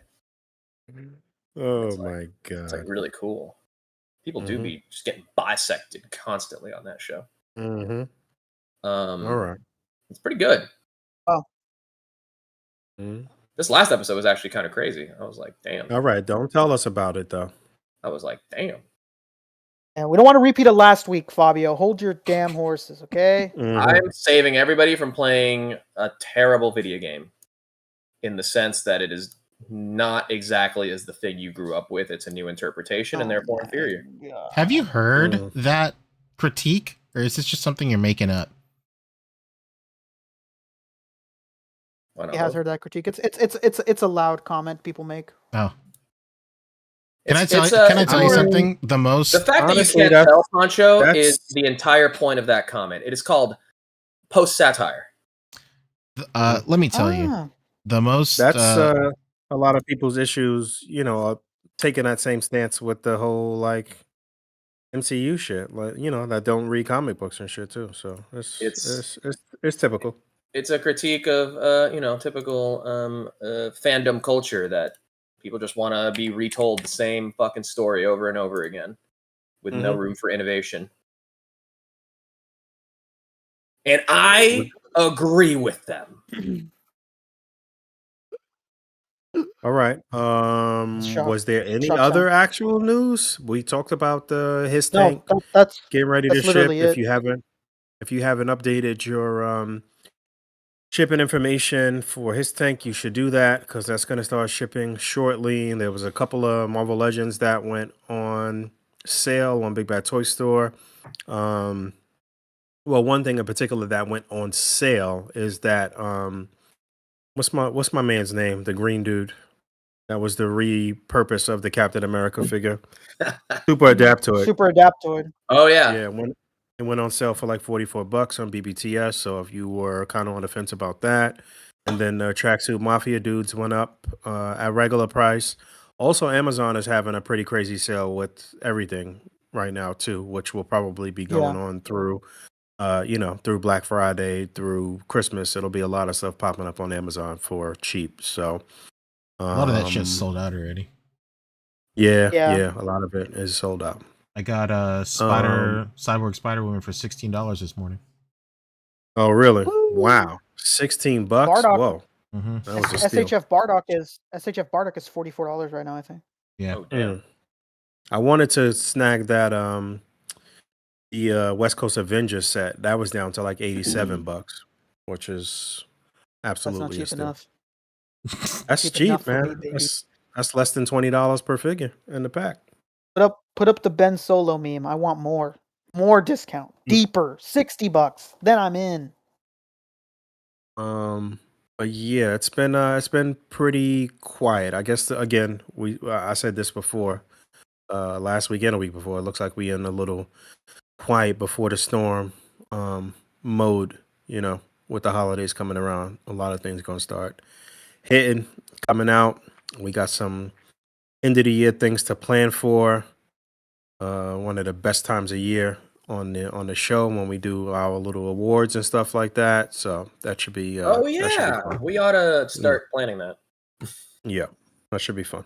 Oh my god! It's like really cool. People do be just getting bisected constantly on that show. Mm-hmm. All right. It's pretty good. Oh. This last episode was actually kind of crazy. I was like, damn. All right, don't tell us about it though. I was like, damn. Yeah, we don't want to repeat it last week, Fabio. Hold your damn horses, okay? I'm saving everybody from playing a terrible video game in the sense that it is not exactly as the thing you grew up with. It's a new interpretation and therefore inferior. Have you heard that critique, or is this just something you're making up? He has heard that critique. It's a loud comment people make. Oh. Can I tell you something? The fact that you can't tell, Poncho, is the entire point of that comment. It is called post-satire. Let me tell you. The most... That's a lot of people's issues, taking that same stance with the whole, MCU shit. That don't read comic books and shit, too. So it's typical. It's a critique of, typical fandom culture that people just want to be retold the same fucking story over and over again with no room for innovation. And I agree with them. All right. Was there any other actual news? We talked about his tank getting ready to ship. If you haven't updated your shipping information for his tank, you should do that because that's going to start shipping shortly. And there was a couple of Marvel Legends that went on sale on Big Bad Toy Store. Well, one thing in particular that went on sale is that what's my man's name? The green dude. That was the repurpose of the Captain America figure. Super Adaptoid. Super Adaptoid. Oh yeah. Yeah. It went on sale for like $44 on BBTS. So if you were kind of on the fence about that, and then Tracksuit Mafia dudes went up at regular price. Also, Amazon is having a pretty crazy sale with everything right now too, which will probably be going on through, through Black Friday, through Christmas. It'll be a lot of stuff popping up on Amazon for cheap. So a lot of that shit's sold out already. Yeah, a lot of it is sold out. I got a Cyborg Spider-Woman for $16 this morning. Oh, really? Woo. Wow. $16? Bardock. Whoa. Mm-hmm. That was a steal. SHF Bardock is $44 right now, I think. Yeah. Oh, damn. I wanted to snag that the West Coast Avengers set. That was down to like $87, which is absolutely That's not cheap enough. That's cheap, man. That's less than $20 per figure in the pack. Put up the Ben Solo meme. I want more discount, deeper, $60. Then I'm in. But yeah, it's been pretty quiet. I guess again, I said this before, last weekend, a week before. It looks like we in a little quiet before the storm mode. With the holidays coming around, a lot of things gonna start coming out. We got some end of the year things to plan for. One of the best times of year on the show when we do our little awards and stuff like that. So that should be. Oh yeah, we ought to start planning that. Yeah, that should be fun.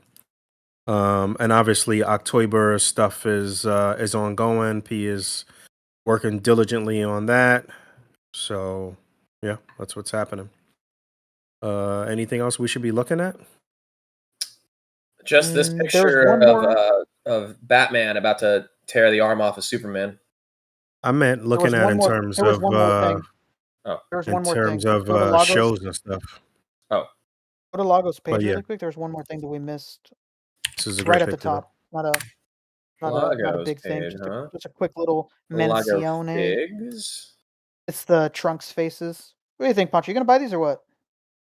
And obviously October stuff is ongoing. P is working diligently on that. So yeah, that's what's happening. Anything else we should be looking at? Just this picture of Batman about to tear the arm off of Superman. I meant looking at in terms of shows and stuff. Oh, go to Lagos page really quick. There's one more thing that we missed. This is a right great at the top. Not a big thing. Just a quick little menzione. It's the Trunks faces. What do you think, Pancho? You gonna buy these or what?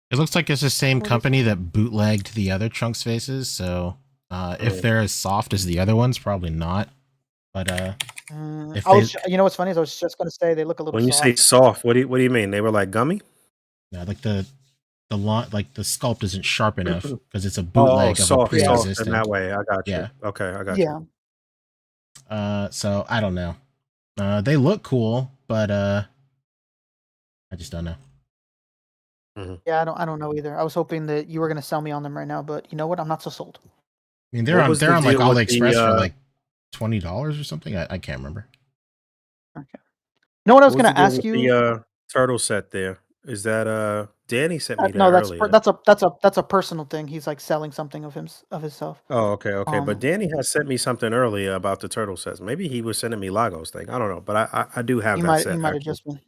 It looks like it's the same company that bootlegged the other Trunks faces, so if they're as soft as the other ones, probably not. But you know what's funny is I was just gonna say they look a little. When you say soft, what do you mean? They were like gummy? Yeah, like the sculpt isn't sharp enough because it's a bootleg of a pre-existing. Soft in that way. I got you. Yeah. Okay, I got you. So I don't know. They look cool, but I just don't know. Mm-hmm. Yeah, I don't know either. I was hoping that you were gonna sell me on them right now, but you know what? I'm not so sold. I mean, they're on like AliExpress for like $20 or something. I can't remember. Okay. You know what I was gonna ask you? The turtle set there. Is that Danny sent me that no, earlier. that's a personal thing. He's like selling something of himself. Oh, okay. But Danny has sent me something earlier about the turtle sets. Maybe he was sending me Lagos thing. I don't know, but I do have that set. He might have just been.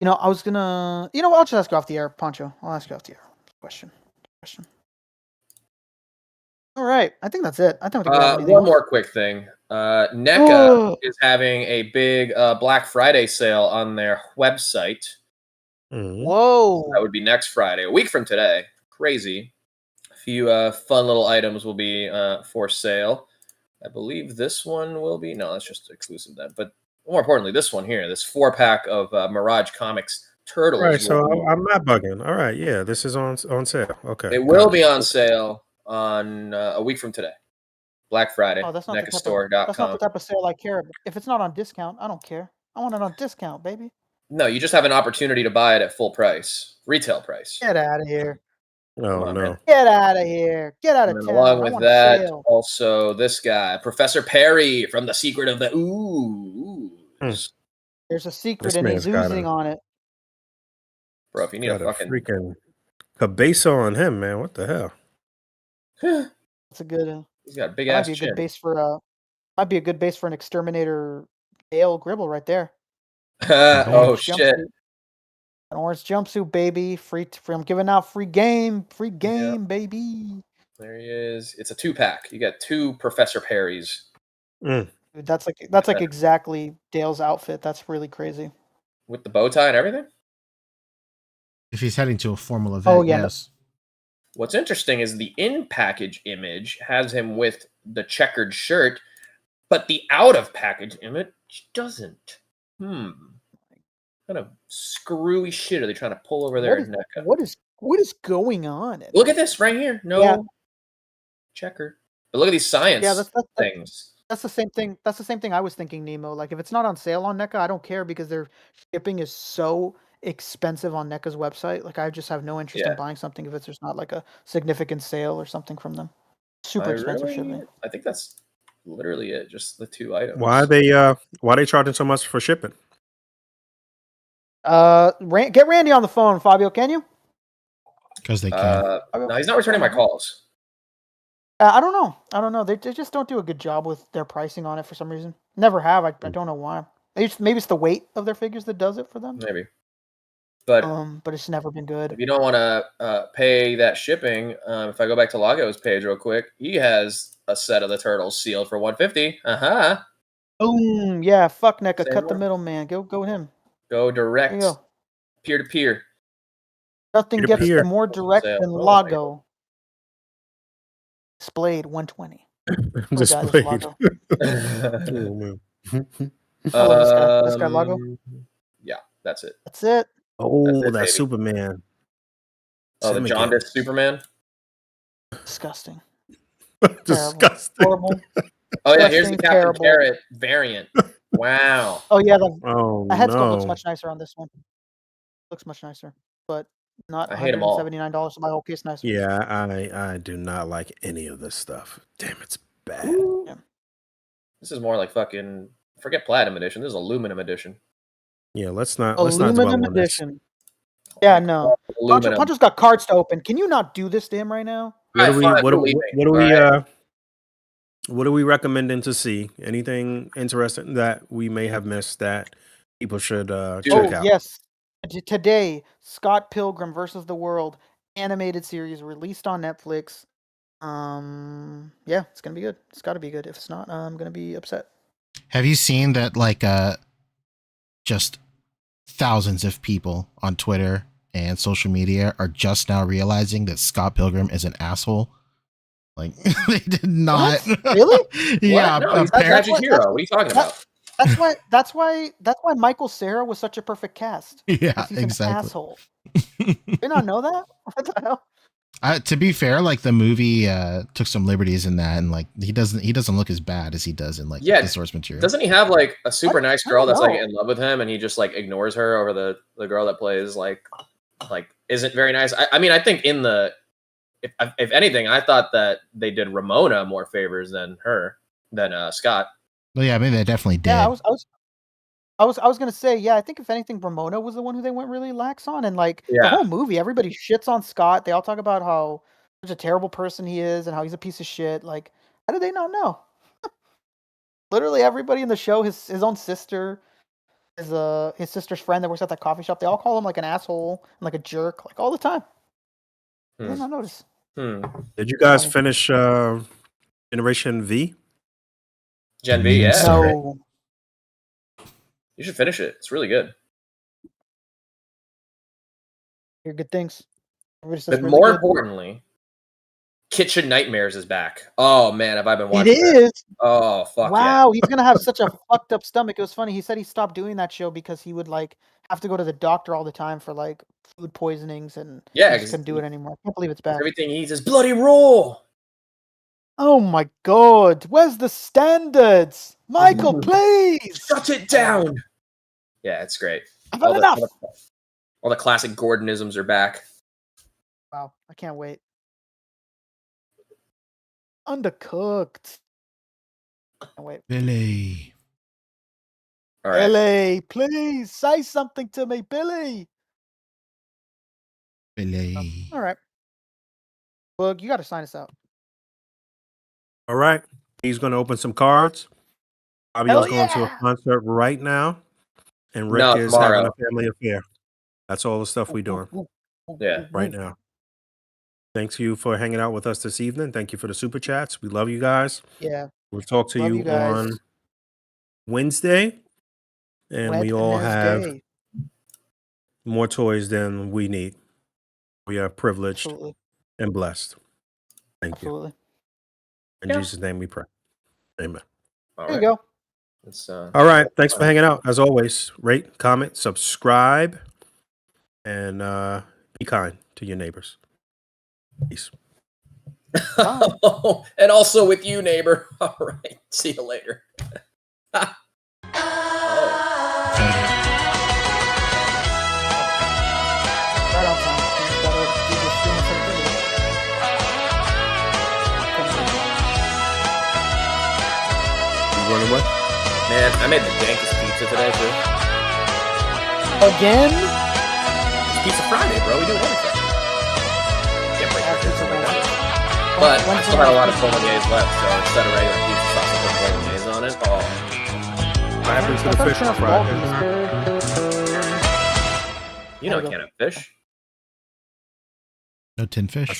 I was gonna. I'll just ask you off the air, Pancho. I'll ask you off the air. Question. All right, I think that's it. I don't think we have anything One else. more quick thing. NECA is having a big Black Friday sale on their website. Mhm. Whoa! That would be next Friday, a week from today. Crazy. A few fun little items will be for sale. I believe this one will be. No, that's just exclusive then. But more importantly, this one here, this 4-pack of Mirage Comics Turtles. Right, so will be- I'm not bugging. All right, yeah, this is on sale. Okay, it will got be it. on sale on a week from today. Black Friday. Oh, that's not the type of sale I care about. If it's not on discount, I don't care. I want it on discount, baby. No, you just have an opportunity to buy it at full price, retail price. Get out of here. Oh on, no. man. Get out of here. Get out And of then town. along I with want a that, sale. also this guy, Professor Perry from The Secret of the Ooze. There's a secret This and man's he's got oozing on it. Bro, if you need a Got a fucking freaking cabezo on him, man. What the hell? It's a good. he's got a big That might ass be a chin. good base for might be a good base for an exterminator Gale Gribble right there. Oh Orange shit. jumpsuit. An orange jumpsuit, baby. I'm giving out free game, baby. There he is. It's a 2-pack. You got 2 Professor Perrys Dude, that's like exactly Dale's outfit. That's really crazy. with the bow tie and everything. If he's heading to a formal event, Oh, yeah. yes. What's interesting is the in-package image has him with the checkered shirt, but the out-of-package image doesn't. What kind of screwy shit are they trying to pull over there? What is going on? Look at this right here. No checker. But look at these science things. That's the same thing. That's the same thing I was thinking, Nemo. Like, if it's not on sale on NECA, I don't care because their shipping is so expensive on NECA's website. Like, I just have no interest in buying something if there's not like a significant sale or something from them. Super expensive shipping. I think that's literally it. Just the 2 items. Why are they charging so much for shipping? Get Randy on the phone, Fabio. Can you? Because they can. No, he's not returning my calls. I don't know. They just don't do a good job with their pricing on it for some reason. Never have. I don't know why. Maybe it's the weight of their figures that does it for them. Maybe. But it's never been good. If you don't want to pay that shipping, if I go back to Lago's page real quick, he has a set of the turtles sealed for $150. Boom! Yeah, fuck NECA. Same Cut the one. middleman. Go with him. Go direct. There you go. Peer to peer. Nothing gets Peer-to-peer. more direct Sale. than Oh, Lago. Displayed 120. Displayed. Lago. Oh, man. I love this guy Lago. Yeah, that's it. That's it. Oh, That's it, that baby. Superman. Oh, the Simic. jaundiced Superman. Disgusting. Disgusting. Horrible. Oh yeah, here's the Disgusting, Captain terrible. Carrot variant. Wow. Oh yeah, Oh the head sculpt looks no. much nicer on this one. Looks much nicer, but not I hate 'em all. $179 to buy a whole case nicer. Yeah, I do not like any of this stuff. Damn, it's bad. Yeah. This is more like fucking. Forget platinum edition. This is aluminum edition. Yeah, let's not dwell Aluminum on this. edition. Yeah, no. Aluminum. Poncho's got cards to open. Can you not do this to him right now? What do we Alright, fine, what do, believe what do me. we Alright. what are we recommending to see? Anything interesting that we may have missed that people should check out? Yes. Today, Scott Pilgrim versus the World animated series released on Netflix. Yeah, it's gonna be good. It's got to be good. If it's not, I'm gonna be upset. Have you seen that, like, just thousands of people on Twitter and social media are just now realizing that Scott Pilgrim is an asshole? Like, they did not. What? Really? Yeah, What? No, he's a apparently. tragic hero. What are you talking about? That's why Michael Cera was such a perfect cast. Yeah, 'Cause he's exactly. an asshole. Did you not know that? What the hell? To be fair, like, the movie took some liberties in that, and like he doesn't look as bad as he does in like the source material. Doesn't he have like a super nice girl that's like know. in love with him, and he just like ignores her over the girl that plays like isn't very nice? I mean, I think in the if anything, I thought that they did Ramona more favors than Scott. Well, yeah, maybe they definitely did. Yeah, I was gonna say, yeah, I think if anything, Ramona was the one who they went really lax on, and like the Yeah. whole movie, everybody shits on Scott. They all talk about how such a terrible person he is and how he's a piece of shit. Like, how did they not know? Literally everybody in the show, his own sister, his sister's friend that works at that coffee shop, they all call him like an asshole and like a jerk, like all the time. I did not notice. Did you guys finish Generation V? Gen V, yeah. No. You should finish it. It's really good. Hear good things. Everybody says But really more good. importantly, Kitchen Nightmares is back. Oh man, have I been It watching that? is. Oh fuck Wow, he's gonna have such a fucked up stomach. It was funny. He said he stopped doing that show because he would like have to go to the doctor all the time for like food poisonings, and Yeah, he just couldn't do it anymore. I can't believe it's yeah. back. Everything he eats is bloody raw. Oh my god, where's the standards? Michael, please! Shut it down. Yeah, it's great. I've had enough! All the classic Gordonisms are back. Wow, I can't wait. Undercooked. Can't wait. Billy. All right. Billy, please say something to me, Billy. Billy. All right. Boog, you got to sign us out. All right. He's going to open some cards. Fabio's Hell going to a yeah! concert right now. And Rick No, is tomorrow. having a family affair. That's all the stuff we're doing Yeah. right now. Thanks you for hanging out with us this evening. Thank you for the super chats. We love you guys. Yeah. We'll talk to Love you you guys. on Wednesday. And we all have Wednesday. more toys than we need. We are privileged Absolutely. and blessed. Thank Absolutely. you. In Jesus' name we pray. Amen. All There right. you go. It's, All right. Thanks for hanging out. As always, rate, comment, subscribe, and be kind to your neighbors. Peace. And also with you, neighbor. All right. See you later. Oh. Right on time. You just gotta do this thing with activity. You running what? Man, I made the dankest pizza today, too. Again? It's Pizza Friday, bro. We do it every Friday. Can't break After records. Friday. But I When's still the had a lot next of bolognese left, so instead of regular pizza sauce, I put bolognese on it. Oh, What happens to I the thought fish you on were Friday? you know I There you can't have fish. No tin fish. That's right.